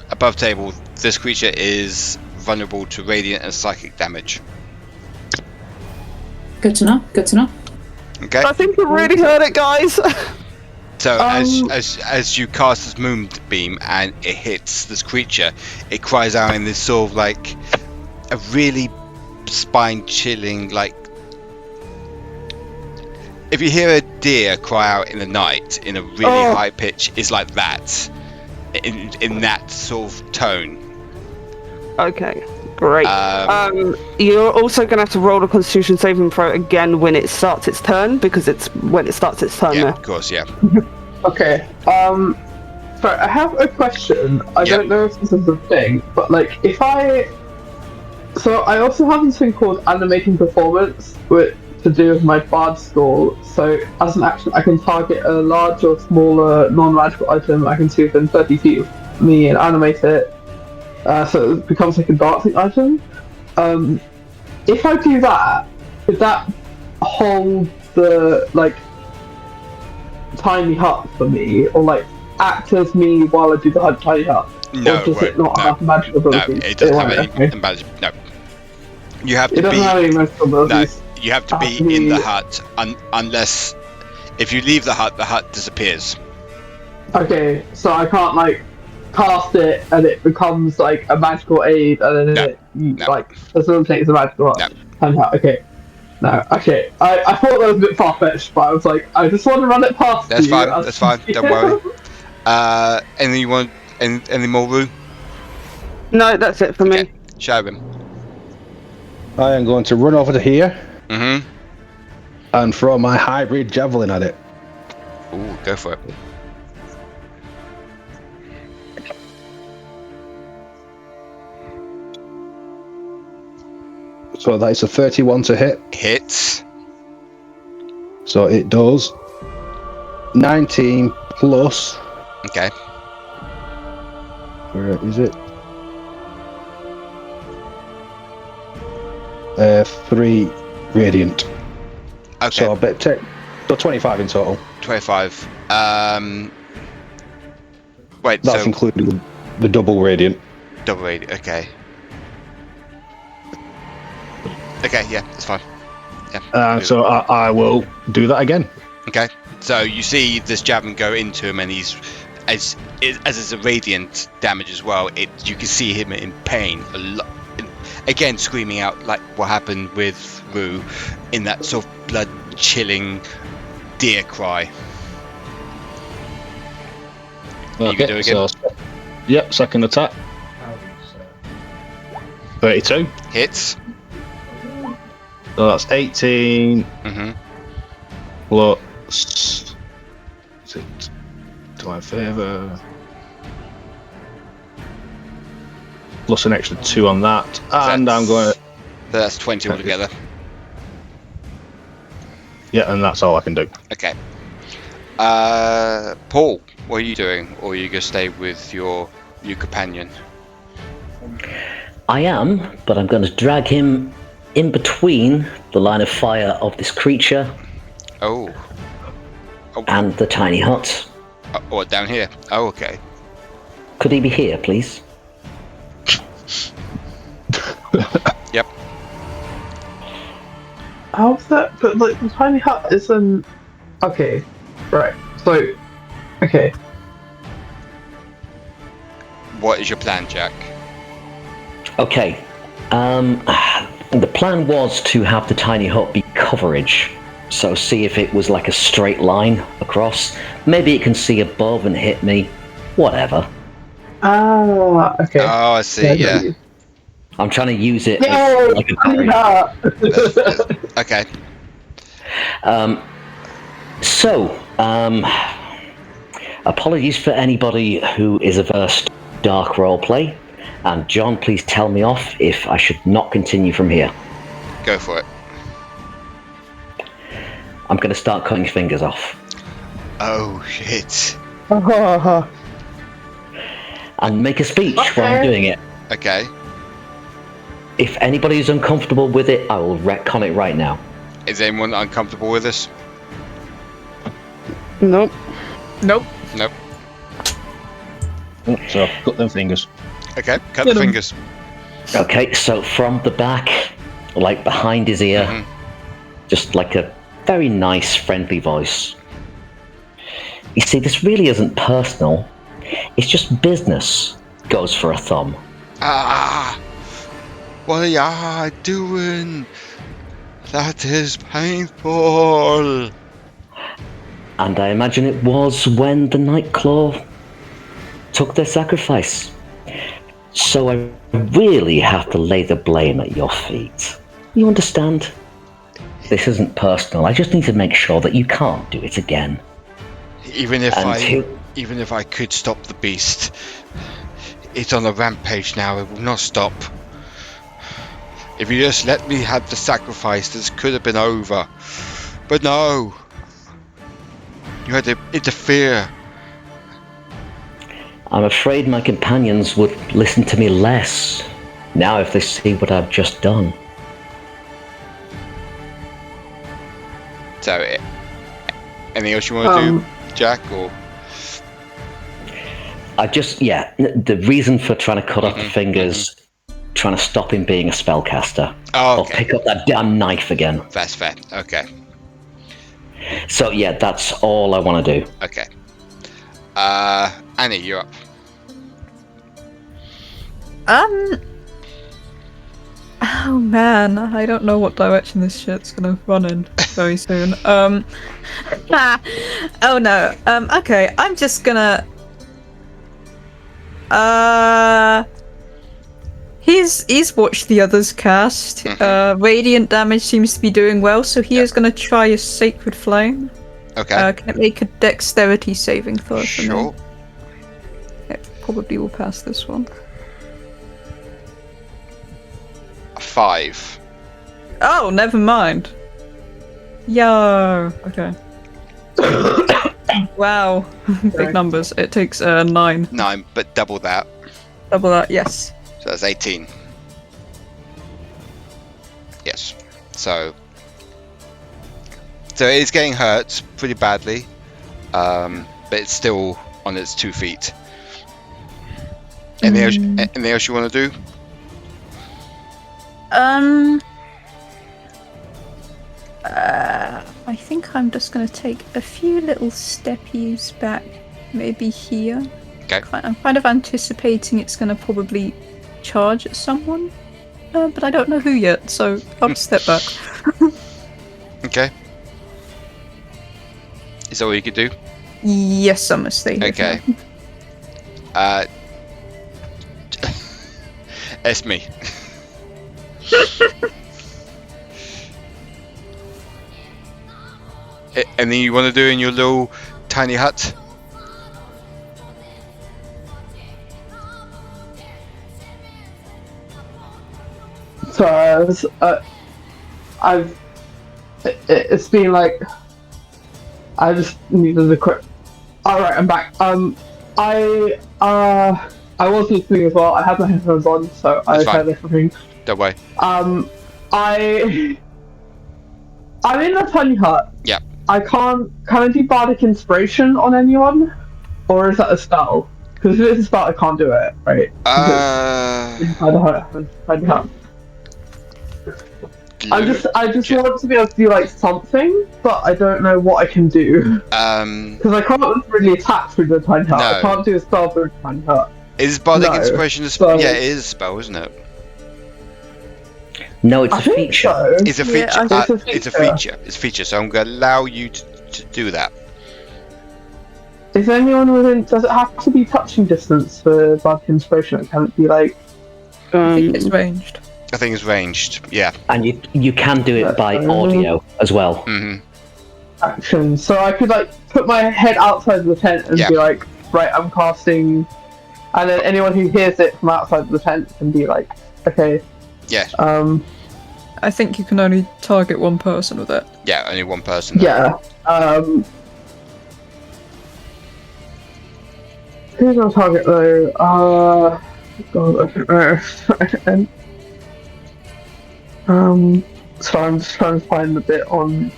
above table, this creature is vulnerable to radiant and psychic damage. Good to know. Good to know. Okay. I think we really heard it, guys. So as you cast this moonbeam and it hits this creature, it cries out in this sort of like a really spine-chilling, like if you hear a deer cry out in the night in a really high pitch, it's like that, in that sort of tone. Okay, great. You're also going to have to roll a Constitution saving throw again when it starts its turn, because it's when it starts its turn. Yeah, there. of course, yeah. Okay. Sorry, I have a question. I don't know if this is a thing, but like, so I also have this thing called animating performance, which to do with my bard school. So as an action, I can target a large or smaller non-magical item I can see within 30 feet of me and animate it, so it becomes like a dancing item. If I do that, would that hold the like tiny hut for me, or like act as me while I do the tiny hut? No, or does it not have magical abilities? No, it doesn't have any magic. No, you have to it doesn't have any magical abilities. No, you have to be in the hut unless if you leave the hut disappears. Okay, so I can't like cast it and it becomes like a magical aid, and then like facilitates a magical hut. Okay. No, okay. I thought that was a bit far-fetched, but I was like, I just want to run it past That's you. fine. That's fine. Don't worry. Anything you want? Any more, Rue? No, that's it for me. Shadorim. I am going to run over to here. Mm-hmm. And throw my hybrid javelin at it. Ooh, go for it. So that is a 31 to hit. Hits. So it does 19 plus. Okay. Where is it? 3 radiant. Okay. So I bet so 25 in total. 25. Wait. That's including the double radiant. Double radiant. Okay. Okay. Yeah, that's fine. Yeah. So I will do that again. Okay. So you see this javelin go into him, and he's as it's a radiant damage as well. You can see him in pain a lot. Again, screaming out like what happened with Rue in that sort of blood-chilling deer cry. Okay, you can do it again. So, yep, second attack. 32. Hits. So that's 18. Mm-hmm. Plus. Is it to my favour? Plus an extra 2 on that. And I'm going to. That's 20 altogether. Yeah, and that's all I can do. Okay. Paul, what are you doing? Or are you going to stay with your companion? I am, but I'm going to drag him in between the line of fire of this creature and the tiny hut. Or down here. Oh, okay. Could he be here, please? Yep. How's that? But like the tiny hut isn't. Okay, right. So, okay. What is your plan, Jack? Okay. The plan was to have the tiny hut be coverage. So see if it was like a straight line across. Maybe it can see above and hit me. Whatever. Ah, okay. Oh, I see. Yeah. I'm trying to use it as like a coverage. Okay. Apologies for anybody who is averse to dark roleplay. And John, please tell me off if I should not continue from here. Go for it. I'm going to start cutting fingers off. Oh, shit. And make a speech while I'm doing it. Okay. If anybody is uncomfortable with it, I will retcon it right now. Is anyone uncomfortable with this? Nope. Nope. So, cut them fingers. Okay, cut the fingers. Okay, so from the back, like behind his ear, just like a very nice, friendly voice. You see, this really isn't personal. It's just business. Goes for a thumb. What are you doing? That is painful. And I imagine it was when the Nightclaw took their sacrifice. So I really have to lay the blame at your feet. You understand? This isn't personal. I just need to make sure that you can't do it again. Even if I could stop the beast, it's on a rampage now. It will not stop. If you just let me have the sacrifice, this could have been over. But no. You had to interfere. I'm afraid my companions would listen to me less now if they see what I've just done. So, anything else you want to do, Jack? Or the reason for trying to cut off the fingers, trying to stop him being a spellcaster. Oh, okay. Or pick up that damn knife again. That's fair. Okay. So yeah, that's all I want to do. Okay. Annie, you're up. Oh man, I don't know what direction this shit's gonna run in very soon. Oh no. Okay, I'm just gonna. He's watched the others cast. Radiant damage seems to be doing well, so he is gonna try a Sacred Flame. Okay. Can it make a Dexterity saving throw for me? Sure. It probably will pass this one. 5. Oh, never mind. Yo. Okay. Wow. Big numbers. It takes 9. 9, but double that. Double that, yes. So that's 18. Yes. So it is getting hurt pretty badly, but it's still on its 2 feet. Anything else you want to do? I think I'm just going to take a few little steppies back, maybe here. Okay. I'm kind of anticipating it's going to probably charge at someone, but I don't know who yet, so I'll just step back. Okay. Is that all you could do? Yes, I'm going to stay here. Okay. Esme. Anything you want to do in your little tiny hut? So it's been like I just needed a quick. All right, I'm back. I was listening as well. I had my headphones on, so I heard everything. Don't worry. I'm in a tiny hut. Yep. Can I do bardic inspiration on anyone, or is that a spell? Because if it's a spell, I can't do it, right? I just want to be able to do like something, but I don't know what I can do. Because I can't really attack through the tiny hut. No. I can't do a spell through the tiny hut. Is bardic inspiration a spell? So- Yeah, it is a spell, isn't it? No, it's I a think feature. so. It's a feature. I think It's a feature. It's a feature. So I'm going to allow you to do that. Is anyone within? Does it have to be touching distance for bardic inspiration? Or can it be like? I think it's ranged. I think it's ranged. Yeah. And you can do it by audio as well. Action. So I could like put my head outside of the tent and be like, right, I'm casting, and then anyone who hears it from outside of the tent can be like, okay. Yeah. I think you can only target one person with it. Yeah, only one person. Yeah. Who's on target though? God, I don't know. So I'm just trying to find the bit on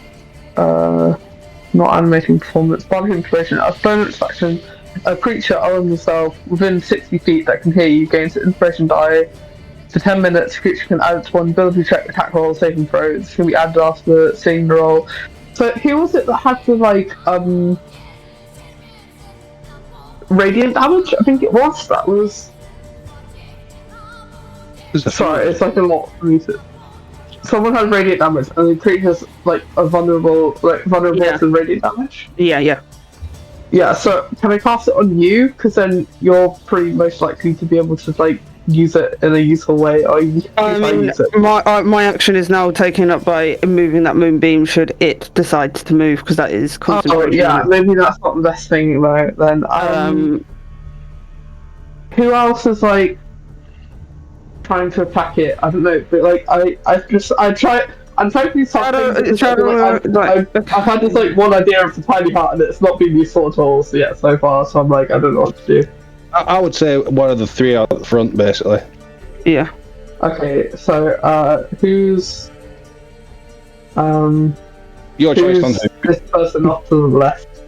not animating performance, bardic inspiration. A bonus action, a creature other than yourself within 60 feet that can hear you gains an inspiration die for 10 minutes, creature can add one ability check, attack roll, saving throw. It's going to be added after seeing the roll. So who was it that had the radiant damage? I think it was. That was. Sorry, it's like a lot for me to. Someone has radiant damage, and the creature has a vulnerable to radiant damage. Yeah. Yeah. So can I cast it on you? Because then you're pretty most likely to be able to use it in a useful way. Or use it. My action is now taken up by moving that moonbeam. Should it decide to move, because that is concentration. Oh yeah, maybe that's not the best thing about it then. Who else is trying to attack it? I don't know, but I'm trying to do something. I've had this one idea of the tiny hut, and it's not been useful at all. So yeah, so far, so I'm I don't know what to do. I would say one of the three out the front, basically. Yeah. Okay, so who's your choice on who? This person off to the left.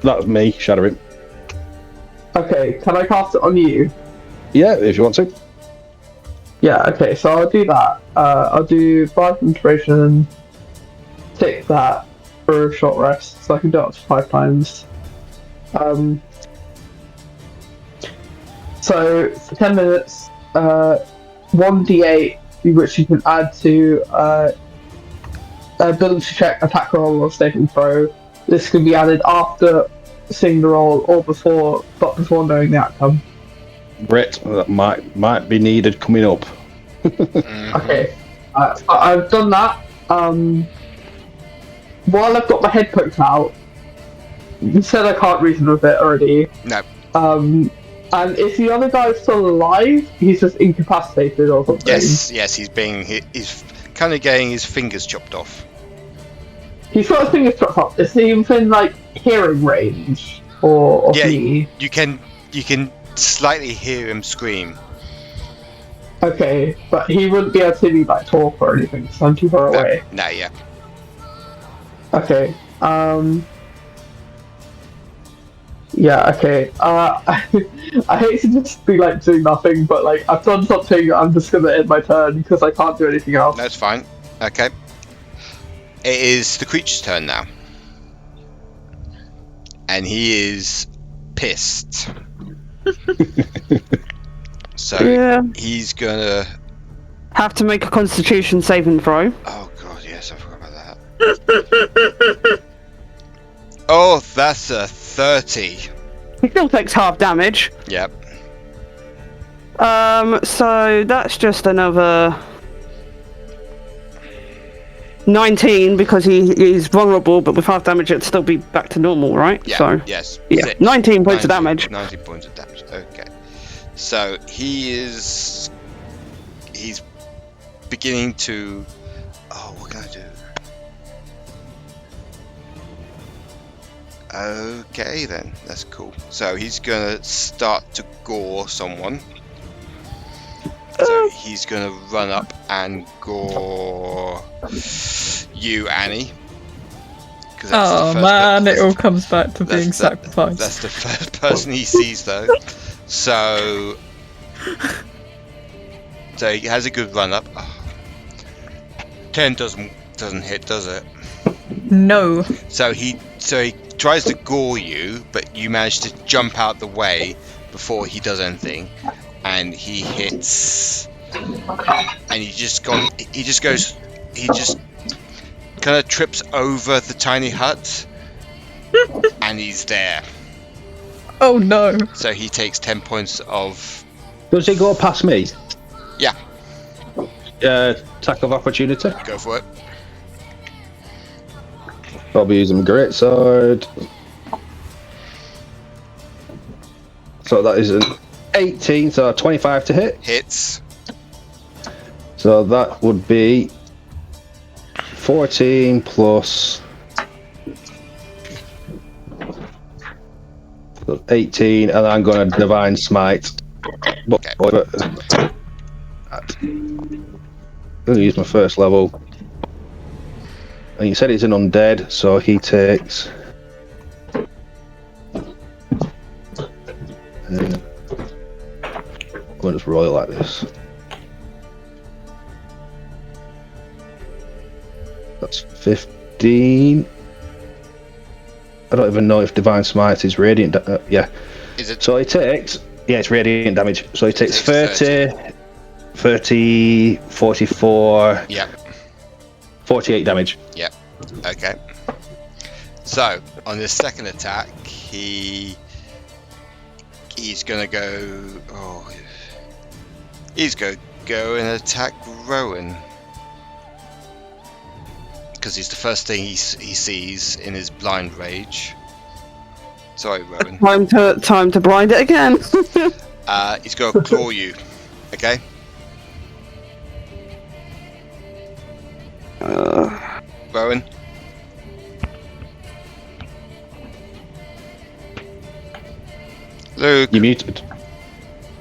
That's me, Shadorim. Okay, can I cast it on you? Yeah, if you want to. Yeah, okay, so I'll do that. I'll do 5 inspiration, take that for a short rest, so I can do it up to 5 times. So, for 10 minutes, 1d8, which you can add to ability check, attack roll, or saving throw. This can be added after seeing the roll or before knowing the outcome. Great, that might be needed coming up. Okay, I've done that. While I've got my head poked out, you said I can't reason with it already. No. And if the other guy's still alive, he's just incapacitated or something. Yes, he's kind of getting his fingers chopped off. He's got his fingers chopped off. Is he within hearing range or me? You can slightly hear him scream. Okay, but he wouldn't be able to hear me talk or anything, so I'm too far away. No, yeah. Okay. Yeah, okay. I hate to just be doing nothing, but I've done something. I'm just gonna end my turn because I can't do anything else. That's fine. Okay. It is the creature's turn now, and he is pissed. So he's gonna have to make a Constitution saving throw. Oh god, yes, I forgot about that. Oh, that's a 30. He still takes half damage. Yep. So that's just another 19 because he's vulnerable, but with half damage it'd still be back to normal, right? Yeah. So yes. Yeah. 19 points of damage. 19 points of damage. Okay. So he's beginning to. Oh, what can I do? Okay, then that's cool. So he's gonna start to gore someone. So he's gonna run up and gore you, Annie. Oh man, it all comes back to being sacrificed. That's the first person he sees, though. So he has a good run up. Oh. 10 doesn't hit, does it? No. So he tries to gore you, but you manage to jump out the way before he does anything, and he hits. And he just kind of trips over the tiny hut, and he's there. Oh no! So he takes 10 points of. Does he go past me? Yeah. Attack of opportunity. Go for it. I'll be using greatsword. So that is an 18, so 25 to hit. Hits. So that would be 14 plus 18, and I'm going to divine smite. Okay. I'm going to use my first level. And you said he's an undead, so he takes. I'm going to just roll it like this. That's 15. I don't even know if Divine Smite is radiant. Yeah. Is it? So he takes. Yeah, it's radiant damage. So he takes 30, 44. Yep. 48 damage. Yep. Okay. So on his second attack, he's gonna go. Oh, he's gonna go and attack Rowan because he's the first thing he sees in his blind rage. Sorry, Rowan. Time to blind it again. He's gonna claw you. Okay. Rowan. Luke. You muted.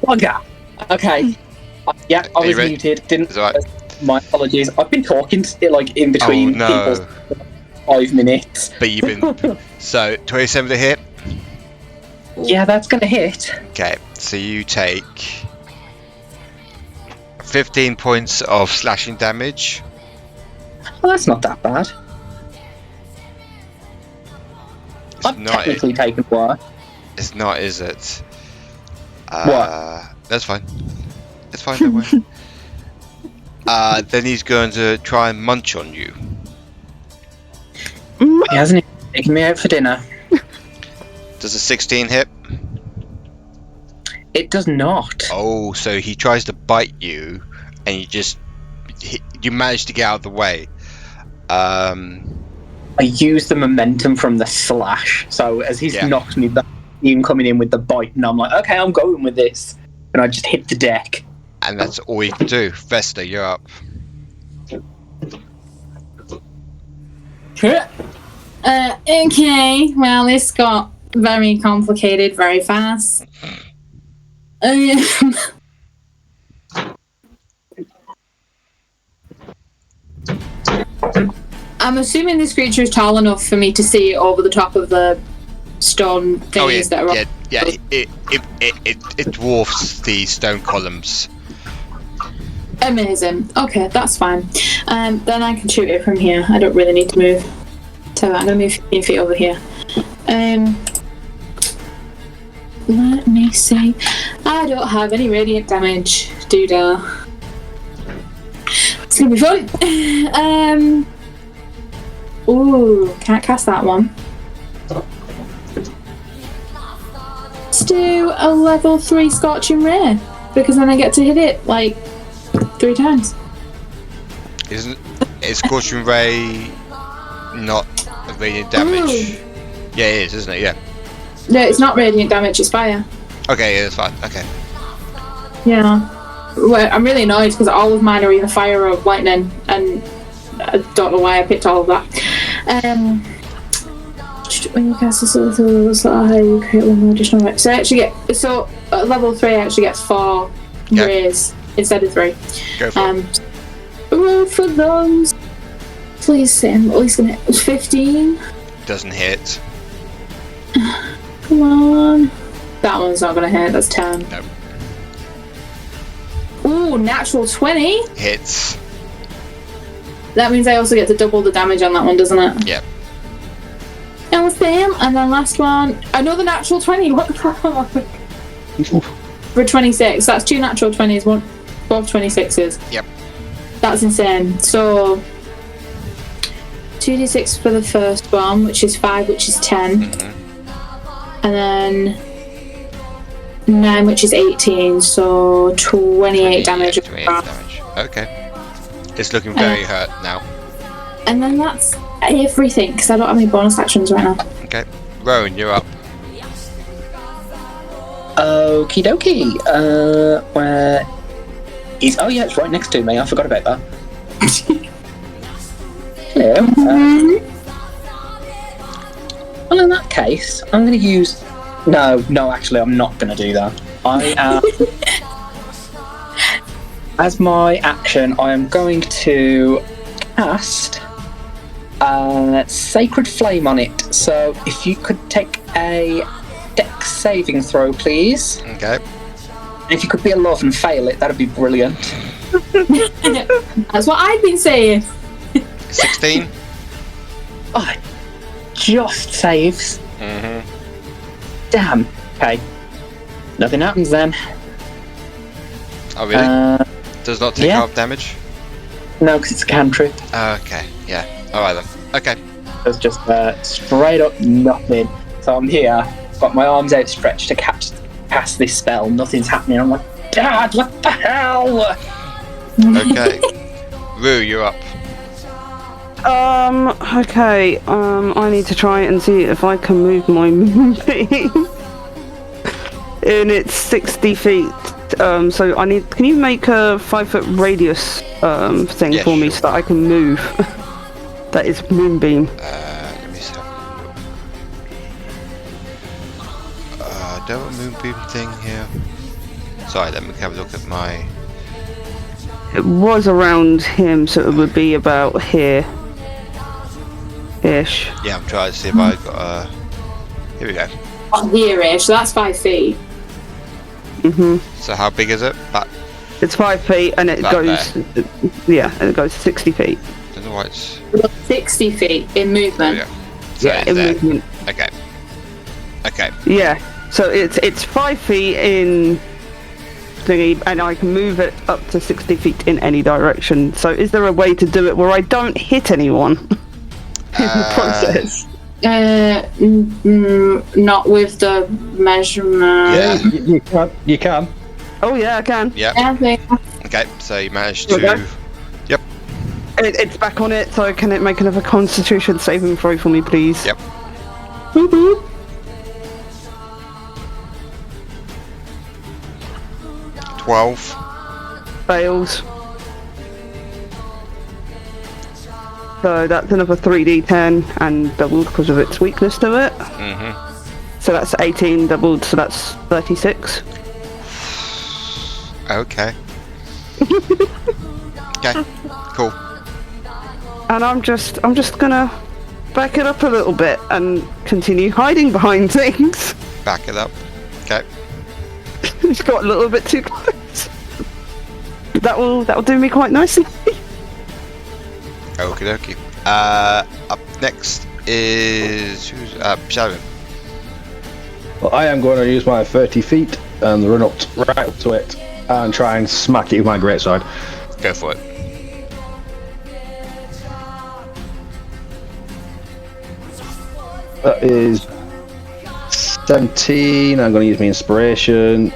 Bugger. Okay. Yeah, I was ready? muted. Didn't. It's alright. My apologies. I've been talking like in between people for 5 minutes. But you've been so 27 to hit. Yeah, that's gonna hit. Okay, so you take 15 points of slashing damage. Well, that's not that bad. I've not technically taken work. It's not, is it? What? That's fine. It's fine, don't worry. Then he's going to try and munch on you. He hasn't even taken me out for dinner. Does a 16 hit? It does not. Oh, so he tries to bite you, and you manage to get out of the way. I use the momentum from the slash, so as he's knocked me back, him coming in with the bite, and I'm like, okay, I'm going with this, and I just hit the deck. And that's all you can do. Vesta, you're up. Okay, well, this got very complicated very fast. I'm assuming this creature is tall enough for me to see it over the top of the stone thingies that are on. It dwarfs the stone columns. Amazing. Okay, that's fine. Then I can shoot it from here. I don't really need to move. So I'm going to move 15 feet over here. Let me see. I don't have any radiant damage, doodah. It's going to be fun. Ooh, can't cast that one. Let's do a level 3 Scorching Ray, because then I get to hit it like 3 times. Is Scorching Ray not a radiant damage? Ooh. Yeah, it is, isn't it? Yeah. No, it's not radiant damage, it's fire. Okay, yeah, that's fine. Okay. Yeah. Well, I'm really annoyed because all of mine are either fire or lightning, and I don't know why I picked all of that. When you cast a slot high, you create one more additional ray. So I actually get at level 3 I actually get 4 rays instead of 3. Go for it. Roll for those. Please say I'm at least gonna hit 15. Doesn't hit. Come on. That one's not gonna hit, that's 10. Nope. Ooh, natural 20. Hits. That means I also get to double the damage on that one, doesn't it? Yep. Awesome. And then last one, another natural 20. What the fuck? For 26. That's 2 natural 20s, both 26s. Yep. That's insane. So 2d6 for the first one, which is 5, which is 10. Mm-hmm. And then 9, which is 18. So 28 damage. 28 damage. Okay. It's looking very hurt now. And then that's everything, because I don't have any bonus actions right now. Okay. Rowan, you're up. Okie dokie. Where is? Oh yeah, it's right next to me. I forgot about that. Hello. Well, in that case, I'm going to use. No, actually, I'm not going to do that. I am. As my action, I am going to cast Sacred Flame on it. So if you could take a Dex saving throw, please. Okay. And if you could be a love and fail it, that'd be brilliant. That's what I've been saying. 16. Oh, just saves. Mm-hmm. Damn. Okay. Nothing happens then. Oh, really? Does not take yeah. half damage? No, because it's a cantrip. Okay, yeah. Alright then. Okay. There's just straight up nothing. So I'm here, got my arms outstretched to cast this spell. Nothing's happening. I'm like, Dad, what the hell? Okay. Rue, you're up. Okay. I need to try and see if I can move my moonbeam. And it's 60 feet. So I need. Can you make a 5-foot radius thing Yeah, for me sure. so that I can move? That is moonbeam. Let me see. Do I have a moonbeam thing here? Sorry, let me have a look at my. It was around him, so it would be about here. Ish. Yeah, I'm trying to see if I got Here we go. Here-ish, so that's 5 feet. Mhm. So how big is it? That. It's 5 feet, and it That goes. Yeah, and it goes 60 feet. Don't know why it's. 60 feet in There movement. we go. So Yeah, it's in there. movement. Okay. Okay. Yeah. So it's 5 feet in thingy, and I can move it up to 60 feet in any direction. So is there a way to do it where I don't hit anyone in the process? Not with the measurement. Yeah. You can. Oh yeah, I can. Yep. I think. Okay. So you managed Okay. to. Yep. It's back on it. So can it make another Constitution saving throw for me, please? Yep. Boop, boop. 12. Fails. So that's another 3d10 and doubled because of its weakness to it. Mm-hmm. So that's 18 doubled, so that's 36. Okay. Okay. Cool. And I'm just gonna back it up a little bit and continue hiding behind things. Back it up. Okay. It's got a little bit too close. That'll do me quite nicely. Okie dokie. Up next is who's Shadorim. Well, I am going to use my 30 feet and run up right up to it and try and smack it with my greatsword. Go for it. That is 17. I'm going to use my inspiration.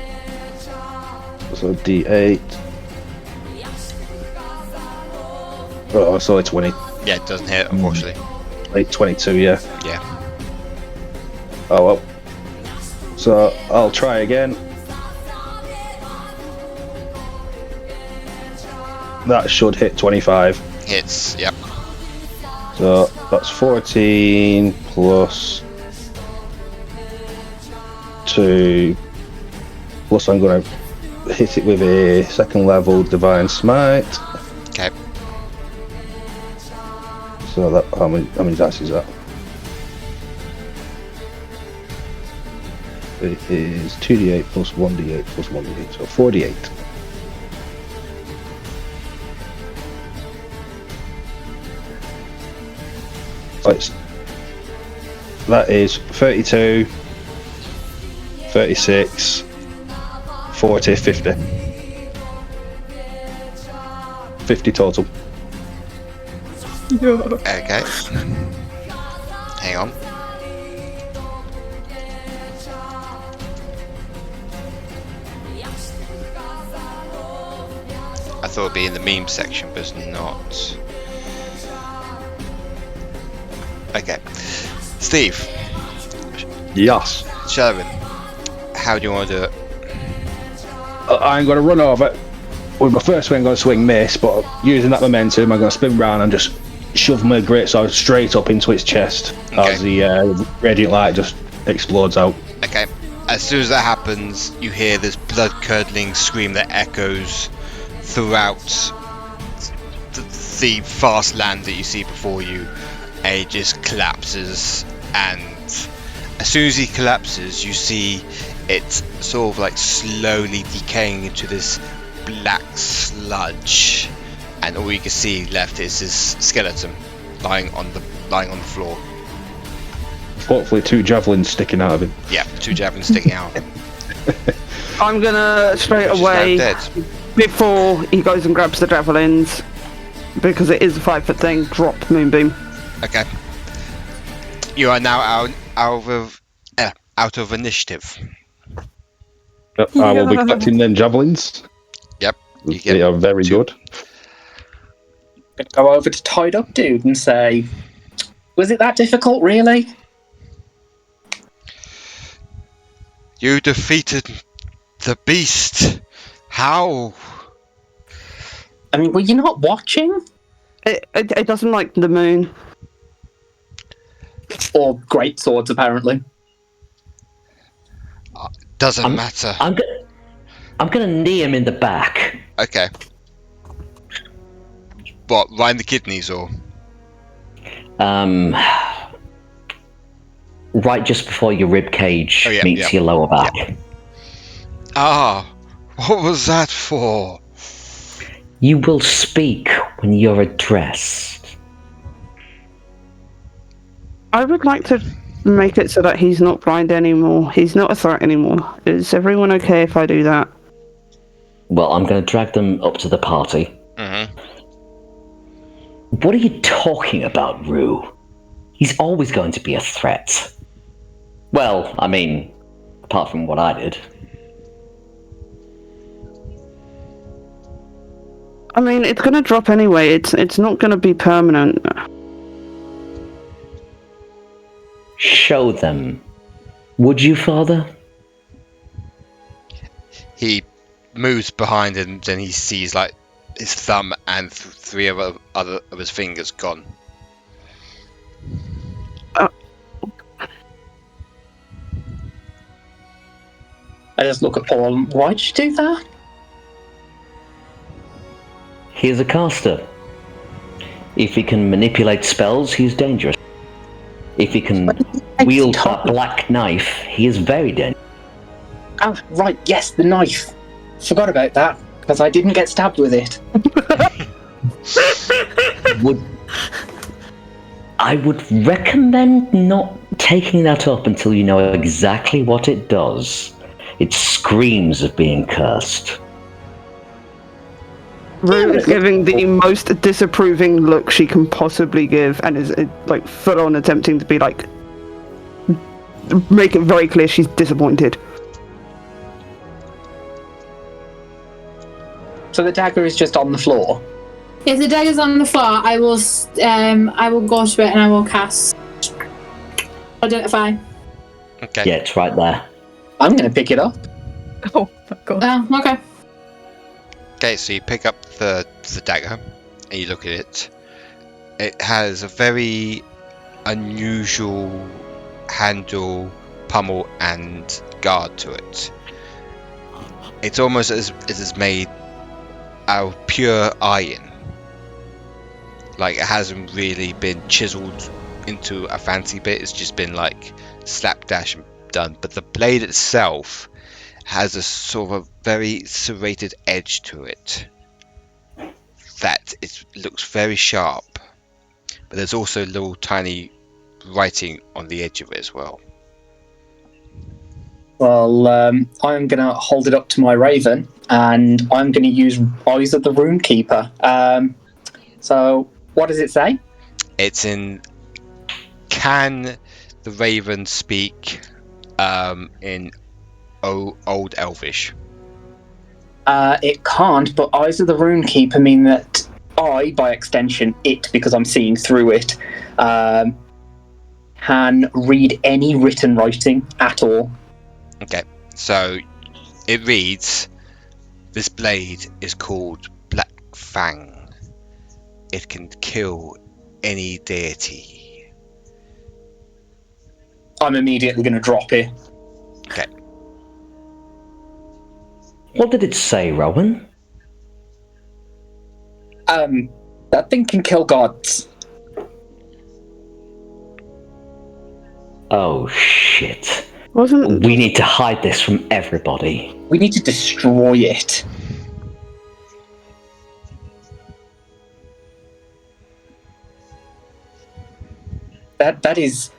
So D8. Oh, it's only 20. Yeah, it doesn't hit, unfortunately. Like 22, yeah. Yeah. Oh well. So I'll try again. That should hit 25. Hits. Yep. So that's 14 plus 2. Plus I'm going to hit it with a second level Divine Smite. Okay. So that how many dice is that? It is 2d8 plus 1d8 plus 1d8, so 4d8. Right. That is 32, 36, 40, 50. 50 total. Okay. Hang on. I thought it'd be in the meme section, but it's not. Okay. Steve, Yes. Shadorim, how do you want to do it? I'm going to run over. With my first swing, I'm going to swing miss, but using that momentum, I'm going to spin round and just shove my greatsword straight up into its chest as the radiant light just explodes out. Okay. As soon as that happens, you hear this blood-curdling scream that echoes throughout the vast land that you see before you, and it just collapses. And as soon as he collapses, you see it sort of like slowly decaying into this black sludge, and all you can see left is this skeleton. lying on the floor. Hopefully 2 javelins sticking out of him. Yeah, 2 javelins sticking out. I'm gonna straight She's away, now dead. before he goes and grabs the javelins, because it is a 5-foot thing, drop Moonbeam. Okay. You are now out of initiative. Yep, I will be Yeah. collecting them javelins. Yep. You They get are very 2. good. Gonna go over to Tied Up Dude and say, was it that difficult, really? You defeated the beast. How? I mean, were you not watching? It doesn't like the moon. Or great swords, apparently. Doesn't matter. I'm gonna knee him in the back. Okay. What? Right in the kidneys, or? Right just before your rib cage Oh, yeah, meets yeah. your lower back. Yeah. Ah, what was that for? You will speak when you're addressed. I would like to make it so that he's not blind anymore. He's not a threat anymore. Is everyone okay if I do that? Well, I'm going to drag them up to the party. Mm-hmm. What are you talking about, Rue? He's always going to be a threat. Well, I mean, apart from what I did. I mean, it's going to drop anyway. It's not going to be permanent. Show them. Would you, Father? He moves behind and then he sees like his thumb and 3 of his fingers gone. I just look at Paul and, why'd you do that? He is a caster. If he can manipulate spells, he's dangerous. If he can wield that black knife, he is very dangerous. Oh, right, yes, the knife. Forgot about that, because I didn't get stabbed with it. I would recommend not taking that up until you know exactly what it does. It screams of being cursed. Rue is giving the most disapproving look she can possibly give, and is like full on attempting to be like, make it very clear she's disappointed. So the dagger is just on the floor. If the dagger's on the floor, I will go to it and I will cast Identify. Okay. Yeah, it's right there. I'm going to pick it up. Oh my god. Oh, okay. Okay, so you pick up the dagger and you look at it. It has a very unusual handle, pummel, and guard to it. It's almost as if it's made out of pure iron. Like it hasn't really been chiseled into a fancy bit. It's just been like slapdash and done. But the blade itself has a sort of very serrated edge to it that it looks very sharp, but there's also little tiny writing on the edge of it as well. Well, I'm going to hold it up to my raven, and I'm going to use Eyes of the Runekeeper. So, what does it say? It's in, can the raven speak in Old Elvish? It can't, but Eyes of the Runekeeper mean that I, by extension, it, because I'm seeing through it, can read any written writing at all. Okay, so it reads, this blade is called Black Fang. It can kill any deity. I'm immediately going to drop it. Okay. What did it say, Rowan? That thing can kill gods. Oh, shit. Wasn't We need to hide this from everybody. We need to destroy it. That is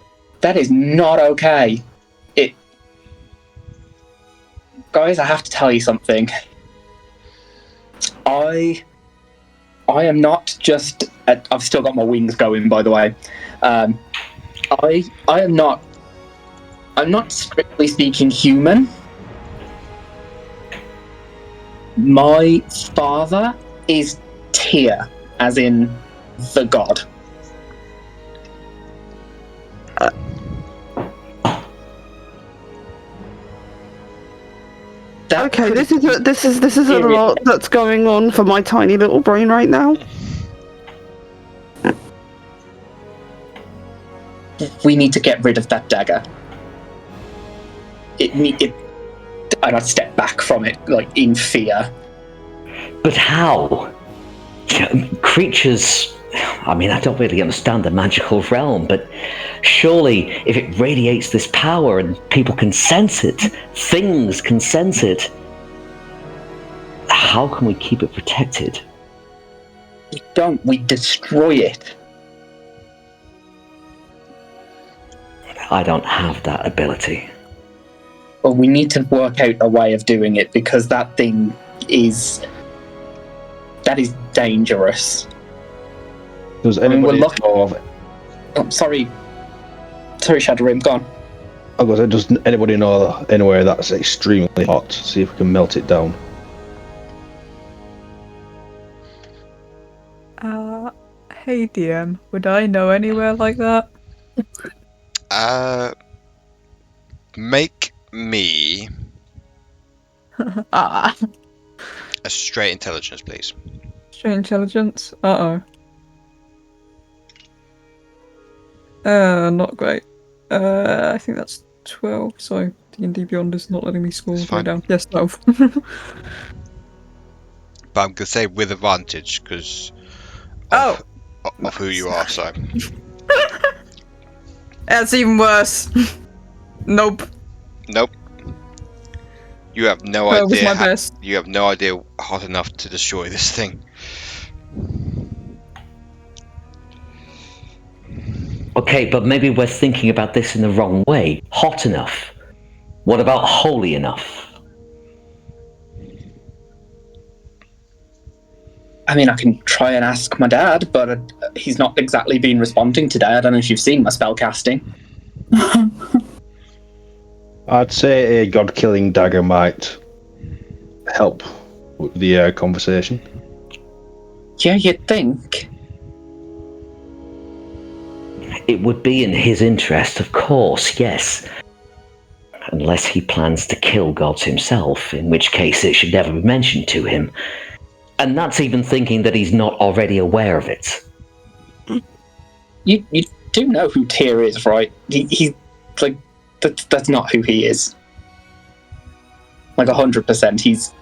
not okay. Guys, I have to tell you something. I am not just. I've still got my wings going, by the way. I am not. I'm not strictly speaking human. My father is Tyr, as in the god. Okay, this is a lot that's going on for my tiny little brain right now. We need to get rid of that dagger. And I step back from it, like, in fear. But how? Creatures... I mean, I don't really understand the magical realm, but surely if it radiates this power and people can sense it, things can sense it, how can we keep it protected? We don't. We destroy it. I don't have that ability. Well, we need to work out a way of doing it, because that thing is... that is dangerous. Does anybody know of... Oh, sorry, Shadorim, go on. I was going to say, does anybody know anywhere that's extremely hot? See if we can melt it down. Hey DM, would I know anywhere like that? Make me Ah, a straight intelligence, please. straight intelligence. Not great. I think that's 12. Sorry, D&D Beyond is not letting me score all the way down. Yes, 12. But I'm gonna say with advantage because of who you are. So that's even worse. Nope. You have no Was idea. my best. You have no idea hot enough to destroy this thing. Okay, but maybe we're thinking about this in the wrong way. Hot enough. What about holy enough? I mean, I can try and ask my dad, but he's not exactly been responding today. I don't know if you've seen my spell casting. I'd say a god-killing dagger might help with the conversation. Yeah, you'd think. It would be in his interest, of course, yes. Unless he plans to kill gods himself, in which case it should never be mentioned to him. And that's even thinking that he's not already aware of it. You do know who Tyr is, right? He's like, that's not who he is. Like 100%.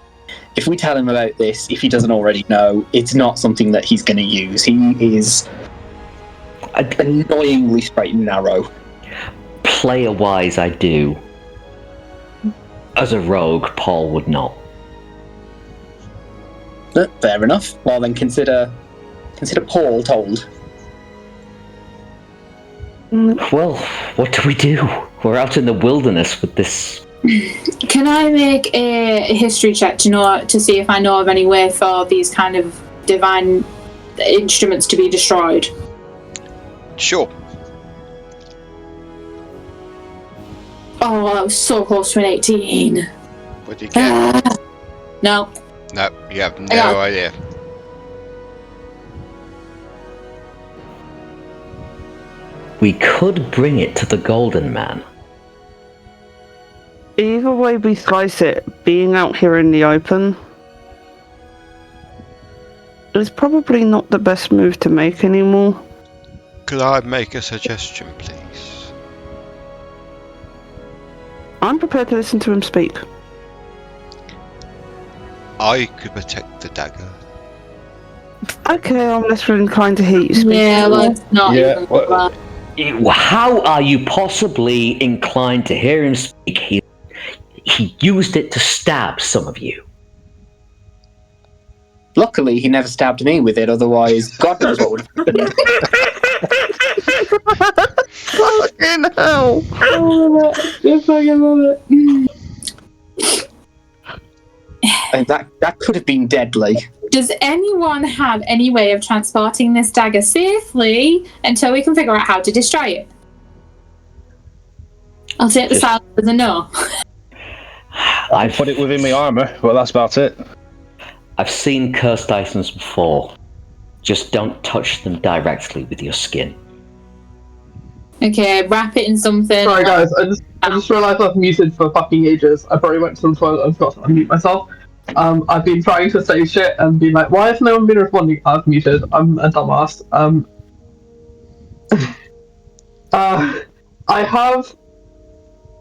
If we tell him about this, if he doesn't already know, it's not something that he's going to use. He is annoyingly straight and narrow. Player-wise, I do. As a rogue, Paul would not. Fair enough. Well, then consider Paul told. Well, what do we do? We're out in the wilderness with this. Can I make a history check to see if I know of any way for these kind of divine instruments to be destroyed? Sure. Oh, that was so close to an 18. What do you get? No. No, you have no idea. We could bring it to the Golden Man. Either way we slice it, being out here in the open is probably not the best move to make anymore. Could I make a suggestion, please? I'm prepared to listen to him speak. I could protect the dagger. Okay, I'm less inclined to hear you speak. Yeah, let's not even go back. How are you possibly inclined to hear him speak? He used it to stab some of you. Luckily, he never stabbed me with it, otherwise, God knows what would have happened. Fucking hell! I fucking love it. And that could have been deadly. Does anyone have any way of transporting this dagger safely until we can figure out how to destroy it? I'll take the silence as a no. I put it within my armour, but that's about it. I've seen cursed items before. Just don't touch them directly with your skin. Okay, wrap it in something. Sorry guys, I just realised I've muted for fucking ages. I probably went to the toilet and forgot to unmute myself. I've been trying to say shit and been like, why has no one been responding? I've muted. I'm a dumbass. I have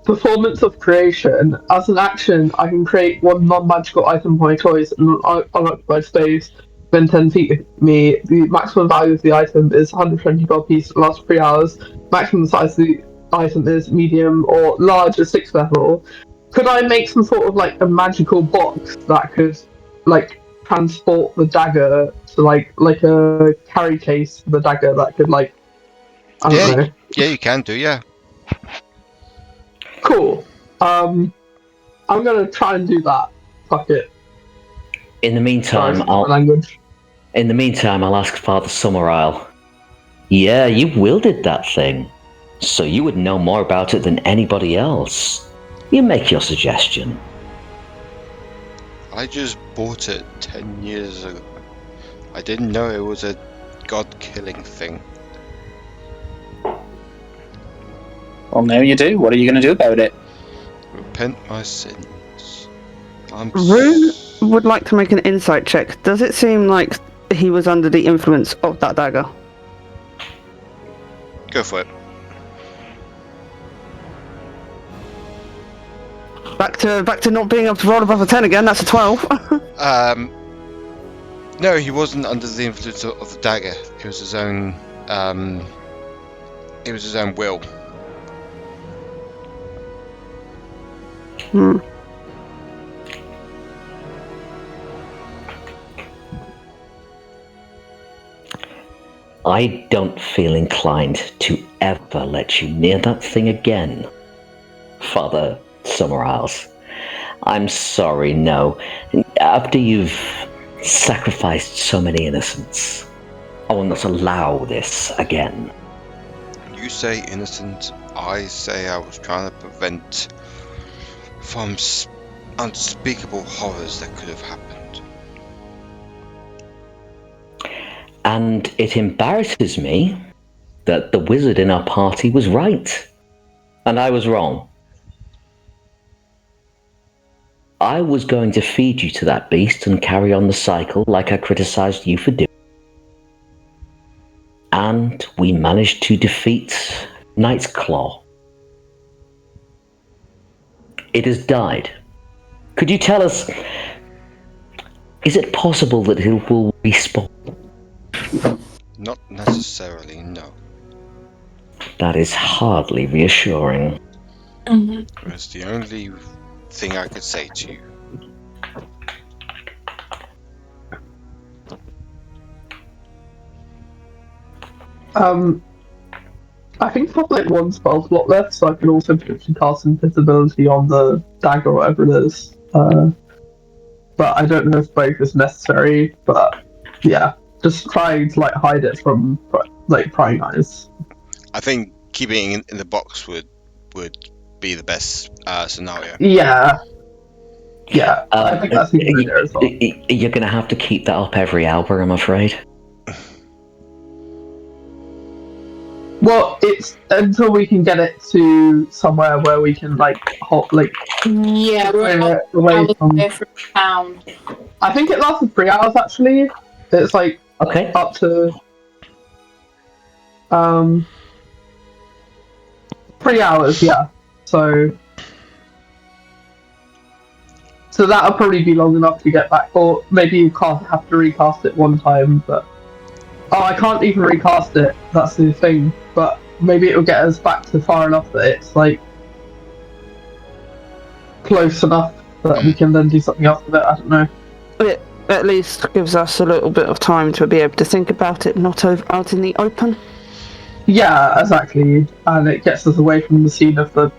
Performance of Creation. As an action, I can create one non-magical item of my choice in an unoccupied space within 10 feet of me. The maximum value of the item is 120 gold piece, lasts 3 hours. Maximum size of the item is medium or large is 6th level. Could I make some sort of like a magical box that could like transport the dagger to like a carry case for the dagger that could like I don't know. Yeah, you can do, yeah. Cool. I'm gonna try and do that. Fuck it. In the meantime, I'll ask Father Summerisle. Yeah, you wielded that thing, so you would know more about it than anybody else. You make your suggestion. I just bought it 10 years ago. I didn't know it was a god-killing thing. Well, now you do. What are you going to do about it? Repent my sins. Rue would like to make an insight check. Does it seem like he was under the influence of that dagger? Go for it. Back to not being able to roll above a 10 again. That's a 12. No, he wasn't under the influence of the dagger. It was his own. It was his own will. I don't feel inclined to ever let you near that thing again, Father Summerisle. I'm sorry, no. After you've sacrificed so many innocents, I will not allow this again. You say innocent, I say I was trying to prevent from unspeakable horrors that could have happened. And it embarrasses me that the wizard in our party was right, and I was wrong. I was going to feed you to that beast and carry on the cycle like I criticized you for doing. And we managed to defeat Knight's Claw. It has died. Could you tell us, is it possible that it will respawn? Not necessarily, no. That is hardly reassuring. It's the only thing I could say to you. I think I have like one spell slot left, so I can also potentially cast invisibility on the dagger or whatever it is. But I don't know if both is necessary. But yeah, just trying to like hide it from like prying eyes. I think keeping it in the box would be the best scenario. Yeah. I think that's the idea as well. You're going to have to keep that up every hour, I'm afraid. Well, it's until we can get it to somewhere where we can like yeah, we're away from town. I think it lasted 3 hours actually. It's like up to 3 hours, yeah. So that'll probably be long enough to get back, or maybe you can't have to recast it one time, but I can't even recast it, that's the thing, but maybe it'll get us back to far enough that it's like close enough that we can then do something else with it, I don't know. It at least gives us a little bit of time to be able to think about it, not out in the open. Yeah, exactly. And it gets us away from the scene of the,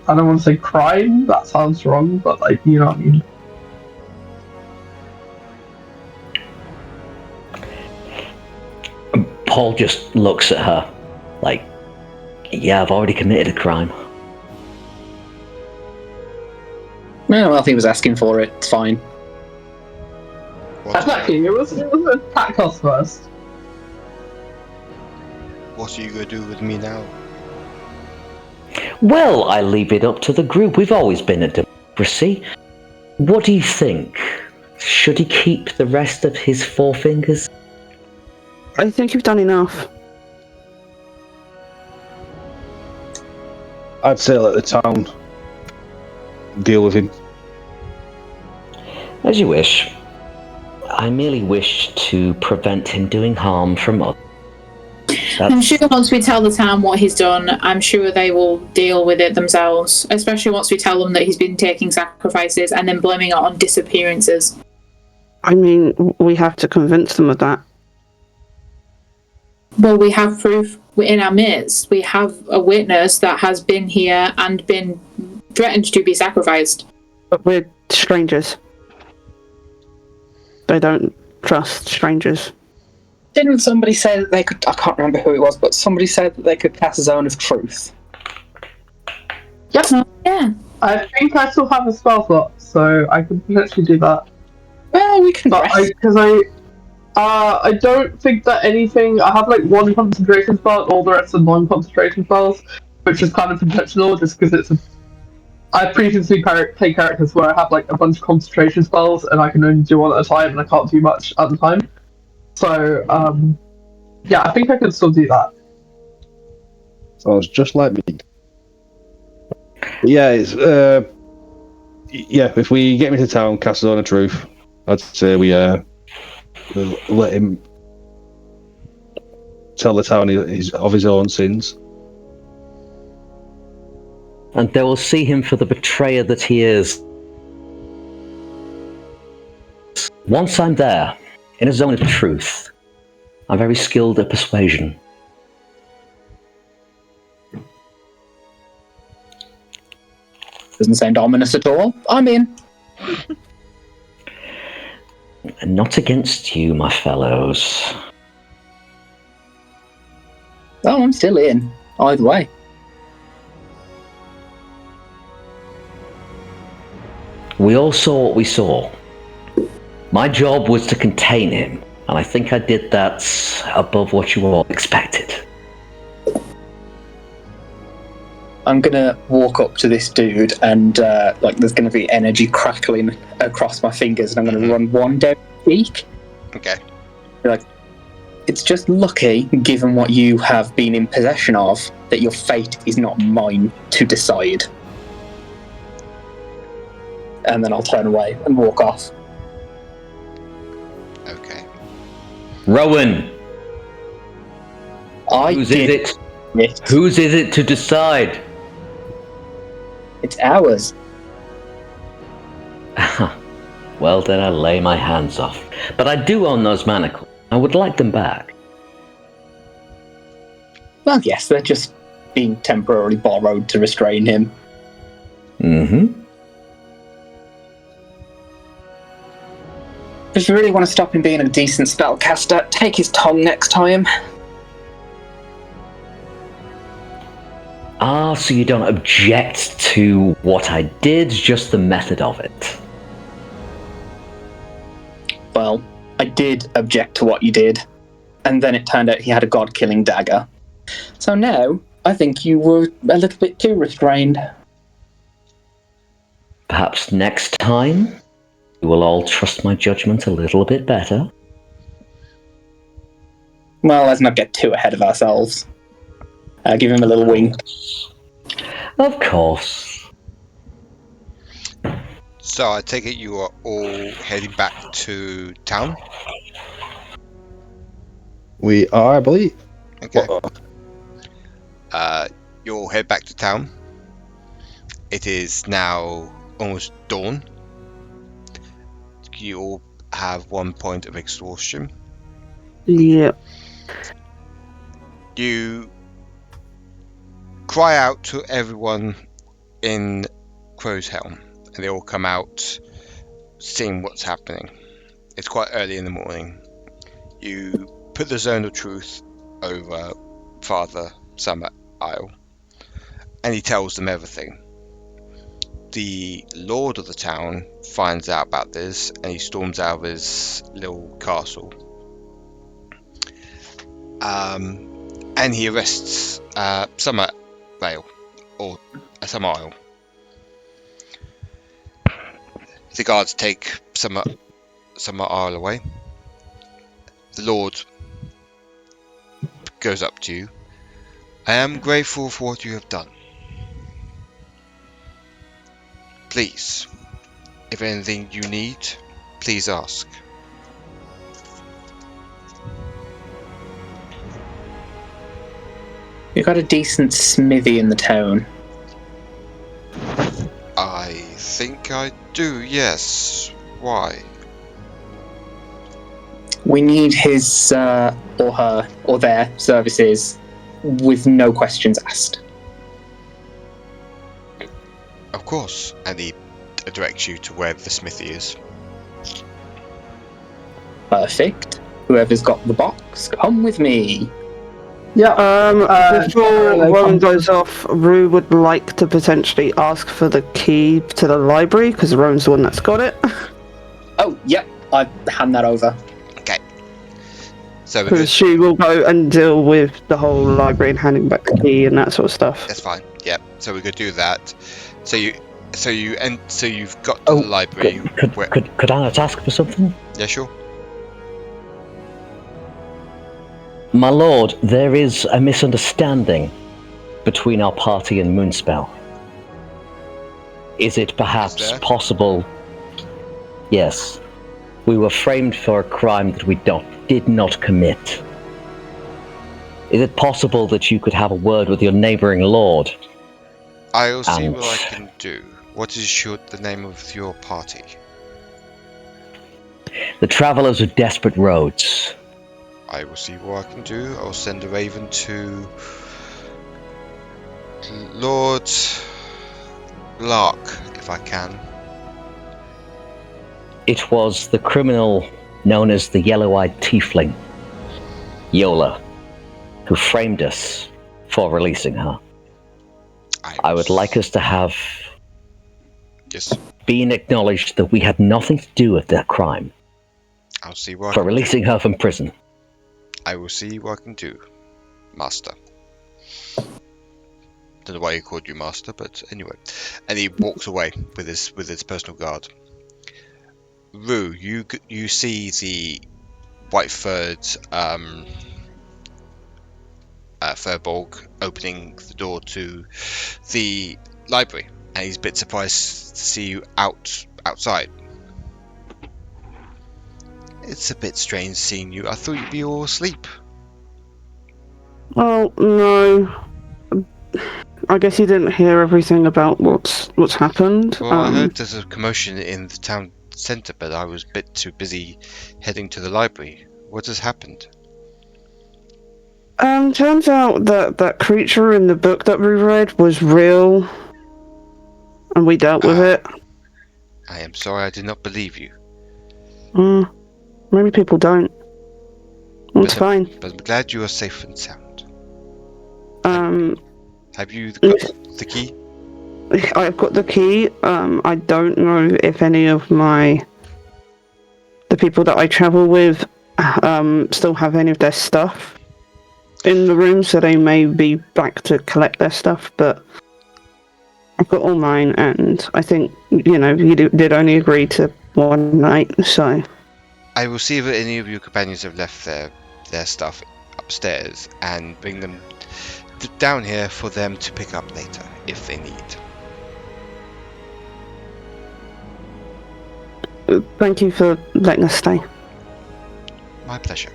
I don't want to say crime, that sounds wrong, but like, you know what I mean. Paul just looks at her like, yeah, I've already committed a crime. No, well, if he was asking for it, it's fine. Exactly, it was attack us first. What are you going to do with me now? Well, I leave it up to the group. We've always been a democracy. What do you think? Should he keep the rest of his 4 fingers? I think you've done enough. I'd say let the town deal with him. As you wish. I merely wish to prevent him doing harm from others. I'm sure once we tell the town what he's done, I'm sure they will deal with it themselves, especially once we tell them that he's been taking sacrifices and then blaming it on disappearances. I mean, we have to convince them of that. Well, we have proof in our midst. We have a witness that has been here and been threatened to be sacrificed. But we're strangers. They don't trust strangers. Didn't somebody say that they could, I can't remember who it was, but somebody said that they could cast a zone of truth? Yep. Yeah. I think I still have a spell slot, so I could potentially do that. Well, we can rest. Because I don't think that anything, I have like 1 concentration spell and all the rest are non-concentration spells, which is kind of intentional just because it's I previously played characters where I have like a bunch of concentration spells and I can only do one at a time and I can't do much at the time. So, yeah, I think I can still do that. Sounds just like me. Yeah, it's, yeah, if we get him into town, cast us on a truth, I'd say we'll let him tell the town of his own sins. And they will see him for the betrayer that he is. Once I'm there, in a zone of truth, I'm very skilled at persuasion. Doesn't sound ominous at all. I'm in. And not against you, my fellows. Oh, I'm still in. Either way. We all saw what we saw. My job was to contain him, and I think I did that above what you all expected. I'm gonna walk up to this dude and like there's gonna be energy crackling across my fingers and I'm gonna run one down his cheek. Okay. Like, it's just lucky, given what you have been in possession of, that your fate is not mine to decide. And then I'll turn away and walk off. Okay. Rowan! Whose is it? Whose is it to decide? It's ours. Well, then I lay my hands off. But I do own those manacles. I would like them back. Well, yes, they're just being temporarily borrowed to restrain him. Mm-hmm. If you really want to stop him being a decent spellcaster, take his tongue next time. Ah, so you don't object to what I did, just the method of it. Well, I did object to what you did, and then it turned out he had a god-killing dagger. So now, I think you were a little bit too restrained. Perhaps next time, you will all trust my judgment a little bit better. Well, let's not get too ahead of ourselves. Give him a little wink. Of course. So I take it you are all heading back to town? We are, I believe. Okay. You all head back to town. It is now almost dawn. You all have 1 point of exhaustion. Yeah. You cry out to everyone in Crow's Helm, and they all come out, seeing what's happening. It's quite early in the morning. You put the Zone of Truth over Father Summer Isle, and he tells them everything. The Lord of the town finds out about this, and he storms out of his little castle. And he arrests Summer Isle. The guards take Summer Isle away. The Lord goes up to you. I am grateful for what you have done. Please, if anything you need, please ask. You got a decent smithy in the town. I think I do, yes. Why? We need his or her or their services with no questions asked. Of course. And he directs you to where the smithy is. Perfect. Whoever's got the box, come with me. Yeah. Before Rowan Rowan comes- goes off, Rue would like to potentially ask for the key to the library, because Rowan's the one that's got it. Oh, yep. I hand that over. Okay. So we're Because good. she will go and deal with the whole library and handing back the key and that sort of stuff. That's fine. Yep. So we could do that. So you've got to Oh, the library. Could I not ask for something? Yeah, sure. My lord, there is a misunderstanding between our party and Moonspell. Is it perhaps possible? Yes. We were framed for a crime that we did not commit. Is it possible that you could have a word with your neighbouring lord? I'll see what I can do. What is the name of your party? The Travellers of Desperate Roads. I will see what I can do. I'll send a raven to Lord Lark, if I can. It was the criminal known as the Yellow-Eyed Tiefling, Yola, who framed us for releasing her. I would like us to have been acknowledged that we had nothing to do with that crime. I'll see what for releasing her from prison. I will see what I can do, Master. Don't know why he called you Master, but anyway. And he walks away with his personal guard. Rue, you see the white-furred Furbolg opening the door to the library, and he's a bit surprised to see you outside. It's a bit strange seeing you. I thought you'd be all asleep. Oh, no. I guess you didn't hear everything about what's happened. Well, I heard there's a commotion in the town centre, but I was a bit too busy heading to the library. What has happened? Turns out that creature in the book that we read was real, and we dealt with it. I am sorry I did not believe you. Many people don't. It's fine. But I'm glad you are safe and sound. Have you got the key? I've got the key. I don't know if any of the people that I travel with still have any of their stuff in the room, so they may be back to collect their stuff, but I've got all mine, and I think, you did only agree to one night, so... I will see if any of your companions have left their stuff upstairs and bring them down here for them to pick up later, if they need. Thank you for letting us stay. My pleasure.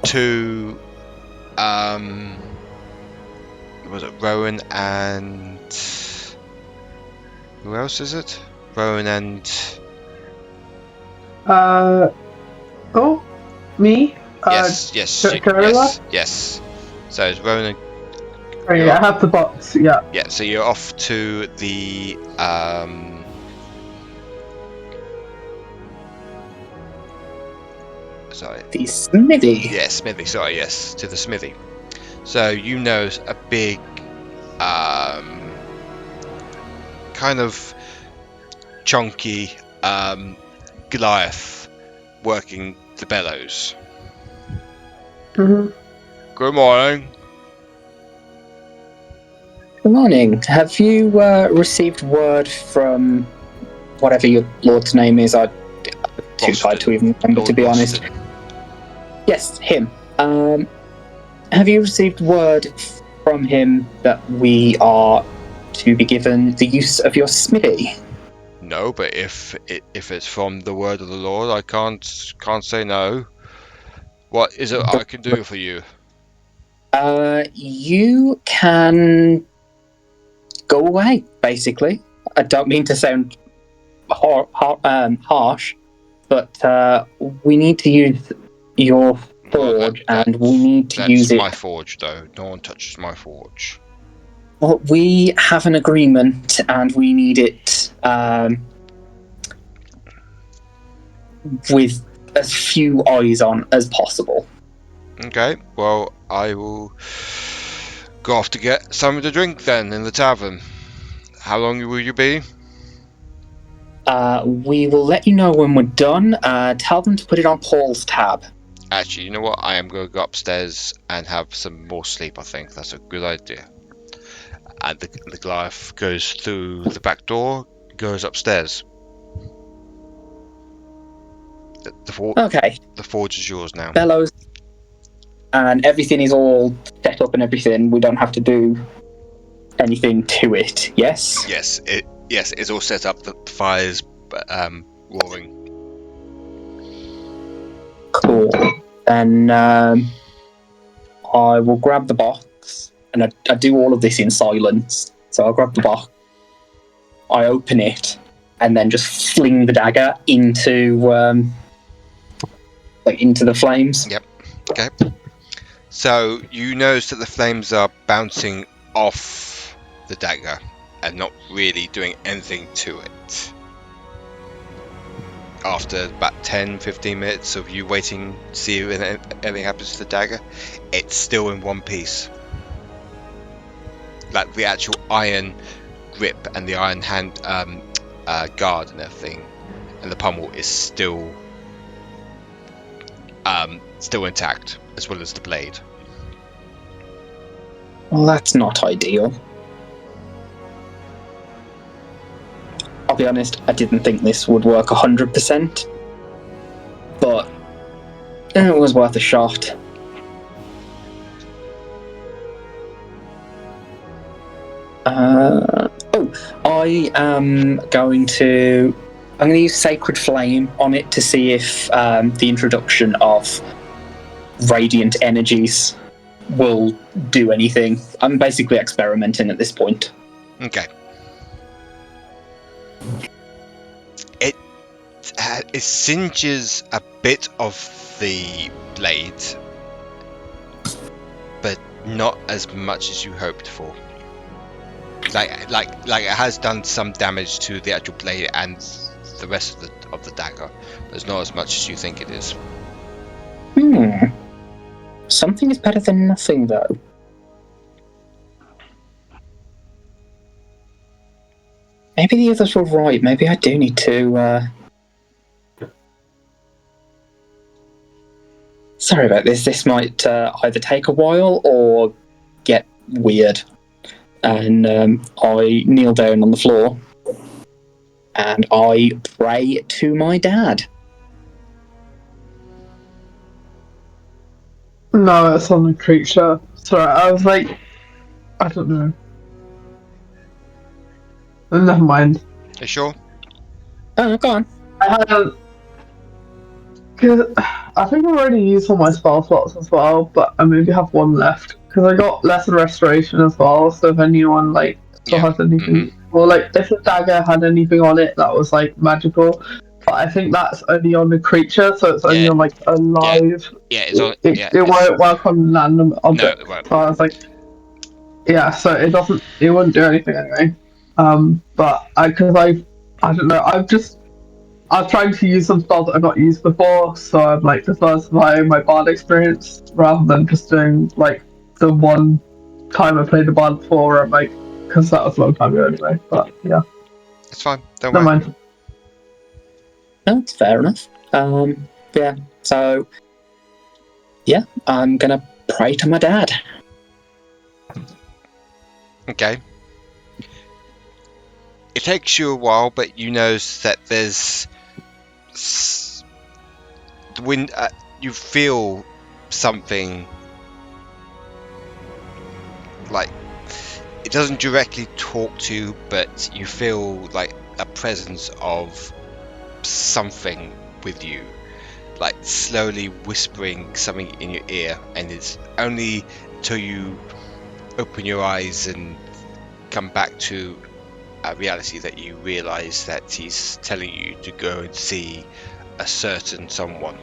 To was it Rowan and who else is it? Rowan and me? yes, Jarila? yes. So it's Rowan. Oh, yeah, I have the box. Yeah. Yeah. So you're off to the Sorry. The smithy. Yeah, smithy. Sorry, yes, to the smithy. So you know a big, kind of chunky Goliath working the bellows. Mm-hmm. Good morning. Good morning. Have you received word from whatever your lord's name is? I'm too tired to even remember, to be honest. Yes, him. Have you received word from him that we are to be given the use of your smithy? No, but if it's from the word of the Lord, I can't say no. What is it I can do for you? You can go away, basically. I don't mean to sound harsh, but we need to use your forge, and we need to use it. That's my forge, though. No one touches my forge. Well, we have an agreement, and we need it with as few eyes on as possible. Okay, well, I will go off to get something to drink then in the tavern. How long will you be? We will let you know when we're done. Tell them to put it on Paul's tab. Actually, you know what? I am going to go upstairs and have some more sleep, I think. That's a good idea. And the Goliath goes through the back door, goes upstairs. Okay. The forge is yours now. Bellows. And everything is all set up and everything. We don't have to do anything to it, yes? Yes, it's all set up. The fire's roaring. Cool. Then I will grab the box, and I do all of this in silence. So I'll grab the box, I open it, and then just fling the dagger into the flames. Yep. Okay. So you notice that the flames are bouncing off the dagger and not really doing anything to it. After about 10-15 minutes of you waiting to see if anything happens to the dagger, it's still in one piece. Like the actual iron grip and the iron hand guard and everything, and the pommel is still intact, as well as the blade. Well, that's not ideal. I'll be honest, I didn't think this would work 100%, but it was worth a shot. I am going to use Sacred Flame on it to see if the introduction of radiant energies will do anything. I'm basically experimenting at this point. Okay. It singes a bit of the blade, but not as much as you hoped for. Like it has done some damage to the actual blade and the rest of the dagger, but it's not as much as you think it is. Something is better than nothing, though. Maybe the others were right. Maybe I do need to. Sorry about this. This might either take a while or get weird. And I kneel down on the floor and I pray to my dad. No, it's on the creature. Sorry, I was like, I don't know. Never mind. You sure? Oh, go on. Because I think I've already used all my spell slots as well, but I maybe have one left. Because I got lesson restoration as well, so if anyone still has anything, or if the dagger had anything on it that was magical, but I think that's only on the creature, so it's only on like a live. Yeah, it's on. It won't work on random objects. No, it won't. So I was like, yeah, so it doesn't. It wouldn't do anything anyway. But I don't know. I'm trying to use some spells that I've not used before, so I'm like diversifying my bard experience rather than just doing like the one time I played the bard before. Where I'm like, because that was a long time ago anyway. But yeah, It's fine. Don't never worry. mind. No, it's fair enough. Yeah. So, yeah, I'm gonna pray to my dad. Okay. It takes you a while, but you notice that there's the wind. You feel something like it doesn't directly talk to you, but you feel like a presence of something with you, like slowly whispering something in your ear, and it's only till you open your eyes and come back to reality that you realize that he's telling you to go and see a certain someone.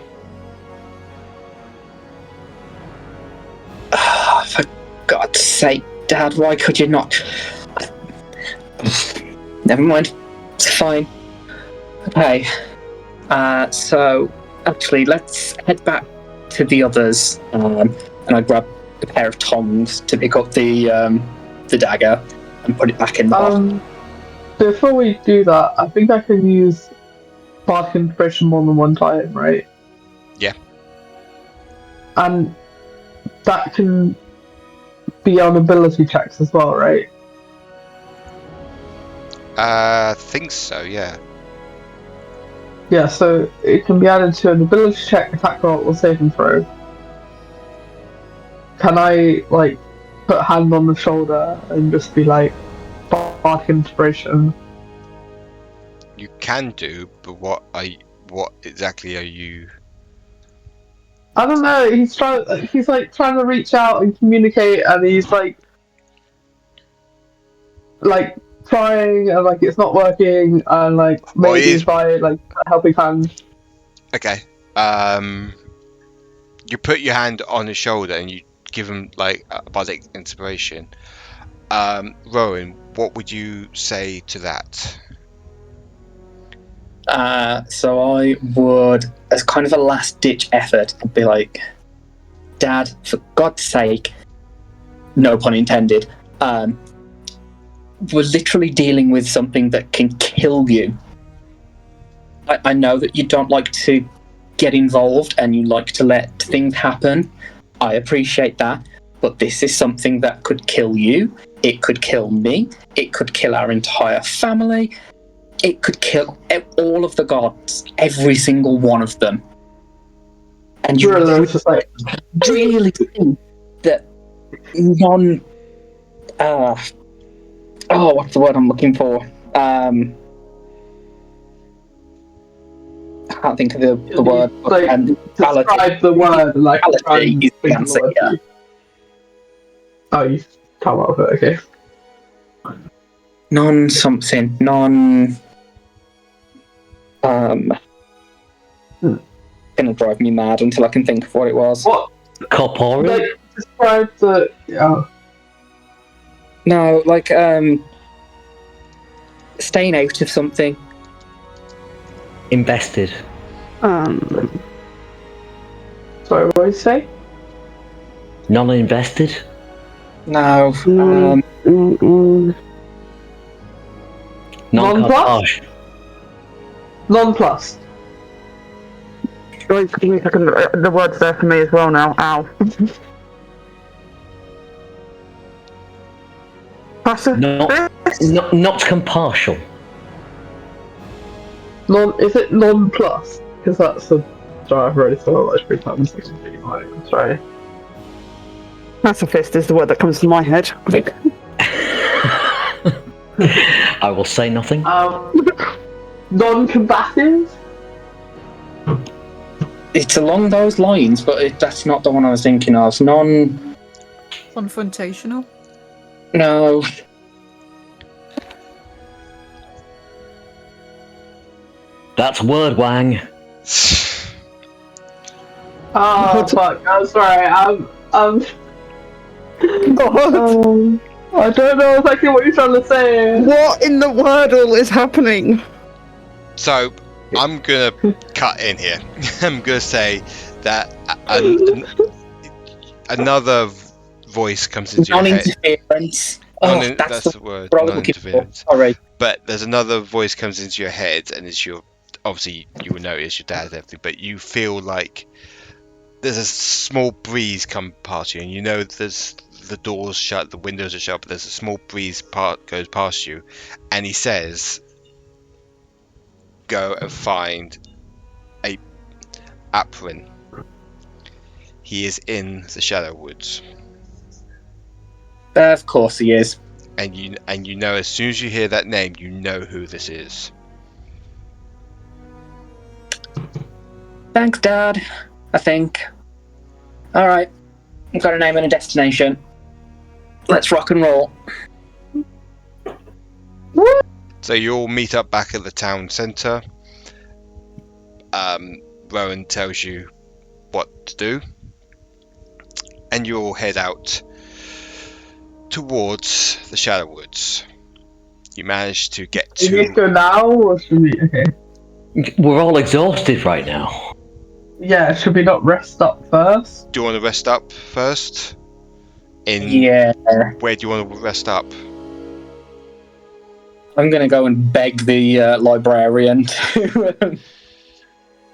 For God's sake, Dad, why could you not? Never mind. It's fine. Okay. So, actually, let's head back to the others. And I grab a pair of tongs to pick up the dagger and put it back in the box. Before we do that, I think I can use Bardic Inspiration more than one time, right? Yeah. And that can be on ability checks as well, right? I think so, yeah. Yeah, so it can be added to an ability check, attack roll, or saving throw. Can I, like, put a hand on the shoulder and just be like, Bardic Inspiration? You can do, but what exactly are you? I don't know. He's trying to reach out and communicate, and he's like trying, and like it's not working, and like maybe he's- by like a helping hand. Okay. You put your hand on his shoulder and you give him like a bardic inspiration. Rowan, what would you say to that? So I would, as kind of a last-ditch effort, I'd be like, Dad, for God's sake, no pun intended, we're literally dealing with something that can kill you. I know that you don't like to get involved and you like to let things happen. I appreciate that. But this is something that could kill you. It could kill me. It could kill our entire family. It could kill all of the gods, every single one of them. And you Really, it's just like really think that what's the word I'm looking for? I can't think of the word. like describe the word like Reality is the answer, yeah. Oh, you come up with it, okay. Non-something, gonna drive me mad until I can think of what it was. What? Corporeal? Like, describe the... No, like, staying out of something. Invested. Sorry, what did you say? Non-invested? No, Non-cartage. Non-plus. Wait, give me a second. The word's there for me as well now. Ow. Not compartial. Is it non-plus? Because that's a... Sorry, I've already thought about it 3 times. Sorry. Pacifist is the word that comes to my head. I will say nothing. Non-combative? it's along those lines, but that's not the one I was thinking of. Confrontational? No. That's word wang. Oh fuck! I'm sorry. What? I don't know exactly what you're trying to say. What in the Wordle is happening? So, I'm gonna cut in here. I'm gonna say that another voice comes into your head. Non-interference. Oh, That's the word. what I was looking for. Non-interference. Sorry. But there's another voice comes into your head, and it's your. Obviously, you will know it's your dad and everything, but you feel like there's a small breeze come past you, and you know there's the doors shut, the windows are shut, but there's a small breeze goes past you, and he says, "Go and find a Aprin. He is in the Shadow Woods." Of course he is. And you know as soon as you hear that name, you know who this is. Thanks, Dad. I think. Alright. I've got a name and a destination. Let's rock and roll. So you all meet up back at the town centre. Rowan tells you what to do. And you all head out towards the Shadow Woods. You manage to get Do you need to go now, or should we? Okay. We're all exhausted right now. Yeah, should we not rest up first? Do you want to rest up first? Yeah. Where do you want to rest up? I'm gonna go and beg the librarian to...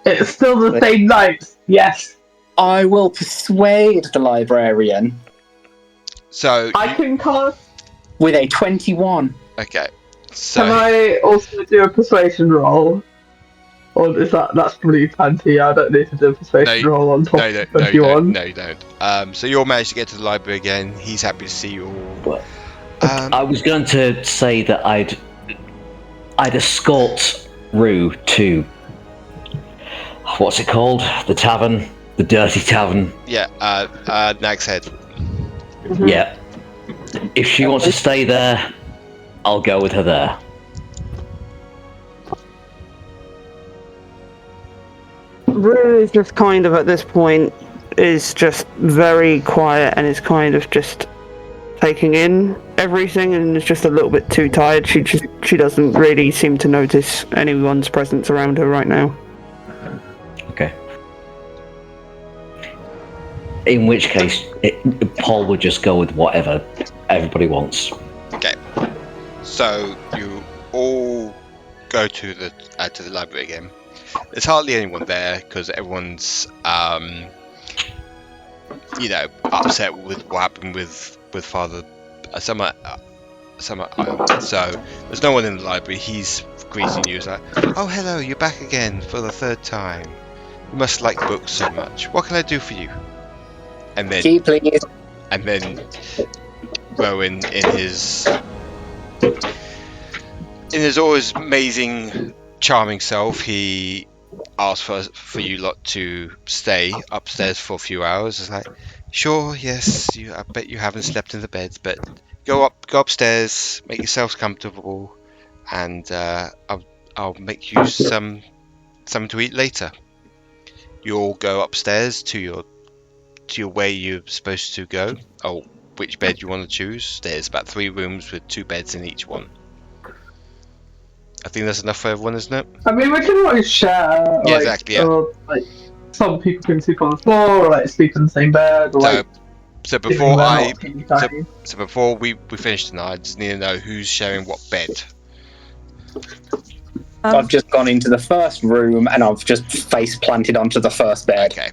It's still the same night. Yes. I will persuade the librarian. So I can cast. With a 21. Okay. So Can I also do a persuasion roll? Or is that's pretty fancy? I don't need to do a persuasion roll on top of 21. No, you don't. So you all managed to get to the library again. He's happy to see you all. I was going to say that I'd escort Rue to what's it called? The tavern, the dirty tavern. Yeah, Nags Head. Mm-hmm. Yeah. If she wants to stay there, I'll go with her there. Rue is just kind of at this point is just very quiet and is kind of just taking in everything and is just a little bit too tired. She doesn't really seem to notice anyone's presence around her right now. Okay. In which case, Paul would just go with whatever everybody wants. Okay. So you all go to the library again. There's hardly anyone there because everyone's upset with what happened with Father Summer. So there's no one in the library. He's greeting you. He's like, "Oh, hello, you're back again for the third time. You must like books so much. What can I do for you?" And then, Key, please. And then Rowan, in his always amazing, charming self, he asked for you lot to stay upstairs for a few hours. It's like, sure, yes, I bet you haven't slept in the beds, but go upstairs, make yourselves comfortable, and I'll make you something to eat later. You all go upstairs to your where you're supposed to go. Oh, which bed you want to choose. There's about 3 rooms with 2 beds in each one. I think that's enough for everyone, isn't it? I mean, we can always share. Yeah, exactly. Yeah. Or, some people can sleep on the floor, or sleep in the same bed. Or, so before we finish tonight, I just need to know who's sharing what bed. I've just gone into the first room and I've just face planted onto the first bed. Okay.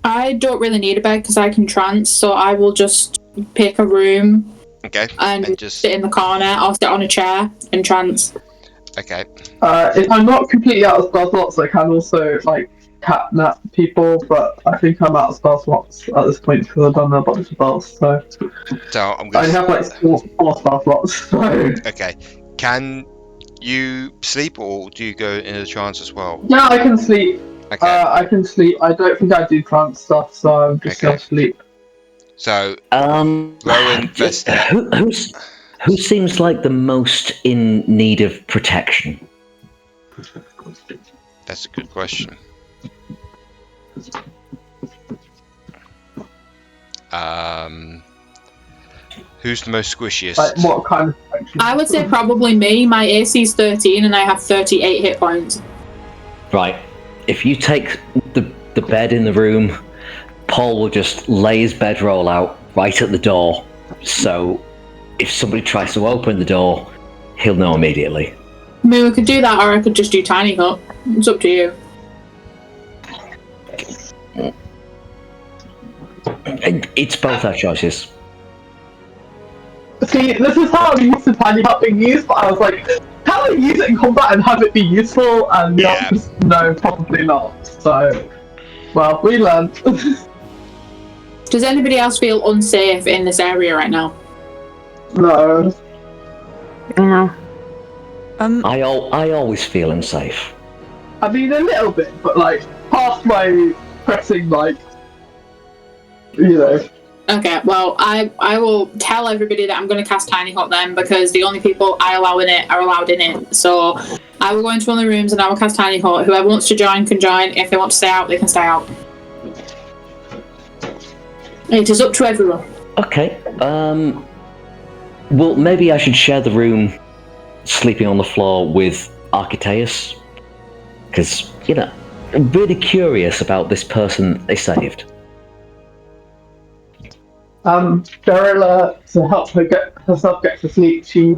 I don't really need a bed because I can trance, so I will just pick a room. Okay. And just sit in the corner. I'll sit on a chair and trance. Okay. If I'm not completely out of spell slots, I can also catnap people, but I think I'm out of spell slots at this point because I've done a bunch of spells. So I have 4 spell slots. So. Okay. Can you sleep, or do you go into the trance as well? Yeah, I can sleep. Okay. I can sleep. I don't think I do trance stuff, so I'm just gonna sleep. So, Rowan, Vesta. Who seems like the most in need of protection? That's a good question. Who's the most squishiest? Like, what kind of protection? I would say probably me. My AC is 13 and I have 38 hit points. Right. If you take the bed in the room, Paul will just lay his bedroll out right at the door. So if somebody tries to open the door, he'll know immediately. I mean, we could do that, or I could just do tiny hut. It's up to you. It's both our choices. See, this is how I'm used to tiny hut being used, but I was like, can I use it in combat and have it be useful? And no, probably not. So, well, we learned. Does anybody else feel unsafe in this area right now? No. No. I always feel unsafe. I mean, a little bit, but like, past my pressing, like, you know. Okay, well, I will tell everybody that I'm going to cast Tiny Hut then, because the only people I allow in it are allowed in it. So I will go into one of the rooms and I will cast Tiny Hut. Whoever wants to join can join. If they want to stay out, they can stay out. It is up to everyone. Okay. Well, maybe I should share the room, sleeping on the floor with Aniketos, because I'm really curious about this person they saved. Jarila, to help her get herself get to sleep, she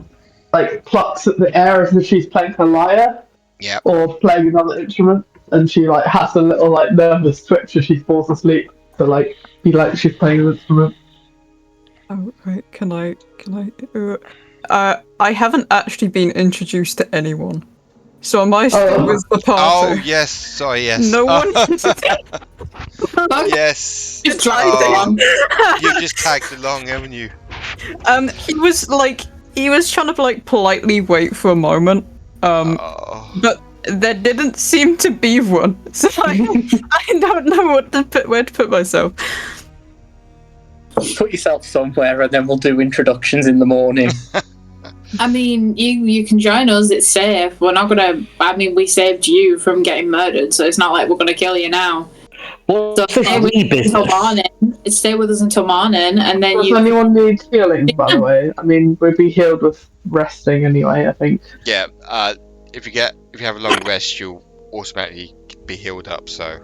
like plucks at the air as if she's playing her lyre, or playing another instrument, and she like has a little like nervous twitch as she falls asleep to like be like she's playing an instrument. Oh, right. Can I? I haven't actually been introduced to anyone, so am I still with the party? Oh yes, sorry, yes. No one. Yes. Just dragged along. You've just tagged along, haven't you? He was trying to like politely wait for a moment. But there didn't seem to be one, so I don't know where to put myself. Put yourself somewhere, and then we'll do introductions in the morning. I mean, you can join us. It's safe. We're not gonna. I mean, we saved you from getting murdered, so it's not like we're gonna kill you now. Well, so stay with us until morning. Stay with us until morning, and then Does anyone need healing? By the way, I mean we'd be healed with resting anyway. I think. Yeah. If you have a long rest, you'll automatically be healed up. So.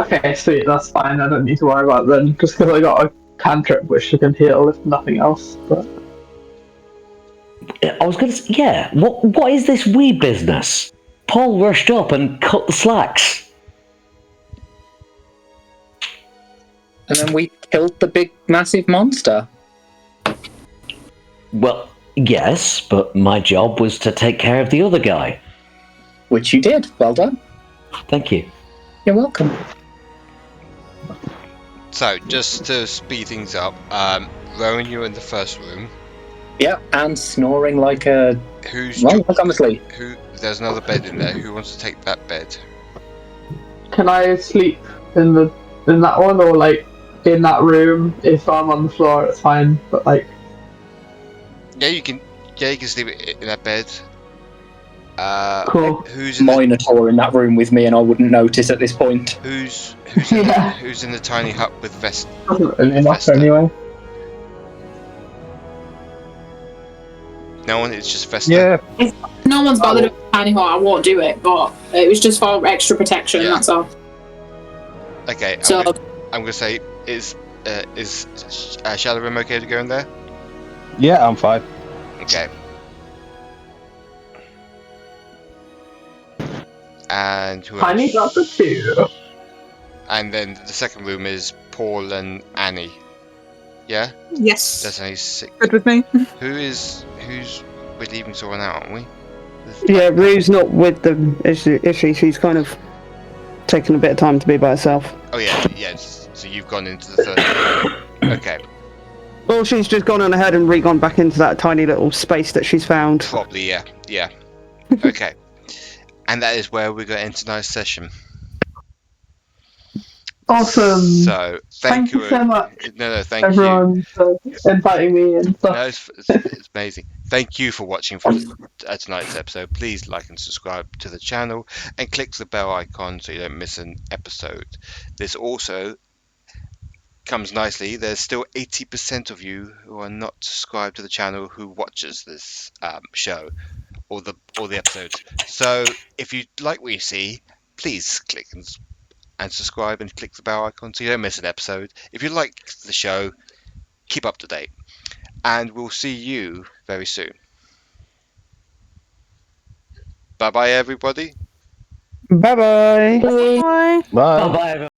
Okay, sweet. That's fine. I don't need to worry about it then, just because I got a cantrip which can heal if nothing else. But I was going to say, yeah. What is this wee business? Paul rushed up and cut the slacks. And then we killed the big, massive monster. Well, yes, but my job was to take care of the other guy. Which you did. Well done. Thank you. You're welcome. So, just to speed things up, Rowan, you're in the first room. Yeah, and snoring like a... honestly. There's another bed in there. Who wants to take that bed? Can I sleep in that one, or like in that room? If I'm on the floor, it's fine. But like, yeah, you can sleep in that bed. Cool. Who's Minotaur in that room with me, and I wouldn't notice at this point. Who's in the tiny hut with Vesta? Doesn't really matter anyway. No one. It's just Vesta. Yeah. If no one's bothered with tiny hut, I won't do it. But it was just for extra protection. Yeah. That's all. Okay. So I'm gonna say is Shadorim okay to go in there? Yeah, I'm fine. Okay. And who else? Tiny got the two. And then the second room is Paul and Annie. Yeah? Yes. That's only 6. Good with me. Who's we're leaving someone out, aren't we? Yeah, Rue's not with them, is she? She's kind of taking a bit of time to be by herself. Oh yeah. So you've gone into the third room. Okay. Well, she's just gone on ahead and re-gone back into that tiny little space that she's found. Probably, yeah. Okay. And that is where we're going to end tonight's session. Awesome. So Thank you so much, No, thank you. everyone, for inviting me and stuff. No, it's amazing. Thank you for watching for tonight's episode. Please like and subscribe to the channel and click the bell icon so you don't miss an episode. This also comes nicely. There's still 80% of you who are not subscribed to the channel who watches this show or the episodes. So if you like what you see, please click and subscribe and click the bell icon so you don't miss an episode. If you like the show, keep up to date. And we'll see you very soon. Bye bye, everybody. Bye bye. Bye. Bye. Bye bye, everyone.